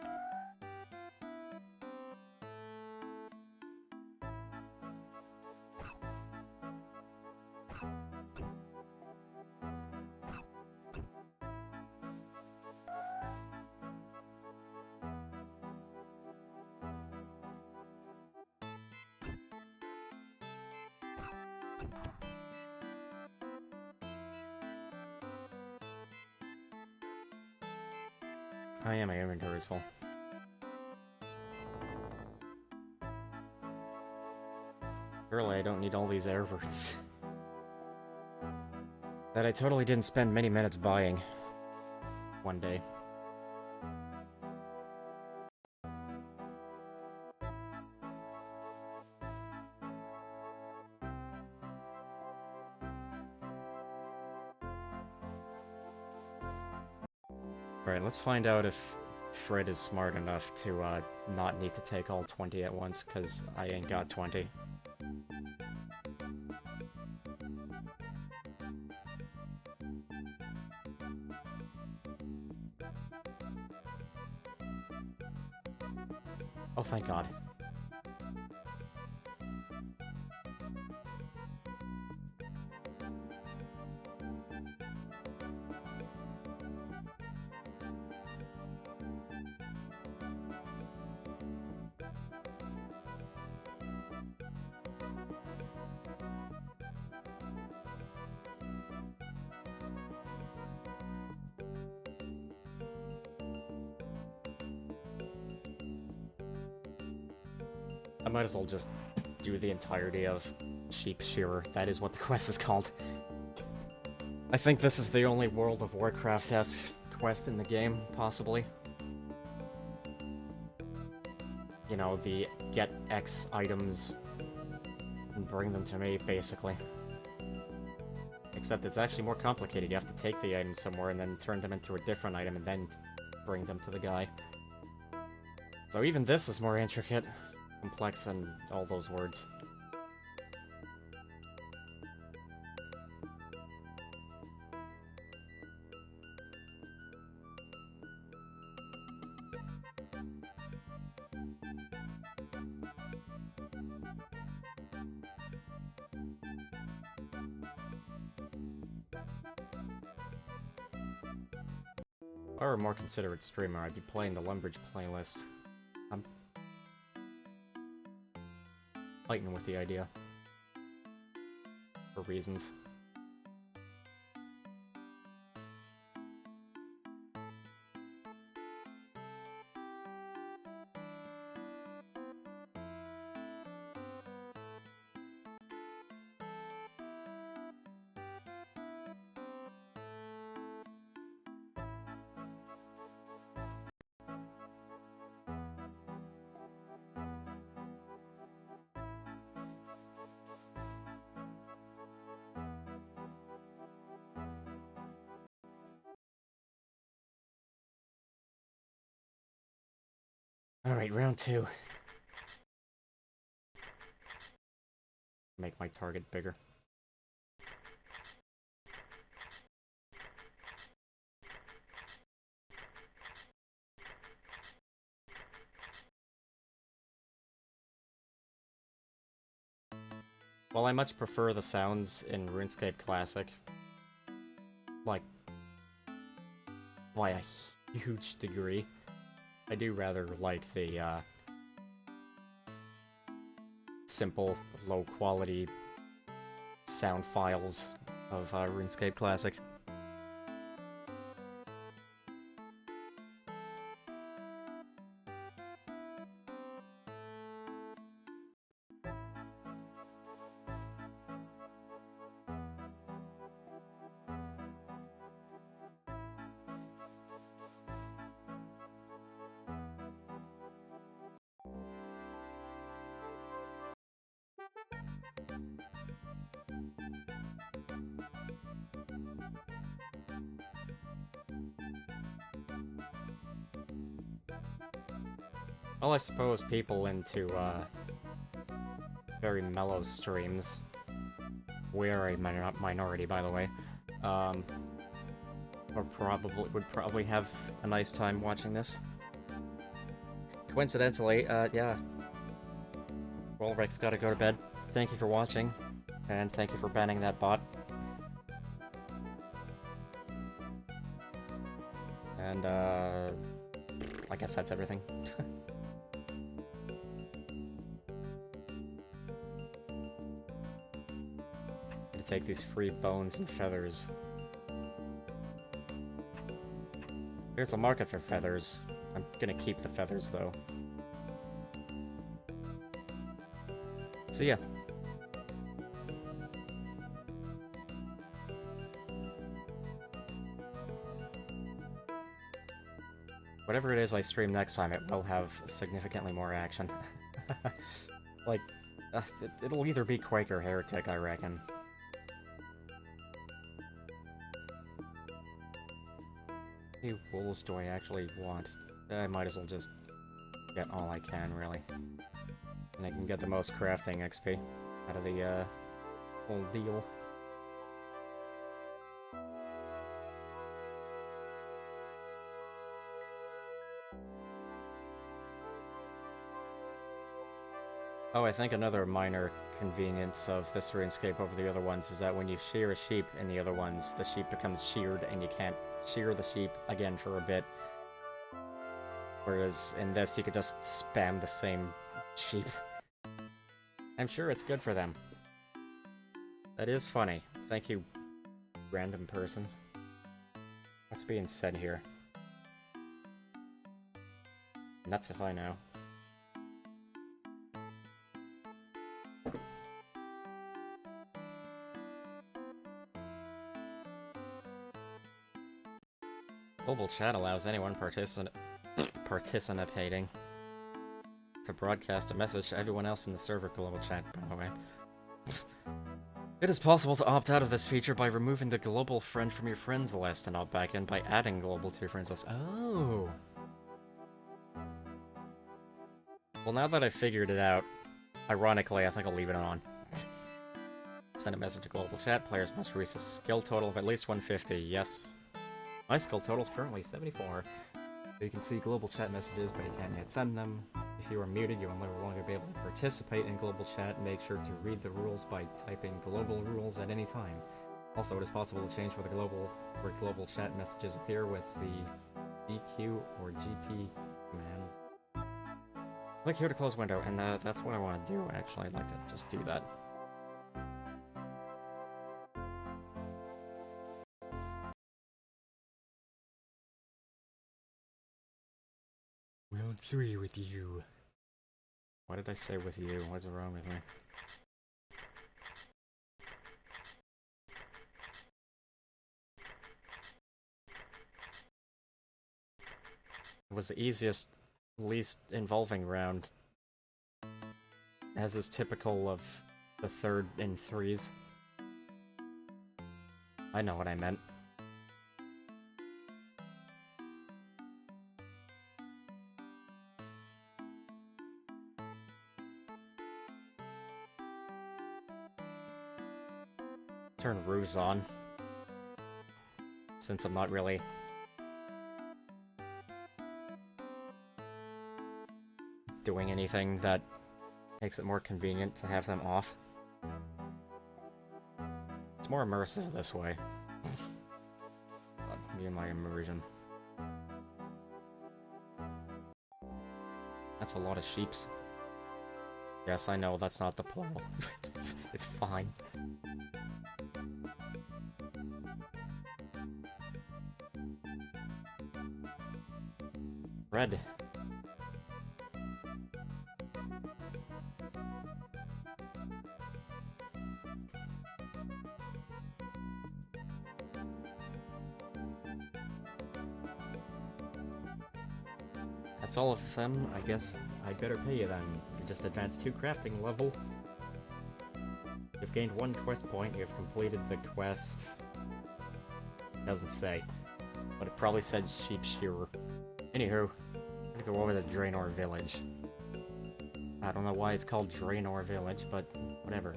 S1: I am, my inventory is full. Surely I don't need all these air words. That I totally didn't spend many minutes buying. One day. Alright, let's find out if Fred is smart enough to not need to take all 20 at once, because I ain't got 20. Oh, thank God. I might as well just do the entirety of Sheep Shearer. That is what the quest is called. I think this is the only World of Warcraft-esque quest in the game, possibly. You know, the get X items and bring them to me, basically. Except it's actually more complicated. You have to take the items somewhere and then turn them into a different item and then bring them to the guy. So even this is more intricate. Complex and all those words. If I were a more considerate streamer, I'd be playing the Lumbridge playlist. I'm fighting with the idea. For reasons. Alright, round 2. Make my target bigger. While I much prefer the sounds in RuneScape Classic, like, by a huge degree, I do rather like the, simple, low-quality sound files of RuneScape Classic. Well, I suppose people into, very mellow streams, we're a minority, by the way, would probably have a nice time watching this. Coincidentally, yeah. Rolrick's gotta go to bed. Thank you for watching, and thank you for banning that bot. And, I guess that's everything. Gonna take these free bones and feathers. There's a market for feathers. I'm gonna keep the feathers, though. See ya. Whatever it is I stream next time, it will have significantly more action. Like, it'll either be Quake or Heretic, I reckon. How many wools do I actually want? I might as well just get all I can, really. And I can get the most crafting XP out of the, whole deal. Oh, I think another minor convenience of this RuneScape over the other ones is that when you shear a sheep in the other ones, the sheep becomes sheared and you can't shear the sheep again for a bit. Whereas in this, you could just spam the same sheep. I'm sure it's good for them. That is funny. Thank you, random person. What's being said here? Nuts if I know. Global chat allows anyone participating to broadcast a message to everyone else in the server global chat, by the way. It is possible to opt out of this feature by removing the global friend from your friends list and opt back in by adding global to your friends list. Oh! Well, now that I've figured it out, ironically, I think I'll leave it on. Send a message to global chat. Players must reach a skill total of at least 150. Yes. My skill total is currently 74. You can see global chat messages, but you can't yet send them. If you are muted, you will no longer be able to participate in global chat. Make sure to read the rules by typing global rules at any time. Also, it is possible to change where global chat messages appear with the GQ or GP commands. Click here to close window, and that's what I want to do, actually. I'd like to just do that. Round 3 with you. Why did I say with you? What's wrong with me? It was the easiest, least involving round. As is typical of the third in threes. I know what I meant. Turn Ruse on. Since I'm not really doing anything that makes it more convenient to have them off. It's more immersive this way. Me and my immersion. That's a lot of sheeps. Yes, I know, that's not the plural. It's fine. Red. That's all of them. I guess I'd better pay you then. You just advanced 2 crafting level. You've gained 1 quest point. You've completed the quest. Doesn't say. But it probably said sheep shearer. Anywho, I'm gonna go over to Draenor Village. I don't know why it's called Draenor Village, but whatever.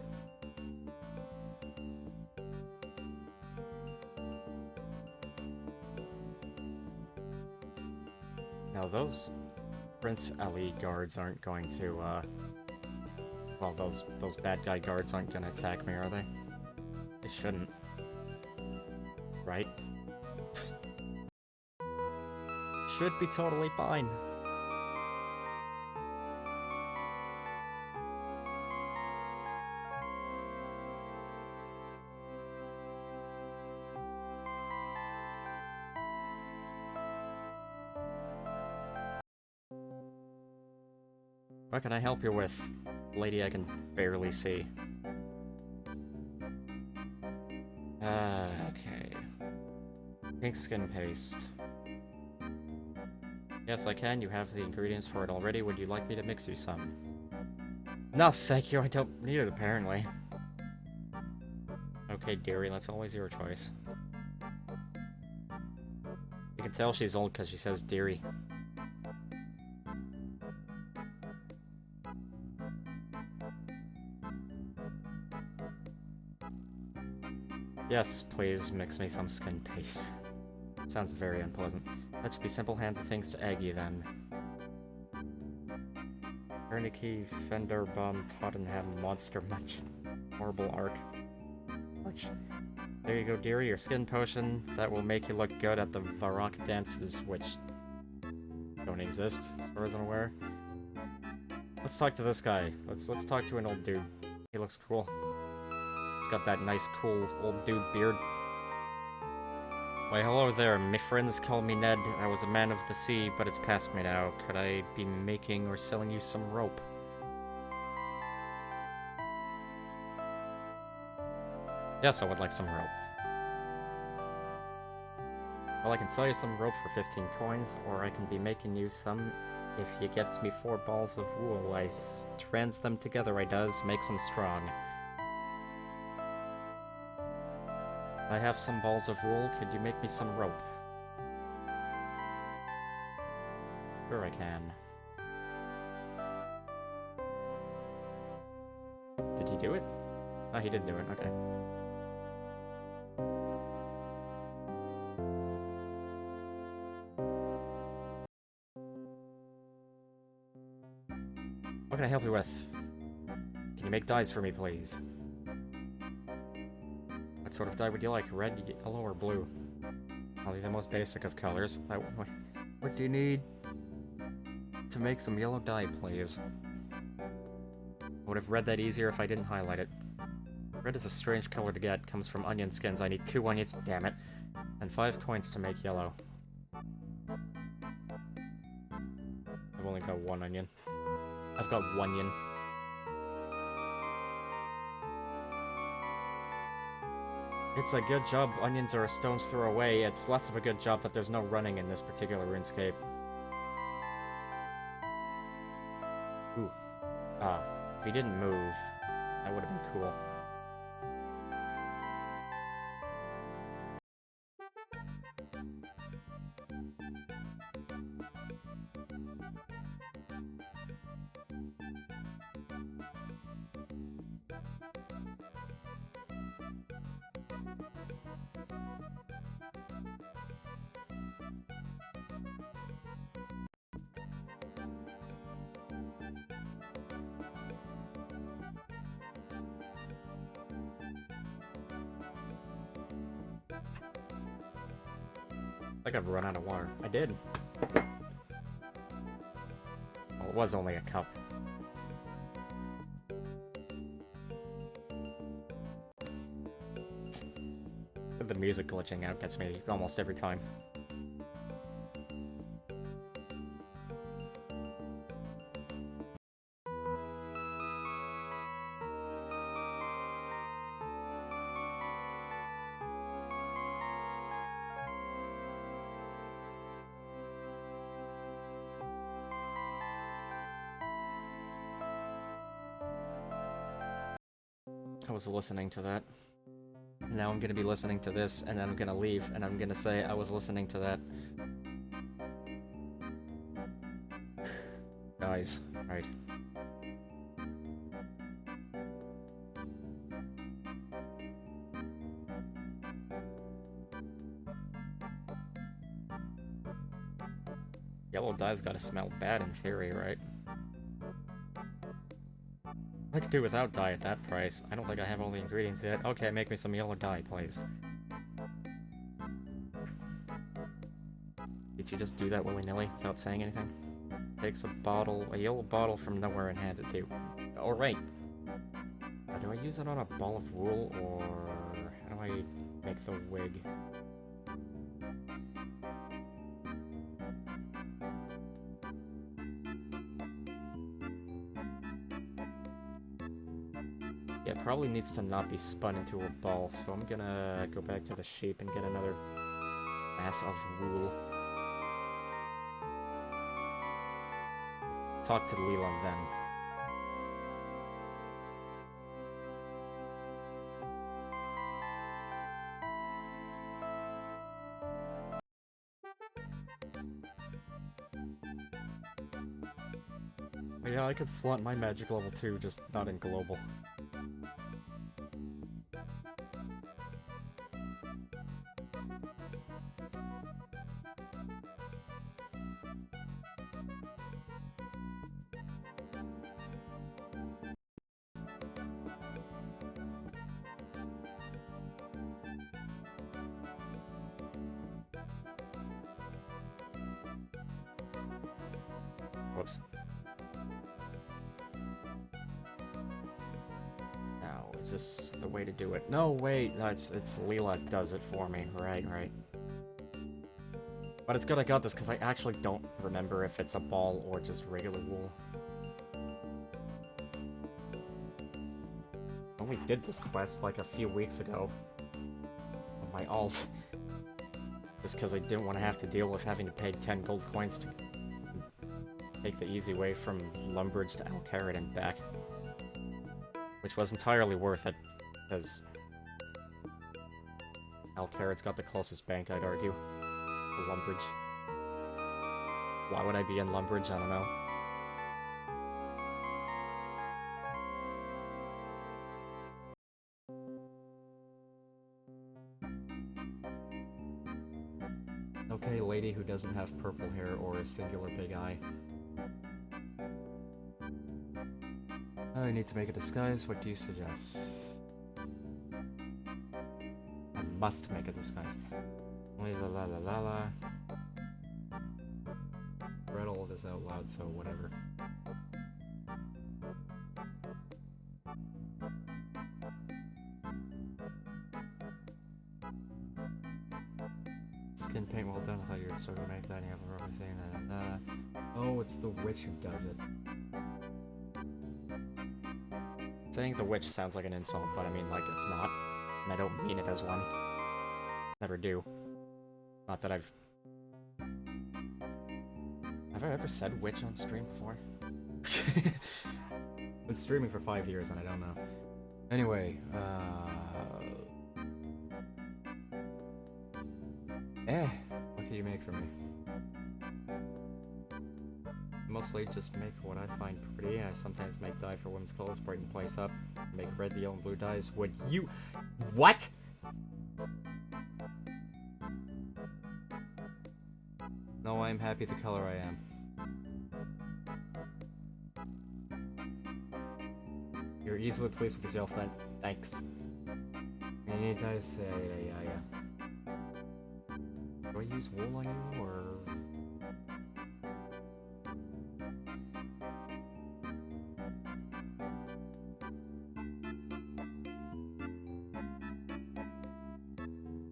S1: Now those Prince Ali guards aren't going to, well, those bad guy guards aren't gonna attack me, are they? They shouldn't. Right? Should be totally fine. What can I help you with? Lady I can barely see. Okay. Pink skin paste. Yes, I can. You have the ingredients for it already. Would you like me to mix you some? No, thank you. I don't need it, apparently. Okay, dearie, that's always your choice. You can tell she's old because she says dearie. Yes, please mix me some skin paste. Sounds very unpleasant. That should be simple hand the things to Aggie then. Tourniquet, Fender Bomb, Tottenham, Monster Munch. Horrible arc. Arch. There you go, dearie, your skin potion. That will make you look good at the Varrock dances, which don't exist, as far as I'm aware. Let's talk to this guy. Let's talk to an old dude. He looks cool. He's got that nice, cool, old dude beard. Why, hello there. My friends call me Ned. I was a man of the sea, but it's past me now. Could I be making or selling you some rope? Yes, I would like some rope. Well, I can sell you some rope for 15 coins, or I can be making you some if you gets me 4 balls of wool. I strands them together, I does, makes them strong. I have some balls of wool. Could you make me some rope? Sure I can. Did he do it? Oh, he did do it. Okay. What can I help you with? Can you make dyes for me, please? What sort of dye would you like? Red, yellow, or blue? I'll be the most basic of colors. What do you need? To make some yellow dye, please. I would have read that easier if I didn't highlight it. Red is a strange color to get. Comes from onion skins. I need 2 onions, damn it. And 5 coins to make yellow. I've only got 1 onion. I've got 1 onion. It's a good job onions are a stone's throw away. It's less of a good job that there's no running in this particular RuneScape. Ooh. If he didn't move, that would have been cool. I think I've run out of water. I did. Well, it was only a cup. The music glitching out gets me almost every time. I was listening to that. Now I'm gonna be listening to this, and then I'm gonna leave, and I'm gonna say I was listening to that. dyes. Right. Yellow dye's gotta smell bad in theory, right? I could do without dye at that price. I don't think I have all the ingredients yet. Okay, make me some yellow dye, please. Did you just do that willy-nilly without saying anything? Takes a yellow bottle from nowhere and hands it to you. Alright. Do I use it on a ball of wool, or how do I make the wig? Yeah, it probably needs to not be spun into a ball, so I'm gonna go back to the shape and get another mass of wool. Talk to Leela then. Yeah, I could flaunt my magic level too, just not in global. Whoops. Now, is this the way to do it? No, wait, no, it's Leela does it for me. Right. But it's good I got this, because I actually don't remember if it's a ball or just regular wool. I only did this quest like a few weeks ago on my alt. Just because I didn't want to have to deal with having to pay 10 gold coins to take the easy way from Lumbridge to Alcarid and back. Which was entirely worth it, because Alcarid's got the closest bank, I'd argue, to Lumbridge. Why would I be in Lumbridge? I don't know. Okay, lady who doesn't have purple hair or a singular big eye. I need to make a disguise. What do you suggest? I must make a disguise. La la la la la. Read all of this out loud, so whatever. Skin paint well done. I thought you were still gonna make that. You have a rubber saying that. Oh, it's the witch who does it. Saying the witch sounds like an insult, but I mean, like, it's not. And I don't mean it as one. Never do. Not that I've... Have I ever said witch on stream before? Been streaming for 5 years and I don't know. Anyway, what can you make for me? Mostly just make what I find pretty. I sometimes make dye for women's clothes, brighten the place up. Make red, the yellow, and blue dyes. Would you... What?! No, I'm happy the color I am. You're easily pleased with yourself then. Thanks. Any dyes? Yeah. Do I use wool on you, or...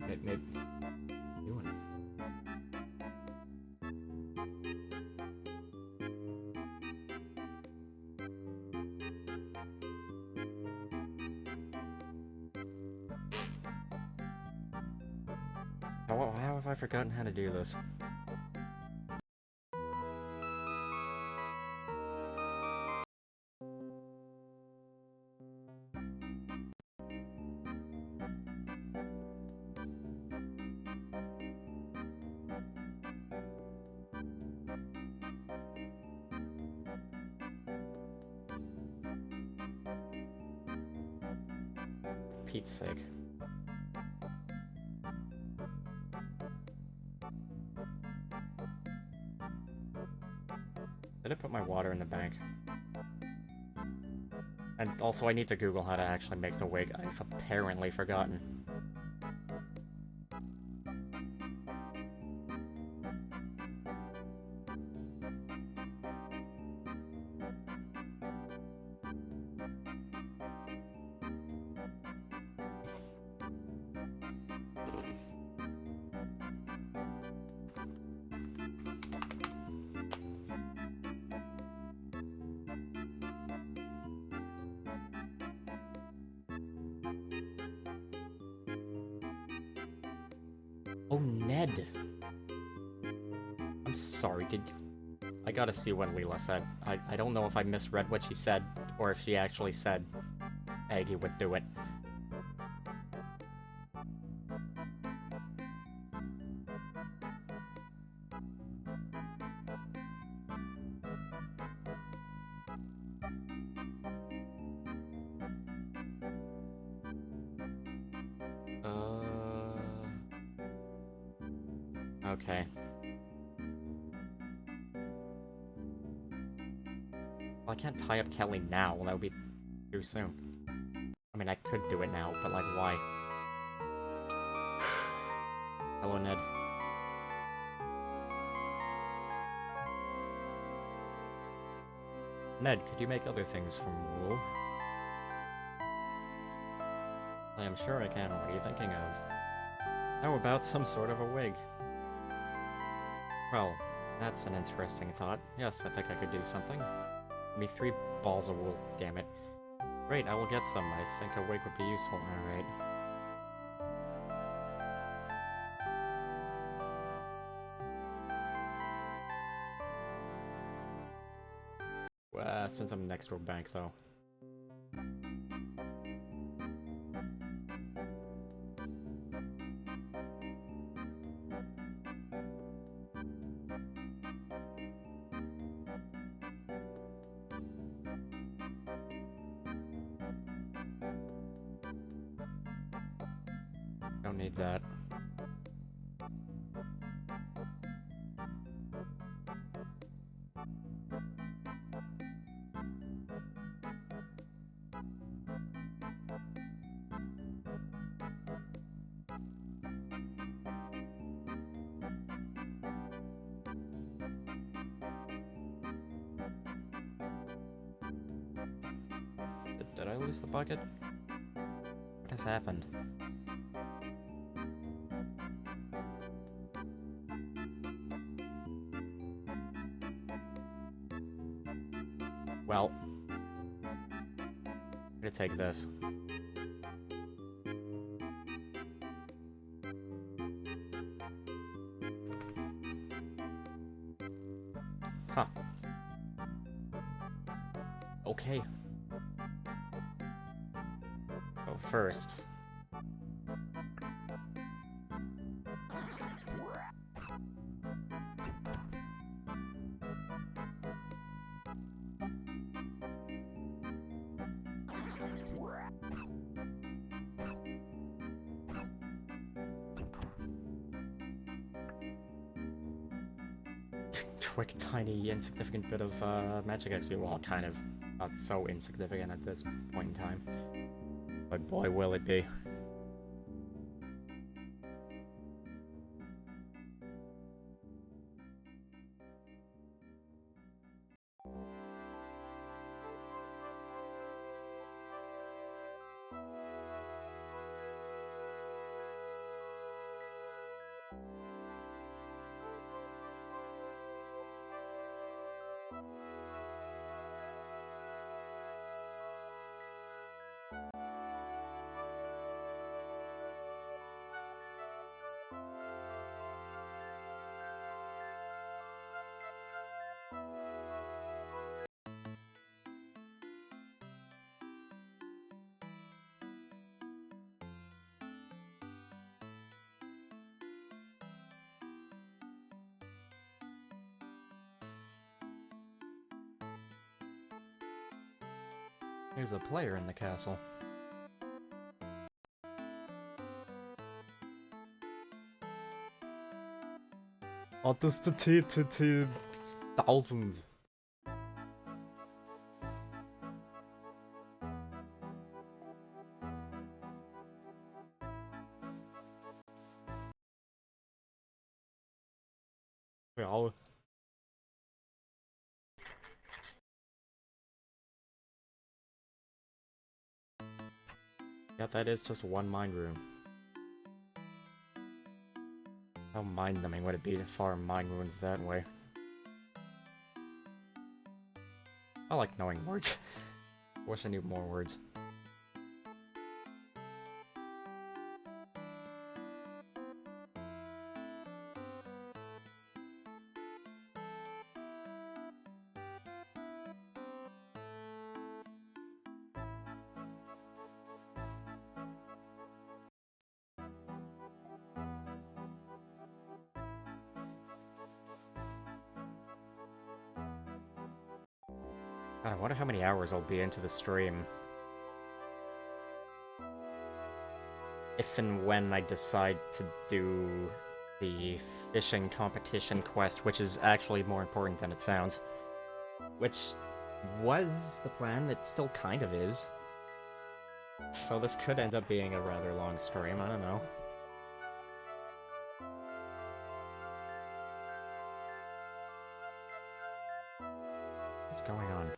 S1: Maybe... Doing it. How have I forgotten how to do this? Pete's sake. Did I put my water in the bank? And also I need to Google how to actually make the wig. I've apparently forgotten. Oh, Ned! I'm sorry, did you... I gotta see what Leela said. I don't know if I misread what she said, or if she actually said Aggie would do it. Okay. Well, I can't tie up Kelly now, that would be too soon. I mean, I could do it now, but like, why? Hello, Ned. Ned, could you make other things from wool? I am sure I can. What are you thinking of? How about some sort of a wig? Well, that's an interesting thought. Yes, I think I could do something. Give me 3 balls of wool, damn it. Great, I will get some. I think a wig would be useful. Alright. Since I'm next to a bank, though. Don't need that. Did I lose the bucket? What has happened? Well, I'm gonna take this. Huh. Okay. Oh, first. Quick, tiny, insignificant bit of magic XP. Well, kind of not so insignificant at this point in time. But boy, will it be. There's a player in the castle. Authenticity 1000. Ja. Yeah, that is just one mind room. How mind-numbing would it be to farm mind ruins that way? I like knowing words. Wish I knew more words. God, I wonder how many hours I'll be into the stream. If and when I decide to do the fishing competition quest, which is actually more important than it sounds. Which was the plan, it still kind of is. So this could end up being a rather long stream, I don't know. What's going on?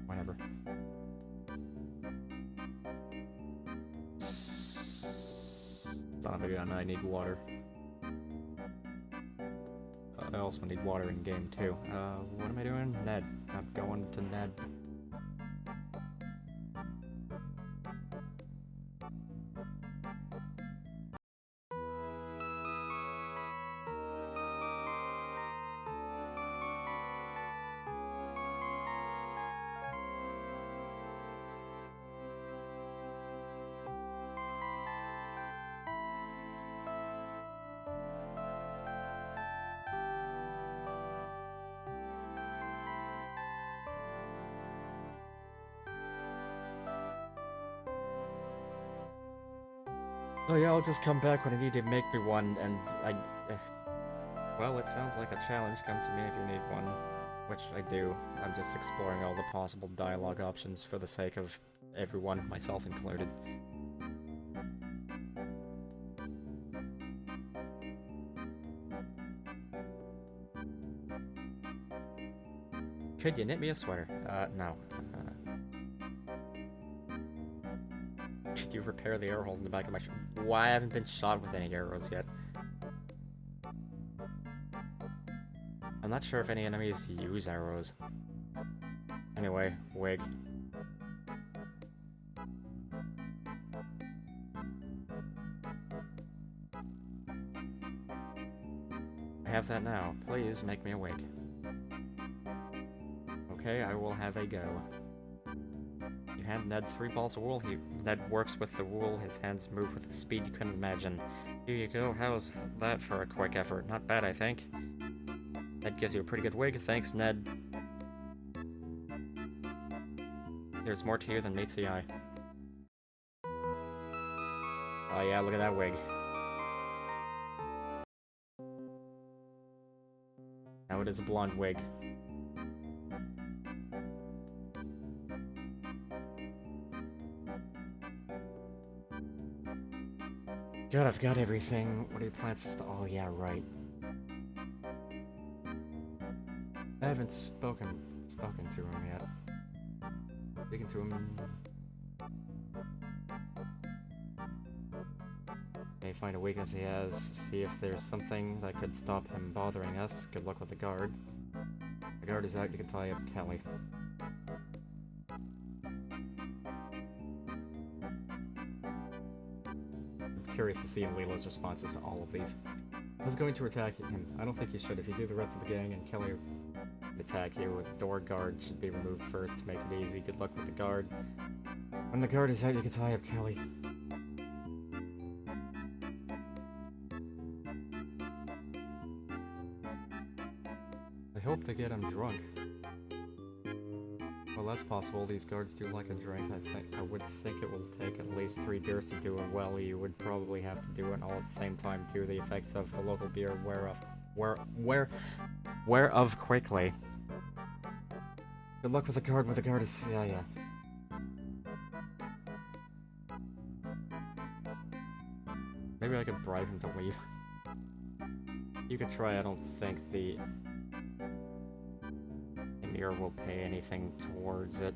S1: Whatever. Son of a gun, I need water. I also need water in game too. What am I doing? Ned. I'm going to Ned. Oh yeah, I'll just come back when I need to make me one, and well, it sounds like a challenge. Come to me if you need one. Which I do. I'm just exploring all the possible dialogue options for the sake of everyone, myself included. Could you knit me a sweater? No. Could you repair the arrow holes in the back of my shirt? Why I haven't been shot with any arrows yet? I'm not sure if any enemies use arrows. Anyway, wig. I have that now. Please make me a wig. Okay, I will have a go. You hand Ned 3 balls of wool. Ned works with the wool. His hands move with a speed you couldn't imagine. Here you go. How's that for a quick effort? Not bad, I think. That gives you a pretty good wig. Thanks, Ned. There's more to you than meets the eye. Oh yeah, look at that wig. Now it is a blonde wig. God, I've got everything. What are your plans to oh yeah, right. I haven't spoken to him yet. Speaking to him. May find a weakness he has. See if there's something that could stop him bothering us. Good luck with the guard. The guard is out. You can tie up Kelly. I'm curious to see Leela's responses to all of these. I was going to attack him. I don't think you should. If you do, the rest of the gang and Kelly attack you. The door guard should be removed first to make it easy. Good luck with the guard. When the guard is out, you can tie up Kelly. I hope to get him drunk. Well, that's possible. These guards do like a drink. I would think it will take at least 3 beers to do it well. You would probably have to do it all at the same time too. The effects of the local beer wear of quickly. Good luck with the guard. With the guard is yeah. Maybe I could bribe him to leave. You could try. I don't think the Emir will pay anything towards it.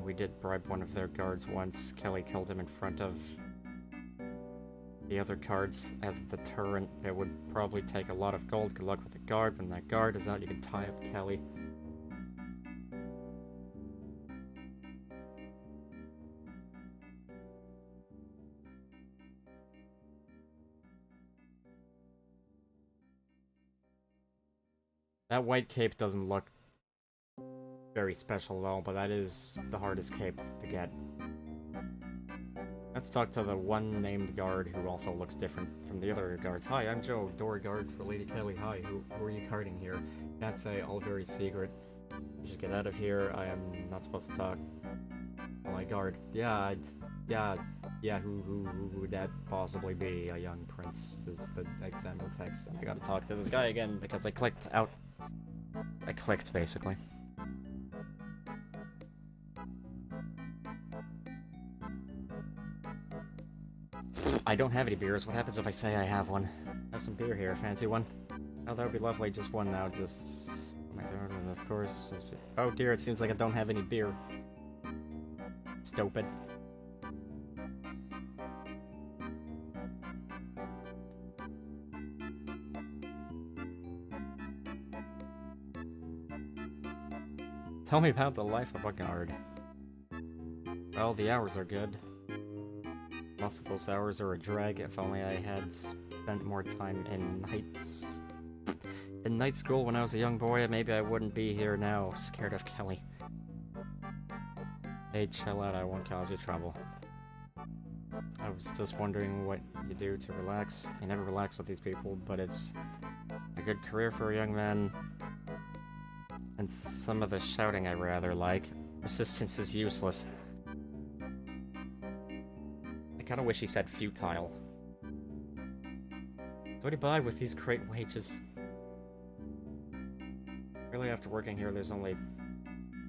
S1: We did bribe one of their guards once. Kelly killed him in front of the other guards as a deterrent. It would probably take a lot of gold. Good luck with the guard. When that guard is out, you can tie up Kelly. That white cape doesn't look very special at all, but that is the hardest cape to get. Let's talk to the one named guard who also looks different from the other guards. Hi, I'm Joe, door guard for Lady Kelly. Hi, who are you guarding here? Can't say, all very secret. You should get out of here. I am not supposed to talk. Oh, my guard. Yeah, who would that possibly be? A young prince is the example text. I gotta talk to this guy again because I clicked out. I clicked, basically. I don't have any beers. What happens if I say I have one? I have some beer here. Fancy one? Oh, that would be lovely. Just one now. Just... my third, of course. Just... oh dear, it seems like I don't have any beer. Stupid. Tell me about the life of a guard. Well, the hours are good. Most of those hours are a drag. If only I had spent more time in night school when I was a young boy, maybe I wouldn't be here now, scared of Kelly. Hey, chill out, I won't cause you trouble. I was just wondering what you do to relax. You never relax with these people, but it's a good career for a young man. And some of the shouting I rather like. Resistance is useless. I kinda wish he said futile. What do you buy with these great wages? Really, after working here, there's only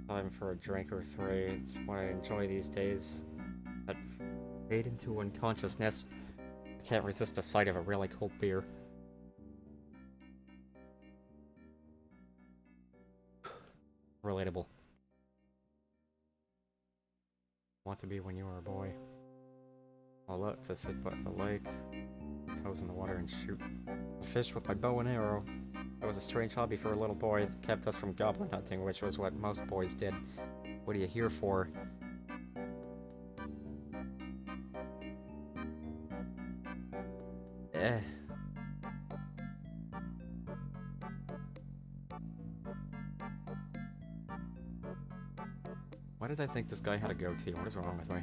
S1: time for a drink or 3. It's what I enjoy these days. That fade into unconsciousness. I can't resist the sight of a really cold beer. Relatable. Want to be when you were a boy. I love to sit by the lake, toes in the water and shoot fish with my bow and arrow. It was a strange hobby for a little boy that kept us from goblin hunting, which was what most boys did. What are you here for? Why did I think this guy had a goatee? What is wrong with me?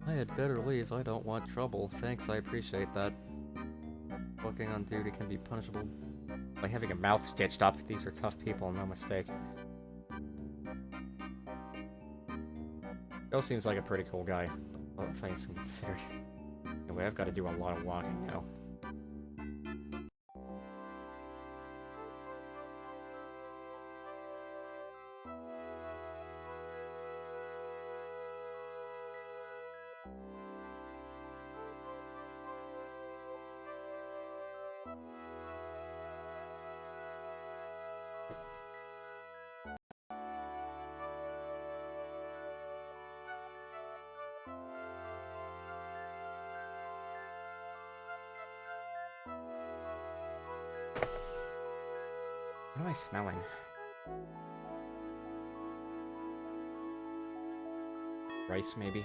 S1: I had better leave. I don't want trouble. Thanks, I appreciate that. Working on duty can be punishable by having a mouth stitched up. These are tough people, no mistake. Joe seems like a pretty cool guy, all things considered. Anyway, I've got to do a lot of walking now. What am I smelling? Rice, maybe?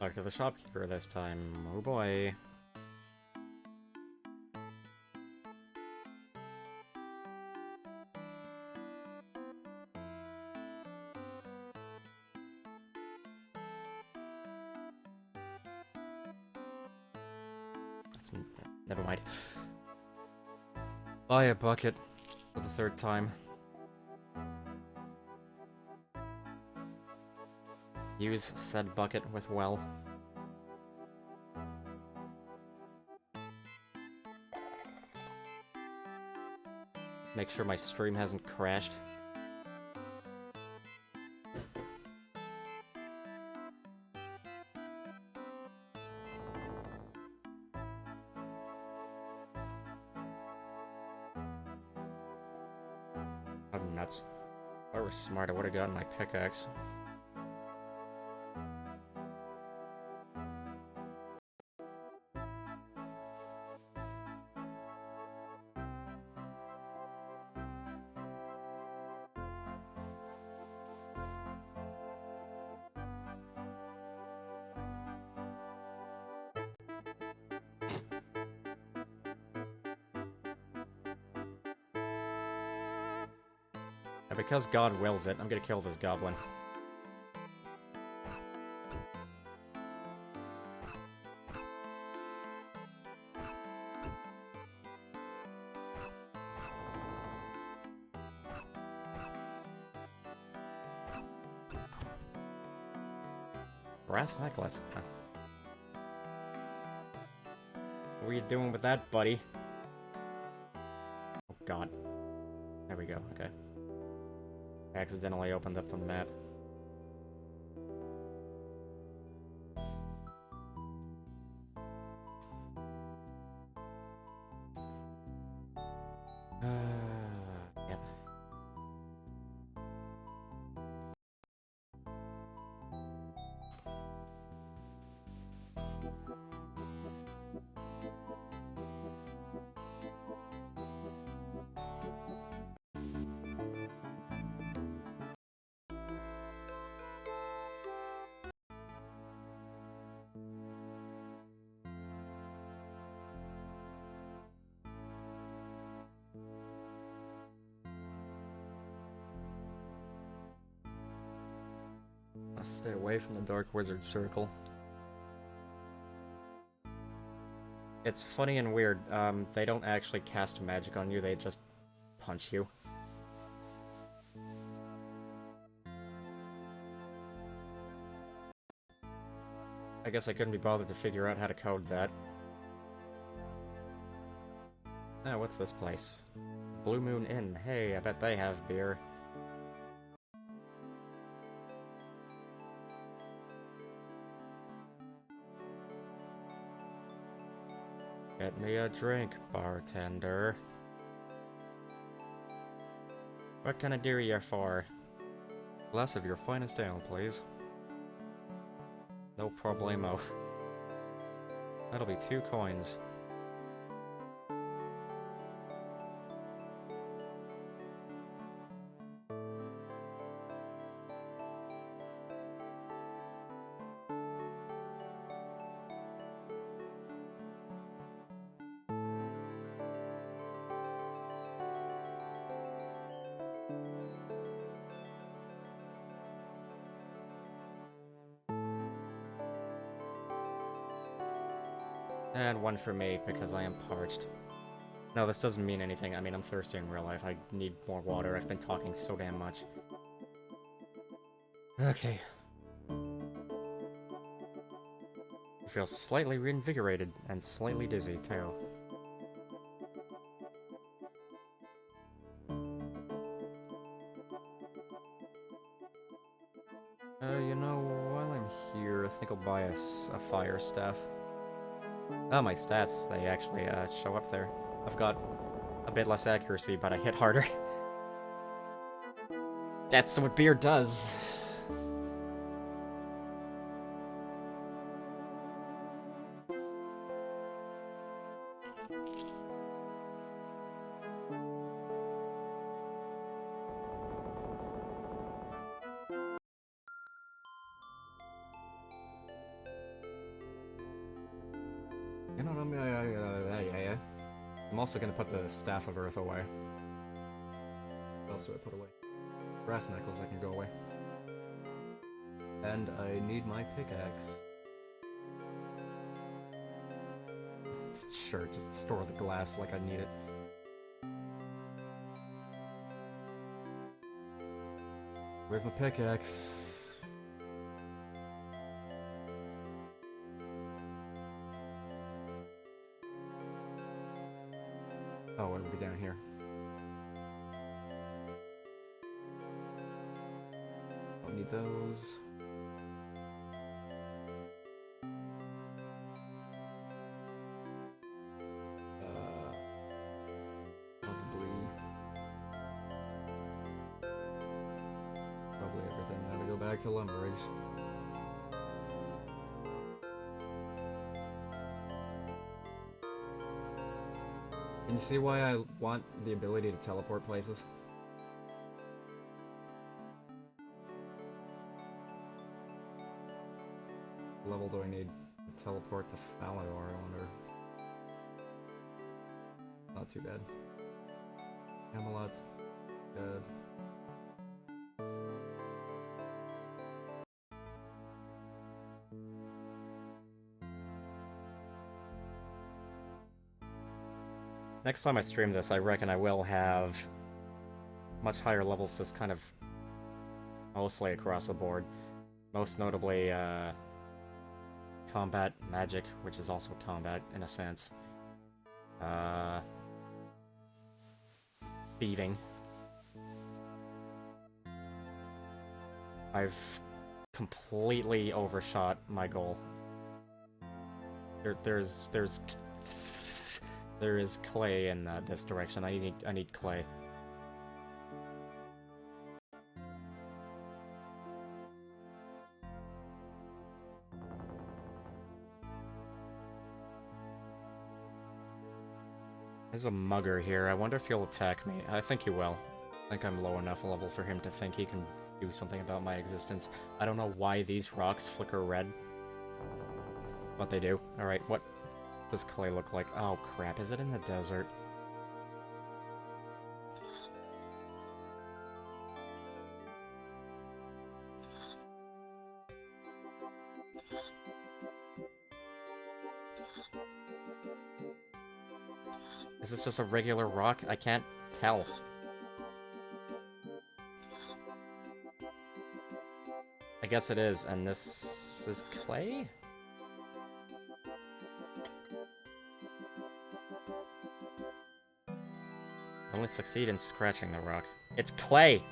S1: Talk to the shopkeeper this time. Oh boy. Never mind. Buy a bucket for the third time. Use said bucket with well. Make sure my stream hasn't crashed. I'm nuts. If I were smart, I would have gotten my pickaxe. And because God wills it, I'm gonna kill this goblin. Brass necklace. Huh. What are you doing with that, buddy? Oh god. There we go, okay. I accidentally opened up the map. Yep. I'll stay away from the Dark Wizard Circle. It's funny and weird. They don't actually cast magic on you, they just punch you. I guess I couldn't be bothered to figure out how to code that. Oh, what's this place? Blue Moon Inn. Hey, I bet they have beer. Get me a drink, bartender. What can I do you for? Glass of your finest ale, please. No problemo. That'll be 2 coins. And 1 for me, because I am parched. No, this doesn't mean anything. I mean, I'm thirsty in real life. I need more water. I've been talking so damn much. Okay. I feel slightly reinvigorated, and slightly dizzy, too. You know, while I'm here, I think I'll buy a fire staff. Oh, my stats, they actually show up there. I've got a bit less accuracy, but I hit harder. That's what beer does. You know, I'm also gonna put the Staff of Earth away. What else do I put away? Brass knuckles, I can go away. And I need my pickaxe. It's sure, just store the glass like I need it. Where's my pickaxe? Oh, it'll be down here. Don't need those. Probably everything. Now to go back to Lumbridge. Can you see why I want the ability to teleport places? What level do I need to teleport to Falador, I wonder? Not too bad. Camelot's good. Next time I stream this, I reckon I will have much higher levels just kind of mostly across the board. Most notably, combat, magic, which is also combat in a sense. Thieving. I've completely overshot my goal. There is clay in this direction. I need clay. There's a mugger here. I wonder if he'll attack me. I think he will. I think I'm low enough level for him to think he can do something about my existence. I don't know why these rocks flicker red, but they do. Alright, what does clay look like? Oh crap, is it in the desert? Is this just a regular rock? I can't tell. I guess it is, and this is clay? Only succeed in scratching the rock. It's clay!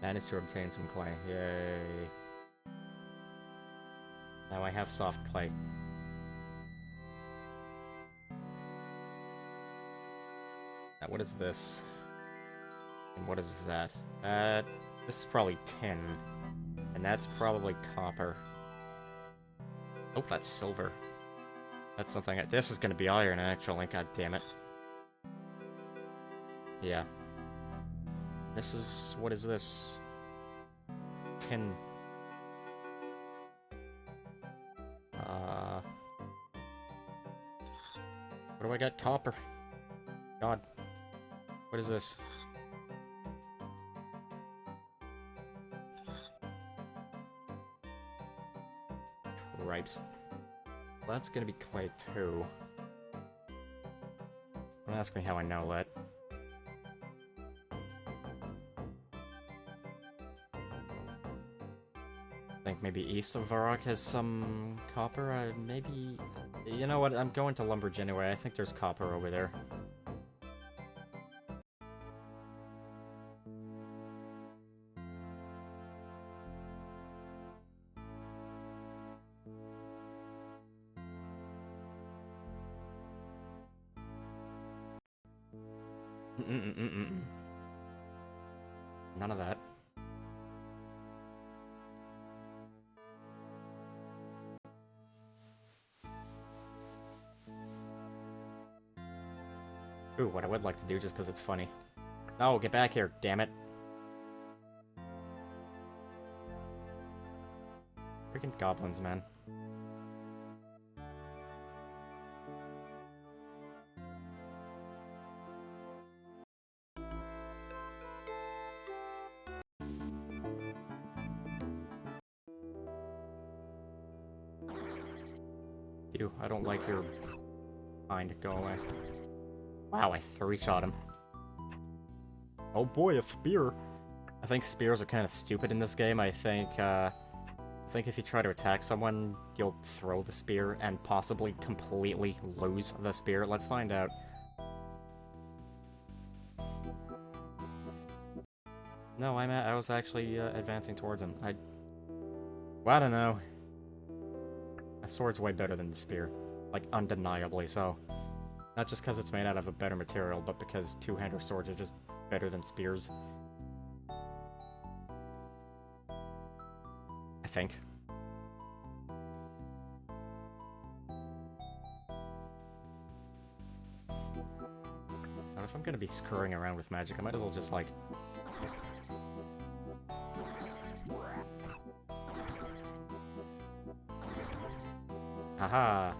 S1: Managed to obtain some clay. Yay. Now I have soft clay. Now what is this? And what is that? This is probably tin. And that's probably copper. Oh, that's silver. That's something. This is gonna be iron, actually. God damn it. Yeah. This is. What is this? Tin. What do I got? Copper. God. What is this? Ripes. Well, that's gonna be clay too. Don't ask me how I know that. I think maybe east of Varrock has some copper. Maybe. You know what? I'm going to Lumbridge anyway. I think there's copper over there. None of that. Ooh, what I would like to do just because it's funny. No, get back here, damn it. Freaking goblins, man. Ew, I don't like your kind. Go away. Wow, I 3-shot him. Oh boy, a spear! I think spears are kind of stupid in this game. I think if you try to attack someone, you'll throw the spear and possibly completely lose the spear. Let's find out. No, I was actually advancing towards him. Well, I don't know. A sword's way better than the spear. Like, undeniably so. Not just because it's made out of a better material, but because two-hander swords are just better than spears. I think. Now, if I'm gonna be screwing around with magic, I might as well just, like... Haha!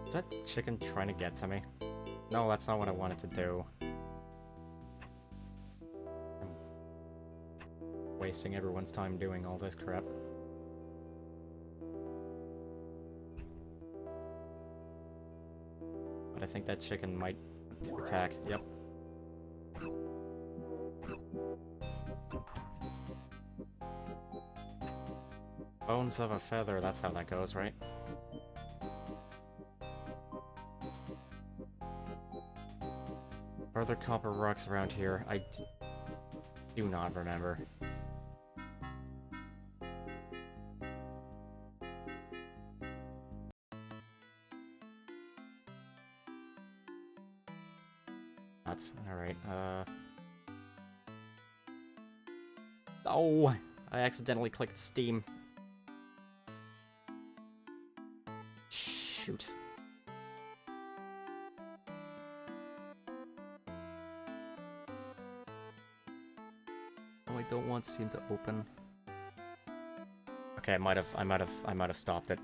S1: Is that chicken trying to get to me? No, that's not what I wanted to do. I'm wasting everyone's time doing all this crap. But I think that chicken might attack. Yep. Bones of a feather, that's how that goes, right? Are there copper rocks around here? I do not remember. That's alright. Oh! I accidentally clicked Steam. Shoot. I don't want Steam to open. Okay, I might have stopped it.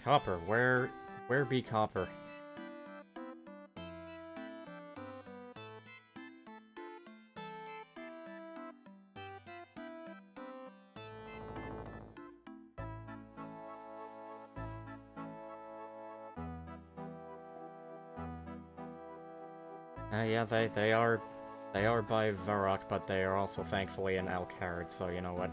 S1: Copper, where be copper? Yeah, they are by Varrock, but they are also thankfully in Alcard, so you know what.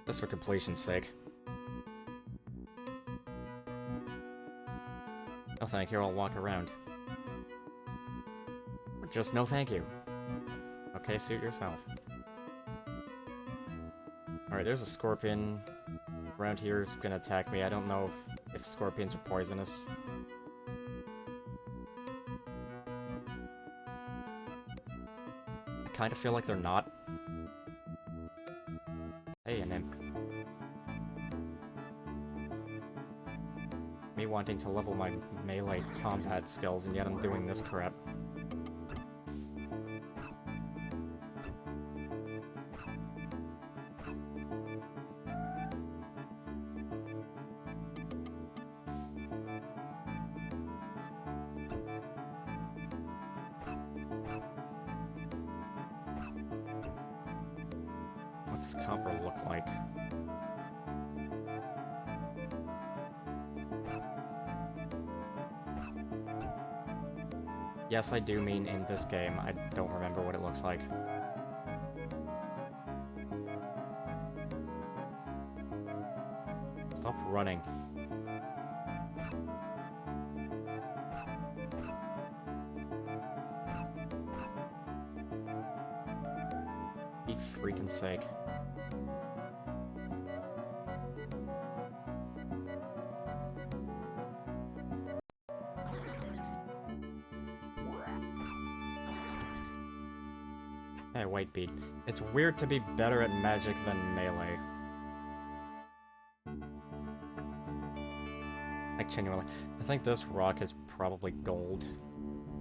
S1: Just for completion's sake. No thank you, I'll walk around. Or just no thank you. Okay, suit yourself. Alright, there's a scorpion around here who's gonna attack me. I don't know if scorpions are poisonous. I kinda feel like they're not. Hey, an imp. Me wanting to level my melee combat skills, and yet I'm doing this crap. What does copper look like? Yes, I do mean in this game. I don't remember what it looks like. Stop running. Eat freaking sake. Hey, Whitebeard. It's weird to be better at magic than melee. Like, genuinely. I think this rock is probably gold.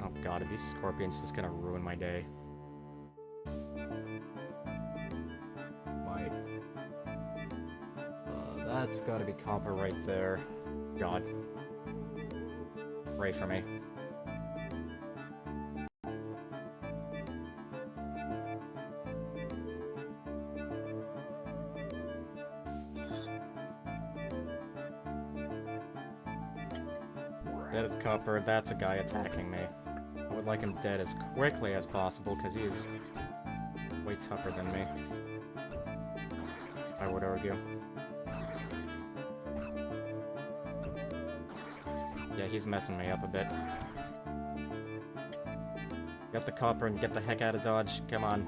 S1: Oh god, are these scorpions just gonna ruin my day? Might. That's gotta be copper right there. God. Pray for me. That is copper. That's a guy attacking me. I would like him dead as quickly as possible, because he's way tougher than me. I would argue. Yeah, he's messing me up a bit. Get the copper and get the heck out of Dodge. Come on.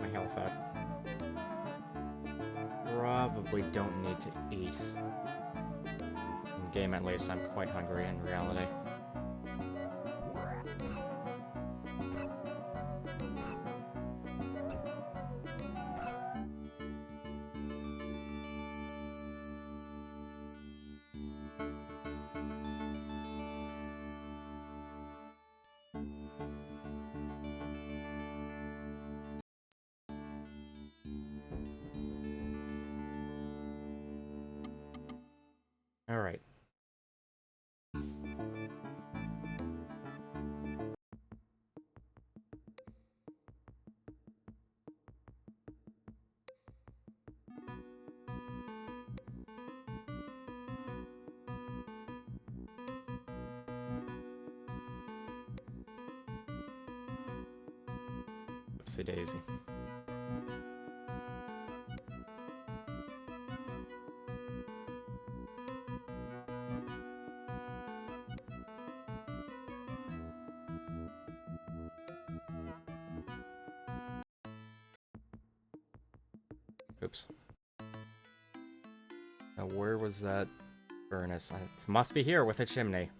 S1: My health out. Probably don't need to eat. In game, at least, I'm quite hungry in reality. Alright. Oopsie daisy. Oops. Now, where was that furnace? It must be here with a chimney.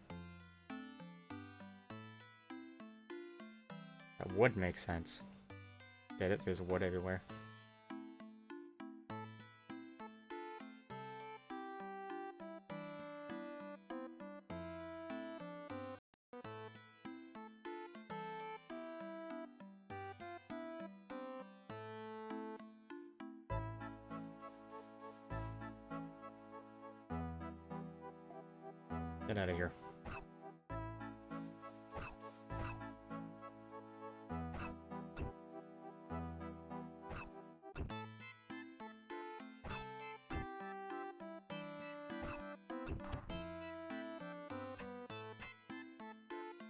S1: That would make sense. Get it? There's wood everywhere. Get out of here.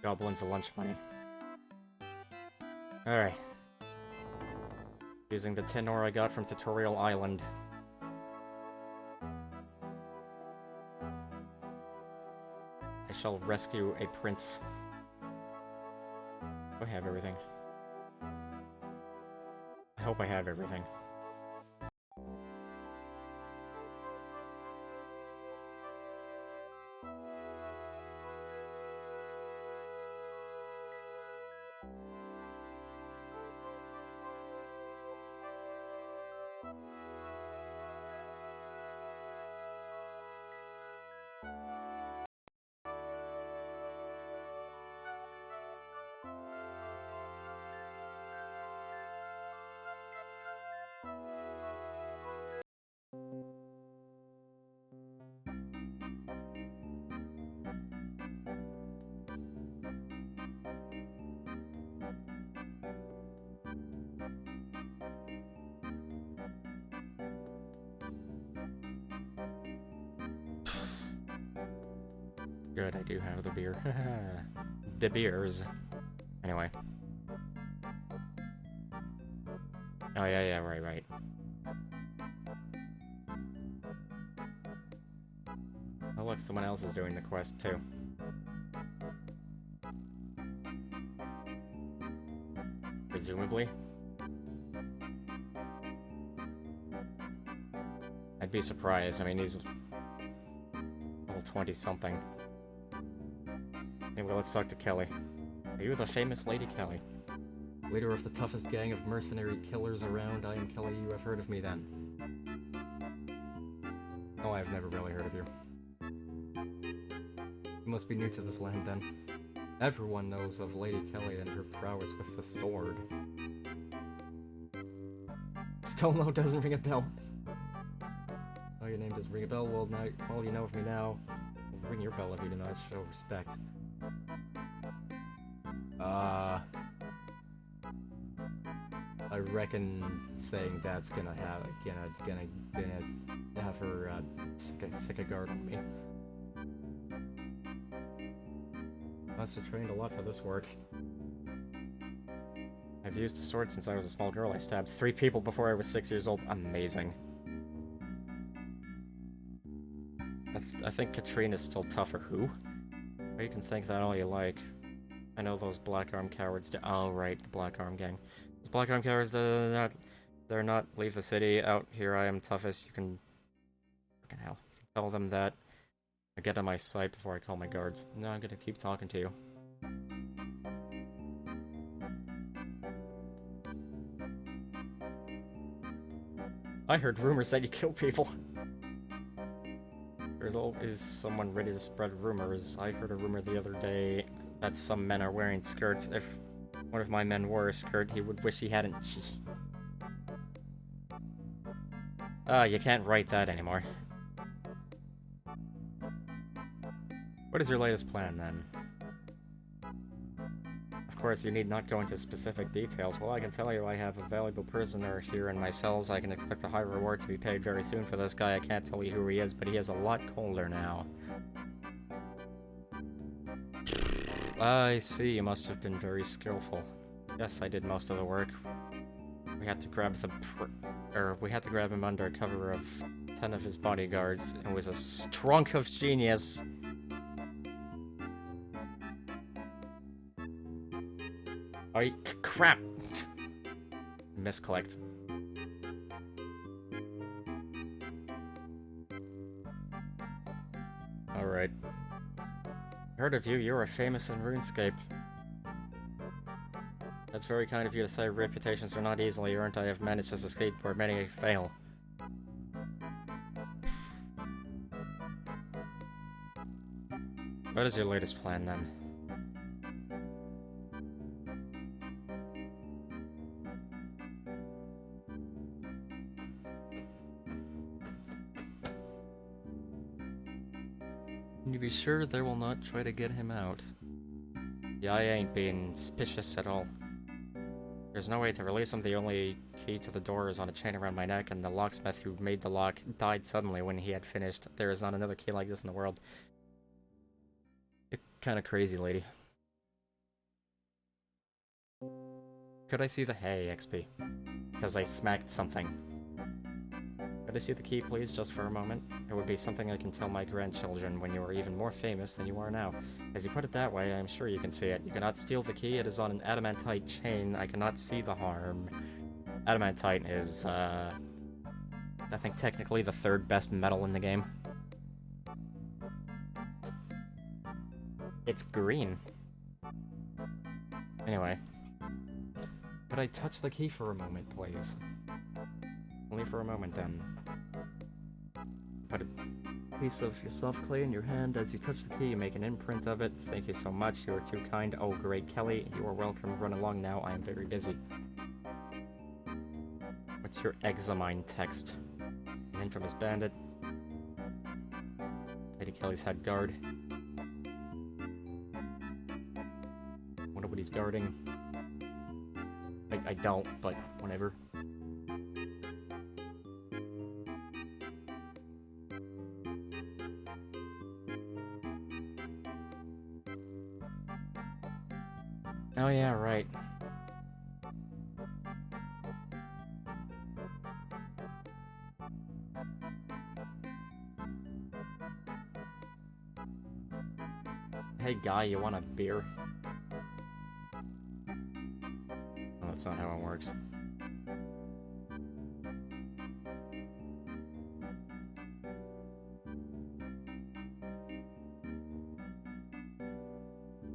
S1: Goblins of lunch money. Alright. Using the tin ore I got from Tutorial Island. I shall rescue a prince. Do I have everything? I hope I have everything. Good, I do have the beer. The beers. Anyway. Oh, yeah, right. Oh, look, someone else is doing the quest, too. Presumably. I'd be surprised. I mean, he's level 20-something. Anyway, let's talk to Kelly. Are you the famous Lady Kelly? Leader of the toughest gang of mercenary killers around, I am Kelly. You have heard of me then. Oh, I've never really heard of you. You must be new to this land then. Everyone knows of Lady Kelly and her prowess with the sword. Still no, doesn't ring a bell. Oh, your name doesn't ring a bell? Well, now, well, you know of me now. Ring your bell if you do not show respect. I reckon saying that's gonna have her sick a guard on me. Must have trained a lot for this work. I've used a sword since I was a small girl. I stabbed 3 people before I was 6 years old. Amazing. I think Katrina's still tougher. Who? Or you can think that all you like. I know those black arm cowards oh, right, the black arm gang. Those black arm cowards, they're not leave the city. Out here I am toughest. You can... Fucking hell. You can tell them that. I get on my sight before I call my guards. No, I'm gonna keep talking to you. I heard rumors that you kill people. There's always someone ready to spread rumors. I heard a rumor the other day that some men are wearing skirts. If one of my men wore a skirt, he would wish he hadn't. You can't write that anymore. What is your latest plan, then? Of course, you need not go into specific details. Well, I can tell you I have a valuable prisoner here in my cells. I can expect a high reward to be paid very soon for this guy. I can't tell you who he is, but he is a lot colder now. I see, you must have been very skillful. Yes, I did most of the work. We had to grab him under cover of 10 of his bodyguards. It was a strunk of genius. Oh, crap! Misclicked. Alright. Heard of you, you're famous in Runescape. That's very kind of you to say. Reputations are not easily earned. I have managed to succeed where many fail. What is your latest plan, then? Can you be sure they will not try to get him out? Yeah, I ain't being suspicious at all. There's no way to release him. The only key to the door is on a chain around my neck, and the locksmith who made the lock died suddenly when he had finished. There is not another key like this in the world. You're kinda crazy, lady. Could I see the hay, XP? Because I smacked something. Could I see the key, please, just for a moment? It would be something I can tell my grandchildren when you are even more famous than you are now. As you put it that way, I am sure you can see it. You cannot steal the key, it is on an adamantite chain. I cannot see the harm. Adamantite is, I think technically the 3rd best metal in the game. It's green. Anyway. Could I touch the key for a moment, please? Only for a moment, then. Put a piece of your soft clay in your hand. As you touch the key, you make an imprint of it. Thank you so much. You are too kind. Oh, great, Kelly. You are welcome. Run along now. I am very busy. What's your examine text? An infamous bandit. Lady Kelly's head guard. Wonder what he's guarding. I don't, but whatever. Oh yeah, right. Hey guy, you want a beer? Oh, that's not how it works.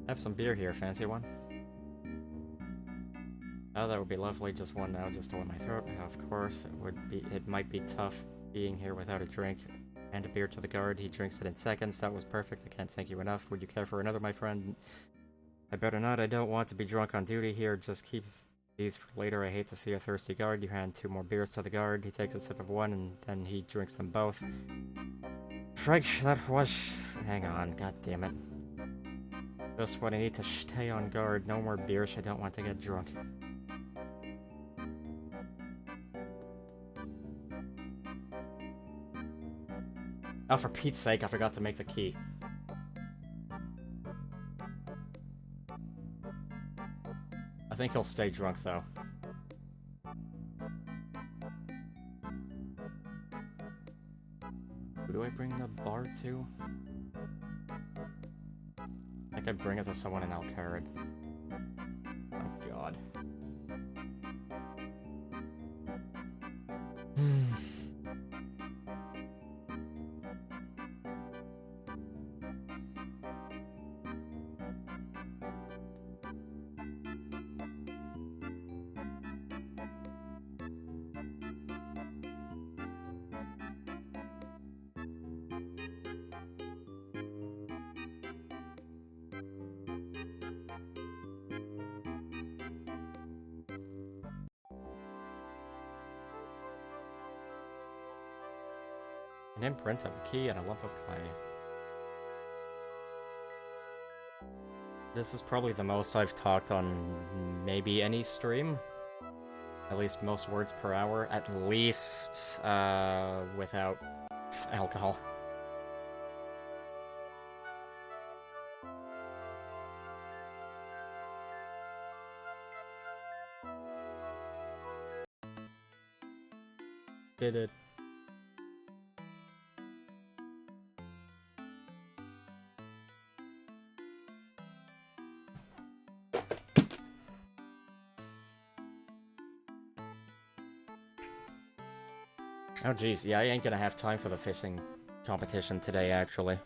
S1: Have some beer here, fancy one? Oh, that would be lovely, just one now, just to wet my throat. Of course, it might be tough being here without a drink. And a beer to the guard, he drinks it in seconds. That was perfect, I can't thank you enough. Would you care for another, my friend? I better not, I don't want to be drunk on duty here, just keep these for later. I hate to see a thirsty guard. You hand 2 more beers to the guard, he takes a sip of one, and then he drinks them both. French, that was... hang on, god damn it. Just what I need to stay on guard. No more beers, I don't want to get drunk. Oh, for Pete's sake, I forgot to make the key. I think he'll stay drunk, though. Who do I bring the bar to? I think I bring it to someone in Alcarid. Oh, God. An imprint of a key and a lump of clay. This is probably the most I've talked on maybe any stream. At least most words per hour. At least, without alcohol. Did it. Oh geez, yeah, I ain't gonna have time for the fishing competition today, actually.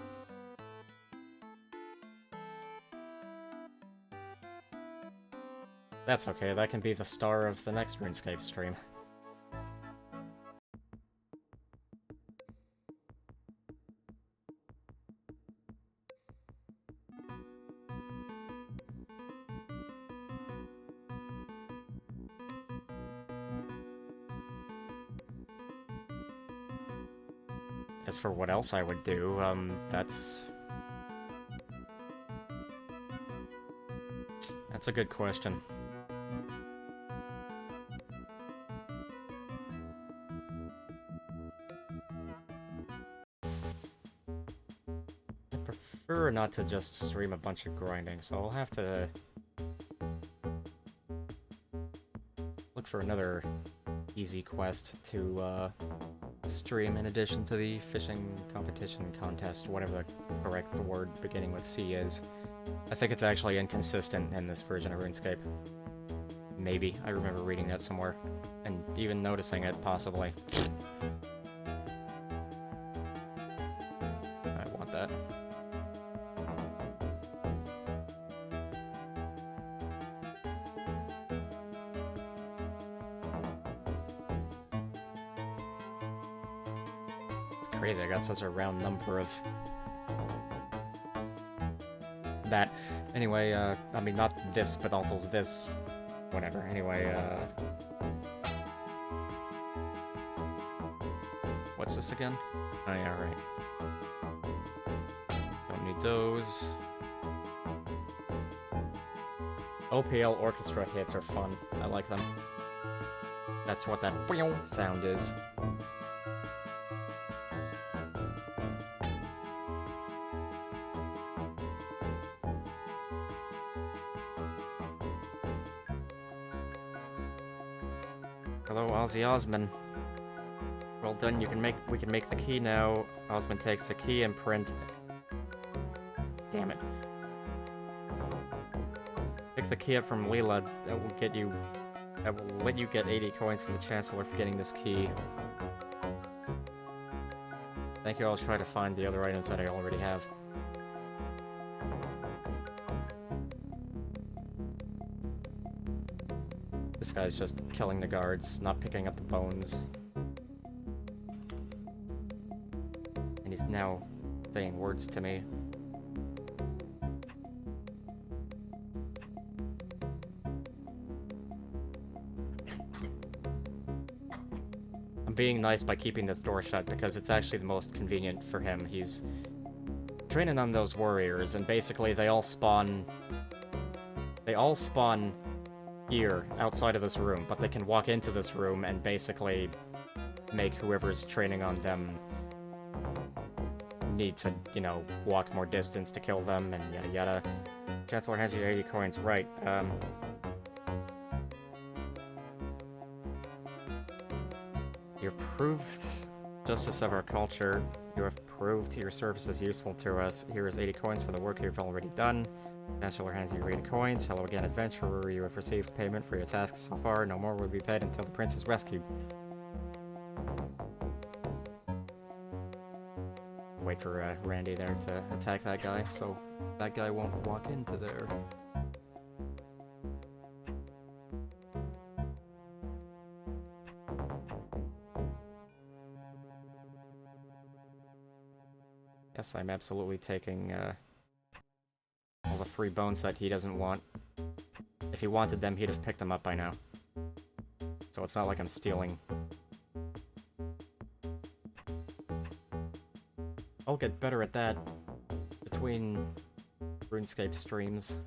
S1: That's okay, that can be the star of the next RuneScape stream. As for what else I would do, that's a good question. I prefer not to just stream a bunch of grinding, so I'll have to look for another easy quest to, stream in addition to the fishing competition contest, whatever the correct word beginning with C is. I think it's actually inconsistent in this version of RuneScape. Maybe. I remember reading that somewhere. And even noticing it, possibly. I want that. Crazy, I got such a round number of that. Anyway, I mean, not this, but also this. Whatever, anyway, what's this again? Oh yeah, right. Don't need those. OPL orchestra hits are fun. I like them. That's what that sound is. Hello, Ozzy Osman. Well done, we can make the key now. Osman takes the key and print. Damn it. the key up from Leela, that will get you... That will let you get 80 coins from the Chancellor for getting this key. Thank you, I'll try to find the other items that I already have. This guy's just killing the guards, not picking up the bones. And he's now saying words to me. I'm being nice by keeping this door shut because it's actually the most convenient for him. He's training on those warriors, and basically they all spawn... They all spawn here, outside of this room, but they can walk into this room and basically make whoever's training on them need to, you know, walk more distance to kill them, and yada yada. Chancellor hands you 80 coins, right. You've proved justice of our culture. You have proved your service is useful to us. Here is 80 coins for the work you've already done. Chancellor hands you 80 coins. Hello again, adventurer. You have received payment for your tasks so far. No more will be paid until the prince is rescued. Wait for Randy there to attack that guy, so that guy won't walk into there. Yes, I'm absolutely taking all the free bones that he doesn't want. If he wanted them, he'd have picked them up by now. So it's not like I'm stealing. I'll get better at that between RuneScape streams.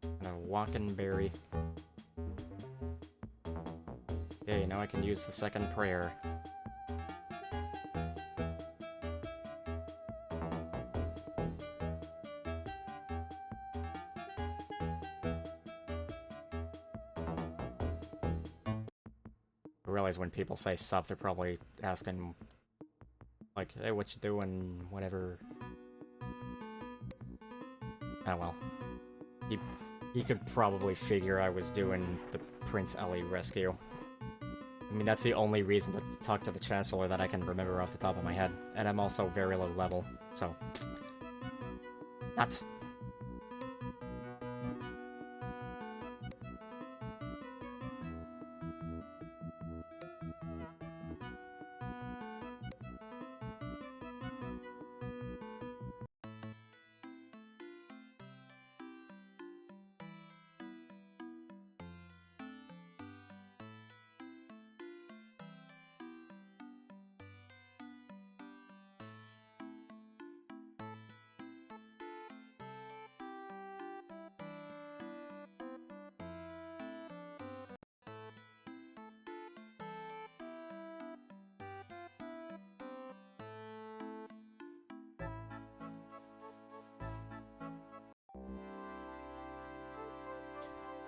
S1: And a walkin' berry. Okay, now I can use the second prayer. I realize when people say sup, they're probably asking, like, hey, what you doing, whatever. Oh well. He could probably figure I was doing the Prince Ellie rescue. I mean, that's the only reason to talk to the Chancellor that I can remember off the top of my head. And I'm also very low level, so... Nuts.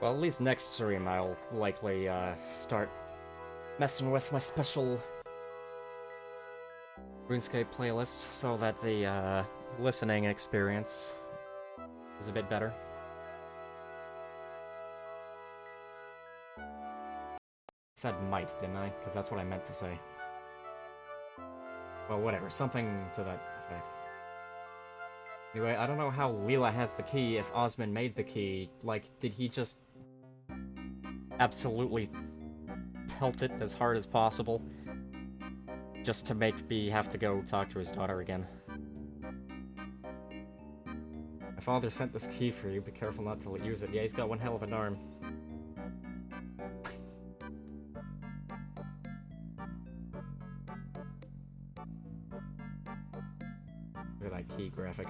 S1: Well, at least next stream I'll likely start messing with my special RuneScape playlist so that the listening experience is a bit better. I said might, didn't I? Because that's what I meant to say. Well, whatever, something to that effect. Anyway, I don't know how Leela has the key if Osmond made the key. Like, did he just absolutely pelt it as hard as possible just to make me have to go talk to his daughter again? My father sent this key for you, be careful not to use it. Yeah, he's got one hell of an arm. Look at that key graphic.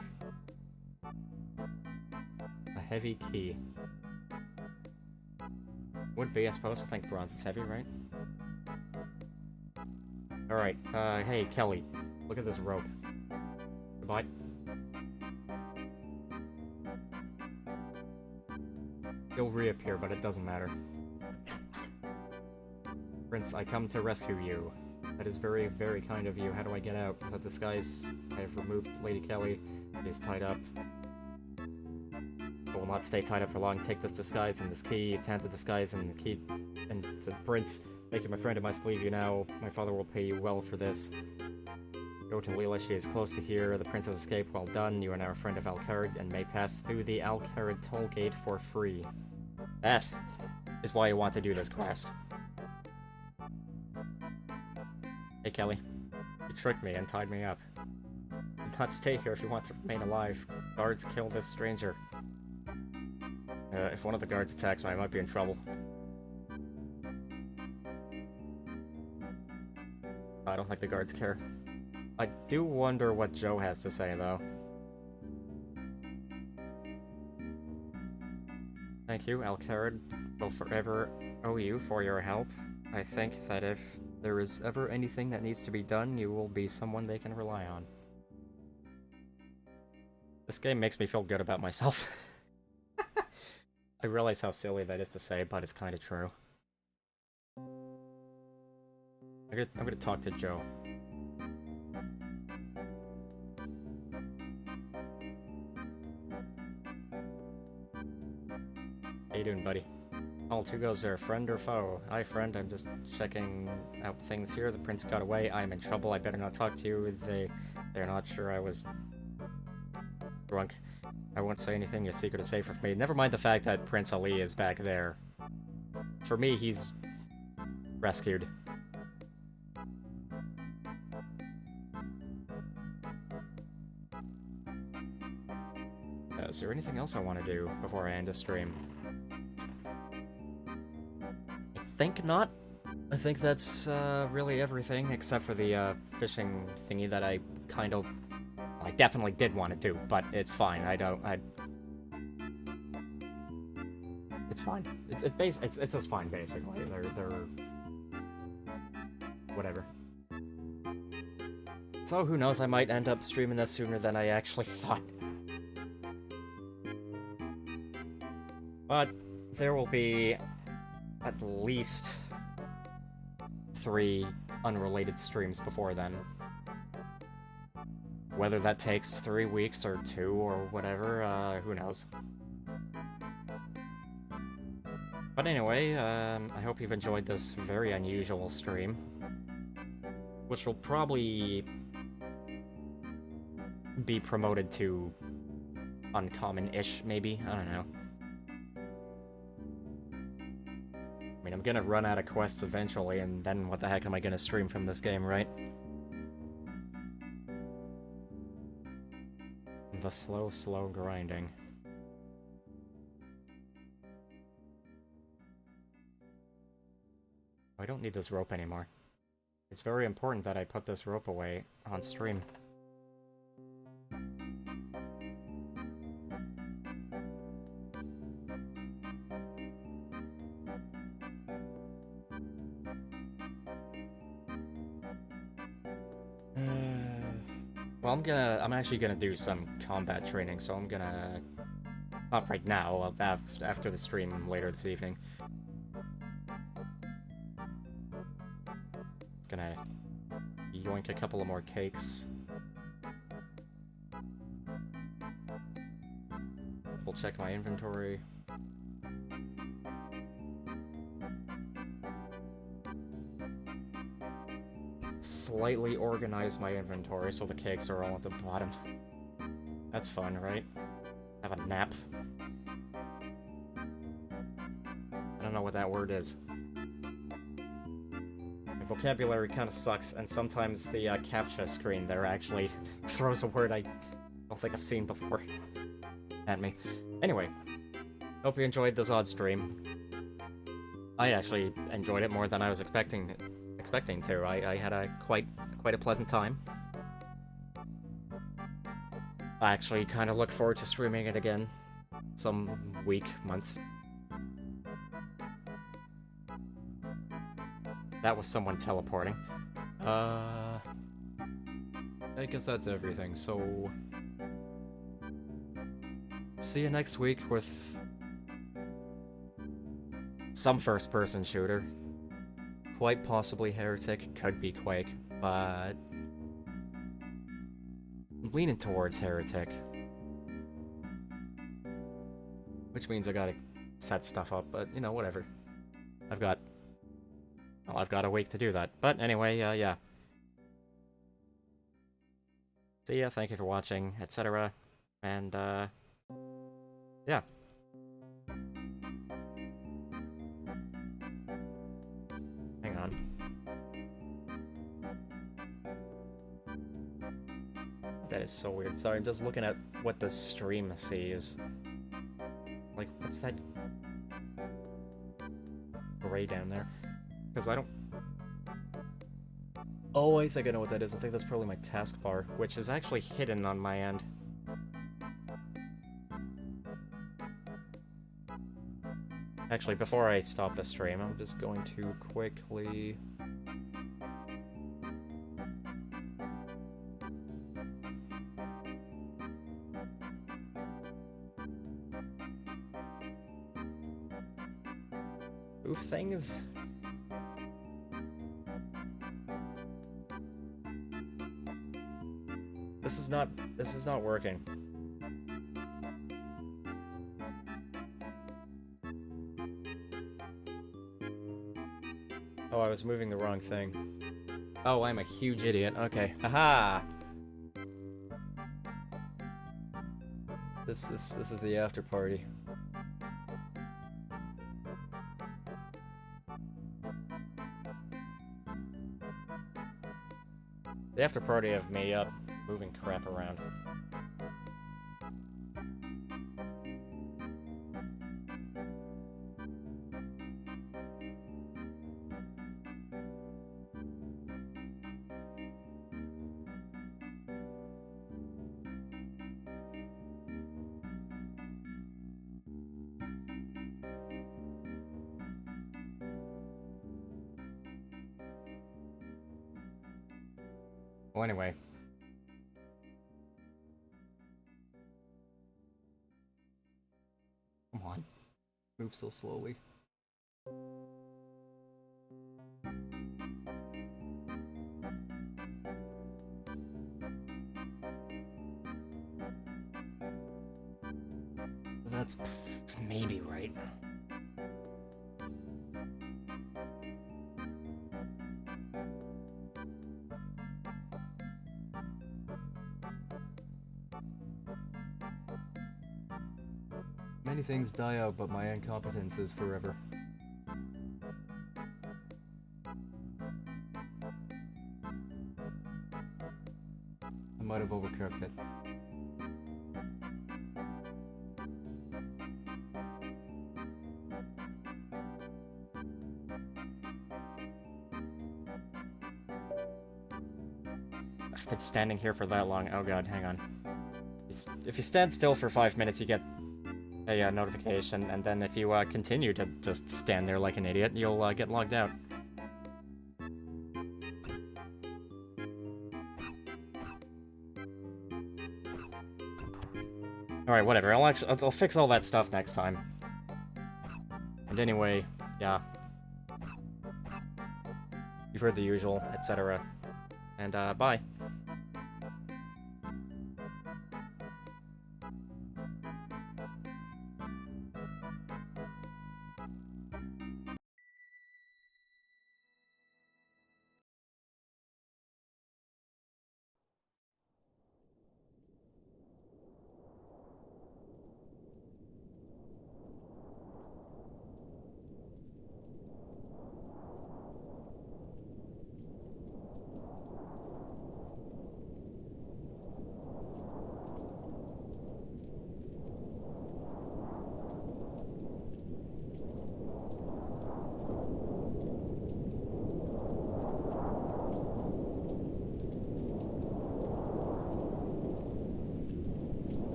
S1: A heavy key. Would be, I suppose. I think bronze is heavy, right? Alright, hey, Kelly. Look at this rope. Goodbye. He'll reappear, but it doesn't matter. Prince, I come to rescue you. That is very, very kind of you. How do I get out? The disguise. I have removed Lady Kelly. She's tied up. I will not stay tied up for long. Take this disguise and this key. Obtain the disguise and the key and the prince. Make you my friend, I must leave you now. My father will pay you well for this. Go to Leela, she is close to here. The prince has escaped. Well done. You are now a friend of Alcarid and may pass through the Alcarid toll gate for free. That is why I want to do this quest. Hey, Kelly. You tricked me and tied me up. Do not stay here if you want to remain alive. Guards, kill this stranger. If one of the guards attacks me, I might be in trouble. I don't think the guards care. I do wonder what Joe has to say, though. Thank you, Alcarid. Will forever owe you for your help. I think that if there is ever anything that needs to be done, you will be someone they can rely on. This game makes me feel good about myself. I realize how silly that is to say, but it's kind of true. I'm gonna talk to Joe. How you doing, buddy? All two goes there, friend or foe? Hi, friend, I'm just checking out things here. The prince got away. I'm in trouble. I better not talk to you. They're not sure I was drunk. I won't say anything. Your secret is safe with me. Never mind the fact that Prince Ali is back there. For me, he's rescued. Is there anything else I want to do before I end the stream? I think not. I think that's really everything, except for the fishing thingy that I definitely did want to do, but it's fine. It's fine. It's just fine, basically. They're whatever. So who knows? I might end up streaming this sooner than I actually thought. But there will be at least 3 unrelated streams before then. Whether that takes 3 weeks or 2 or whatever, who knows. But anyway, I hope you've enjoyed this very unusual stream, which will probably be promoted to uncommon-ish, maybe? I don't know. I mean, I'm gonna run out of quests eventually, and then what the heck am I gonna stream from this game, right? The slow, slow grinding. I don't need this rope anymore. It's very important that I put this rope away on stream. Well, I'm actually gonna do some combat training, so I'm gonna... Not right now, after the stream later this evening. Gonna yoink a couple of more cakes. We'll check my inventory. Slightly organize my inventory so the cakes are all at the bottom. That's fun, right? Have a nap. I don't know what that word is. My vocabulary kind of sucks, and sometimes the CAPTCHA screen there actually throws a word I don't think I've seen before at me. Anyway, hope you enjoyed this odd stream. I actually enjoyed it more than I was expecting to. I had quite a pleasant time. I actually kind of look forward to streaming it again some week, month. That was someone teleporting. I guess that's everything, so... See you next week with... some first-person shooter. quite possibly Heretic, could be Quake, but I'm leaning towards Heretic. Which means I gotta set stuff up, but, you know, whatever. I've got a week to do that. But anyway, yeah. See ya, thank you for watching, etc. And, yeah. Hang on. That is so weird. Sorry, I'm just looking at what the stream sees. Like, what's that gray down there? Because I don't... Oh, I think I know what that is. I think that's probably my taskbar, which is actually hidden on my end. Actually, before I stop the stream, I'm just going to quickly... move things? This is not working. Oh, I was moving the wrong thing. Oh, I'm a huge idiot. Okay. Haha! This is the after party. The after party of me moving crap around. Well, anyway. Come on. Move so slowly. That's maybe right. Many things die out, but my incompetence is forever. I might have overcooked it. I've been standing here for that long. Oh god, hang on. If you stand still for 5 minutes, you get a notification, and then if you continue to just stand there like an idiot, you'll get logged out. Alright, whatever. I'll fix all that stuff next time. And anyway, yeah. You've heard the usual, etc. And, bye.